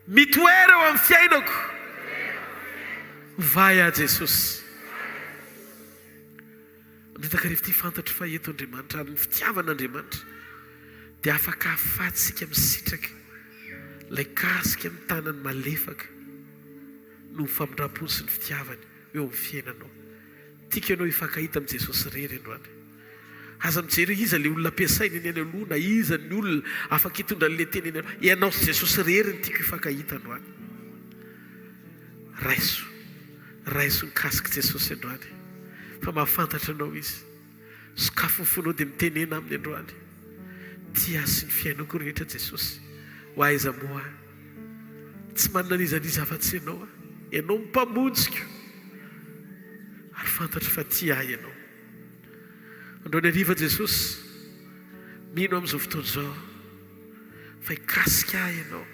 Mitoera eo amin'ny fiainako. Vai aho Jesosy. Amin'ny takarivo ity fantatro fa eto Andriamanitra ary ny fitiavan'Andriamanitra dia afaka ahafatsika misitraka ilay kasika amin'ny tanany malefaka no famindram-pony sy ny fitiavany eo amin'ny fiainanao. Tiaka ianao hifankahita amin'ny Jesosy rery androany. Aza mijery iza le olona ampiasainy eny aloha na iza ny olona afaka hitondra an'ilay teny eny aloha. Ianao sy Jesosy rery ny tiako hifankahita androany. Raiso mikasika Jesosy androany. Fa mahafantatra anao izy. Sokafo ny fonao dia mitenena aminy androany. Tia sy ny fiainako rehetra Jesosy. Ho aiza moa tsy manana n'izaniza afa-tsy ianao. Ianao mimpamonjika. Ary fantatra fa tia ahy ianao. Androany hariva Jesosy, mino amin'izao fotoana izao fa hikasika ahy ianao.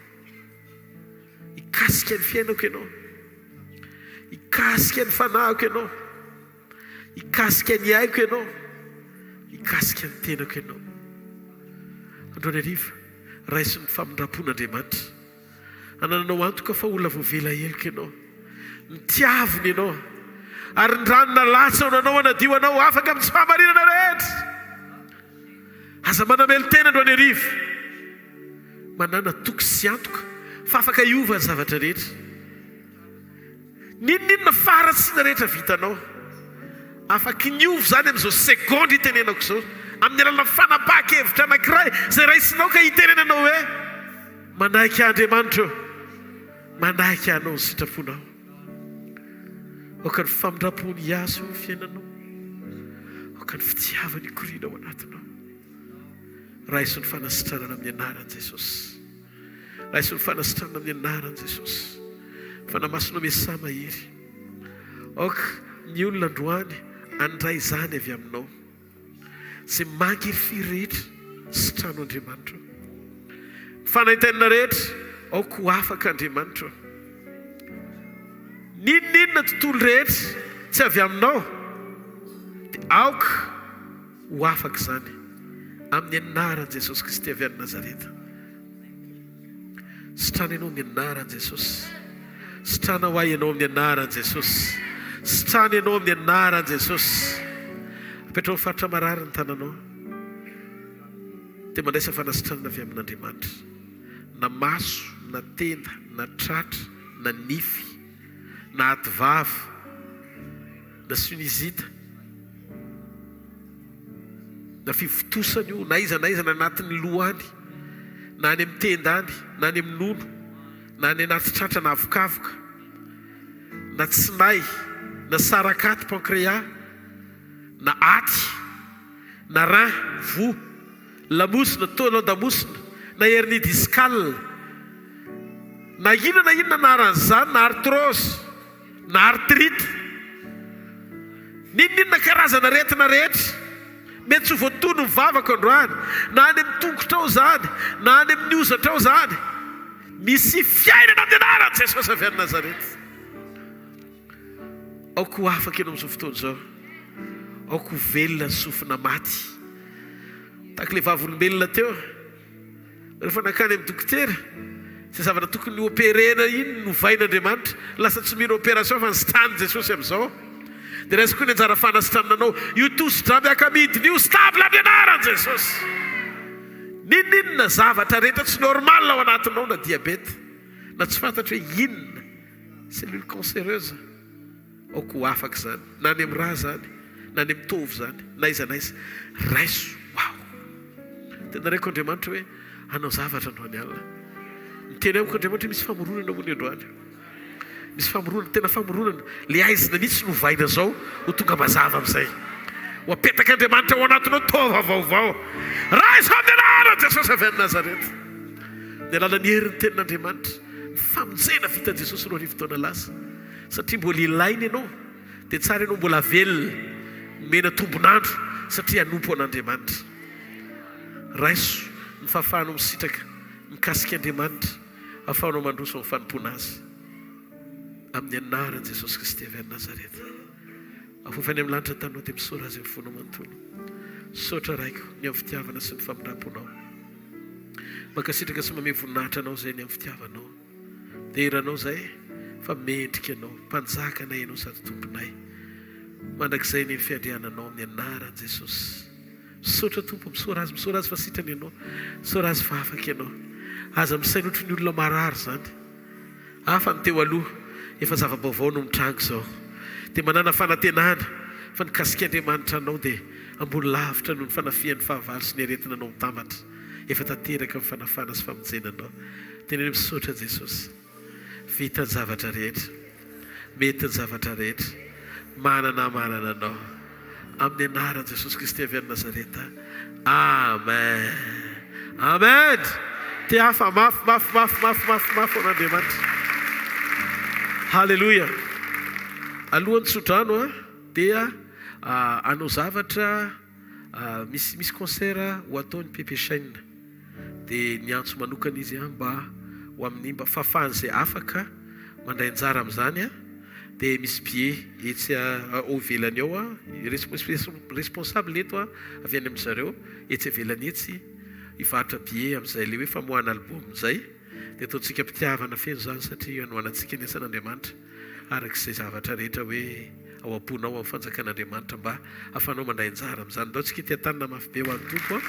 Hikasika ny fiainako ianao. Hikasika ny fanahiko ianao. Hikasika ny aiko ianao. Hikasika ny tenako ianao. Androany hariva, raiso ny famindram-pon'Andriamanitra. Anananao antoka fa olona voavela helika ianao. Nitiaviny ianao. Ary ndranona latsa nanao anadio anao afaka amin'ny tsy fahamarinana rehetra. Aza manamely tena andro any arivo. Manana toky sy antoka fa afaka iova ny zavatra rehetra. Ninona faratsiana rehetra vitanao. Afaka niova zany amin'izao sekondy itenenako zao. Amin'ny alalan'ny fanapahan-kevitra anankiray izay raisinao ka itenenanao hoe manaiky Andriamanitra eo. Manaiky anao ny sitraponao. Oka ny famindram-pony Iaso ny fiainanao. Oka ny fitiavany korinao anatinao. Raiso ny fanasitranana amin'ny anaran'i Jesosy. Raiso ny fanasitranana amin'ny anaran'i Jesosy. Fanamasonao miasa mahery. Oka ny olona androany andray izany avy aminao. Izay mangiry rehetra sitrano Andriamanitra. Fanaintenana rehetra aoka ho afaka Andriamanitra. Ninona tontolo rehetra tsy avy aminao dia aoka ho afaka izany amin'ny anaran'i Jesosy Kristy avy any Nazareta. Sitrana ianao amin'ny anaran'i Jesosy. Sitrana ho ahy ianao amin'ny anaran'i Jesosy. Sitrana ianao amin'ny anaran'i Jesosy. Apetrao amin'ny faritra marary ny tananao dia mandraisa fanasitranana avy amin'Andriamanitra. Na maso, na tenda, na tratra, na nify, na ativava, na sinizita, na fivotosany io, na iza anatin'ny lohany, na any amin'ny tendany, na any amin'ny nono, na any anaty tratra na avokafoka, na tsinay, na sarakaty pancréas, na aty, na rein, vo, lamosina, tôlan-damosina, na hernie discale, na inona anaran'izany, na arthrose, na arthrite, ninona karazana retina rehetra mety tsy voatono ny vavaka androany, na any amin'ny tongotra ao zany, na any amin'ny ozatra ao zany, misy fiainana amin'ny anaran'i Jesosy avy any Nazareta. Aoka ho afaka ianao amin'izao fotoana izao. Aoka ho velona ny sofina maty. Tahaka ilay vavolombelona teo rehefa nakany amin'ny dokotera, izay zavatra tokony operena iny novain'Andriamanitra, lasa tsy mino opération fa nisitrany Jesosy amin'izao. Dia raisiko ny anjara fanasitrananao io tosi-draby akamidiny io stable amin'ny anaran'i Jesosy. Ninona zavatra rehetra tsy normal ao anatinao, na diabeta, na tsy fantatra hoe inona cellule cancéreuse, aoka ho afaka izany, na any amin'ny raha zany, na any amin'ny tovy zany, na iza raiso. Wow! Tena raiko Andriamanitra hoe hanao zavatra androany alina. Miteny amiko Andriamanitra misy famoronana hono androany. Misy famoronana, tena famoronana. Le aizina mihitsy novaina zao ho tonga mazava amin'izay. Ho apetaka Andriamanitra ao anatinao tova vaovao. Raiso amin'ny anaran'i Jesosy avy any Nazareta. Ny alalan'ny herin'ny tenin'Andriamanitra, ny famonjena vita Jesosy roa arivo taona lasa. Satria mbola ilainy ianao dia tsara ianao mbola velona, mena tombonandro satria hanompo an'Andriamanitra. Raiso ny fahafahanao misitraka mikasika Andriamanitra, ahafahanao mandroso amin'ny fanompona azy. Amin'ny anaran'i Jesosy Kristy avy any Nazareta. Afofany amin'ny lanitra tanao dia misaora azy amin'ny fonao manontolo. Saotra raiko ny amin'ny fitiavana sy ny famindram-ponao. Mankasitraka sy mamay voninahitra anao izay ny amin'ny fitiavanao. Dia iranao izay fa mendrika ianao, mpanjakana ianao sady tomponay. Mandrakizay ny fiandriananao amin'ny anaran'i Jesosy. Misaotra tompo, misaora azy fa sitrany ianao. Misaora azy fa afaka ianao. Aza misaina ohatry ny olona marary zany. Hafa ny teo aloha, efa zava-baovao no mitrango izao. Dia manana fanantenana fa nikasika Andriamanitra anao dia ambony lavitra noho ny fanafian'ny fahavalo sy ny aretina anao mitambatra. Efa tanteraka amin'ny fanafana sy famonjenanao. Tena misaotra Jesosy. Vita ny zavatra rehetra, mety ny zavatra rehetra, manana anao amin'ny anaran'i Jesosy Kristy avy any Nazareta. Amen. Amen. Ty hafa mafy an'Andriamanitra. Halleluja. Alohan'ny tsodrano dia anao zavatra, misy concert ho ataony pepeshaina. Dia niantso manokana izy mba ho amin'ny mba fahafahan'izay afaka mandray anjara amin'izany. Dia misy billet etsy ao ivelany ao, responsable eto avy any amin'izareo etsy ivelany etsy hivarotra billet amin'izay le hoe famoahana album izay. Dia ataontsika mpitiavana feno izany satria anohanantsika ny asan'Andriamanitra arak'izay zavatra rehetra hoe ao am-ponao amin'ny fanjakan'Andriamanitra mba ahafanao mandray anjara amin'izany. Ndao tsika tia tanina mafy be ho an'ny tompo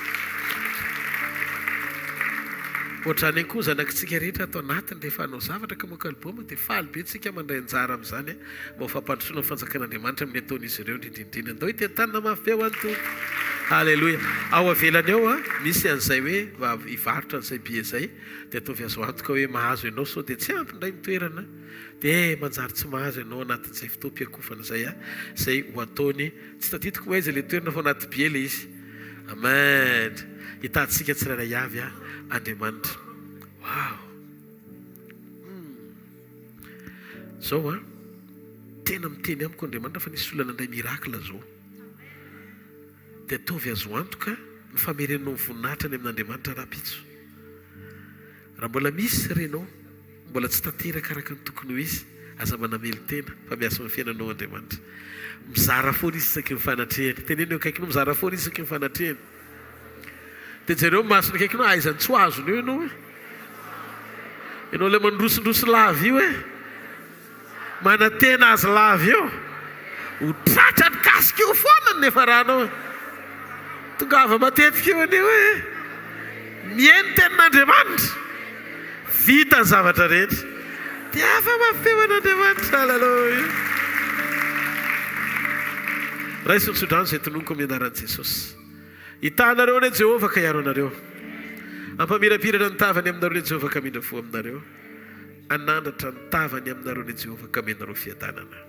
ohatrany koa zanakitsika rehetra atao anatiny rehefa hanao zavatra ka mokalboma dia faly be tsika mandray anjara amin'izany mba ho fampandrosoana amin'ny fanjakan'Andriamanitra amin'ny ataon'izy ireo indrindrindrindra. Ndao tia tanina mafy be ho an'ny tompo. Halleloja. Ao avelany ao misy an'izay hoe hivarotra an'izay bia izay dia ataovy azo antoka hoe mahazo ianao sao dia tsy ampy ndray mitoerana dia manjary tsy mahazo ianao anatin'izay fotoam-piakofana izay izay ho ataony tsy tadidiko hoe izy ilay toerana fa anaty bia ilay izy. Amen. Hitantsika tsirairay avy Andriamanitra. Wow. Zao tena miteny amiko Andriamanitra fa nisy olana indray mirakla zao. Dia ataovy azo antoka ny famerenao voninahitra any amin'Andriamanitra raha-pitso. Raha mbola misy renao mbola tsy tanteraka araka ny tokony ho izy, aza manamely tena fa miasa amin'ny fiainanao Andriamanitra. Mizara foana izy isaky ny fanatrehany. Teneno akaikinao mizara foana izy isaky ny fanatrehany. Dia jereo masony akaikinao aizany tsy ho azony io ianao. Ianao ilay mandrosindroso lava io manantena azy lava io. Ho tratra ny kasika io foana ny nefa ranao. Tongava matetika eo anio mihaino tenin'Andriamanitra. Vita ny zavatra rehetra. Dia afa mafeo an'Andriamanitra. Halleluja. Raha isonsodrano izay tononoko amin'ny anaran'i Jesosy. Hitanareo ny Jehovah ka hiaro anareo. Ampamirapirana ny tavany aminareo ny Jehovah ka mindra fo aminareo. Anandratra ny tavany aminareo ny Jehovah ka menareo fiadanana.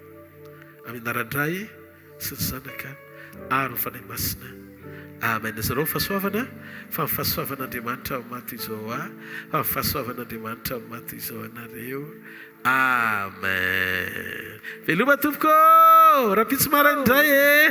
Amin'ny anaran-dray sy ny zanaka ary ny fanahy masina. Amen. Zareo fahasoavana fa ny fahasoavan'Andriamanitra amin'ny maty izao fa ny fahasoavan'Andriamanitra amin'ny maty izao anareo. Amen. Veloma tompoko raha-pitsy maraindray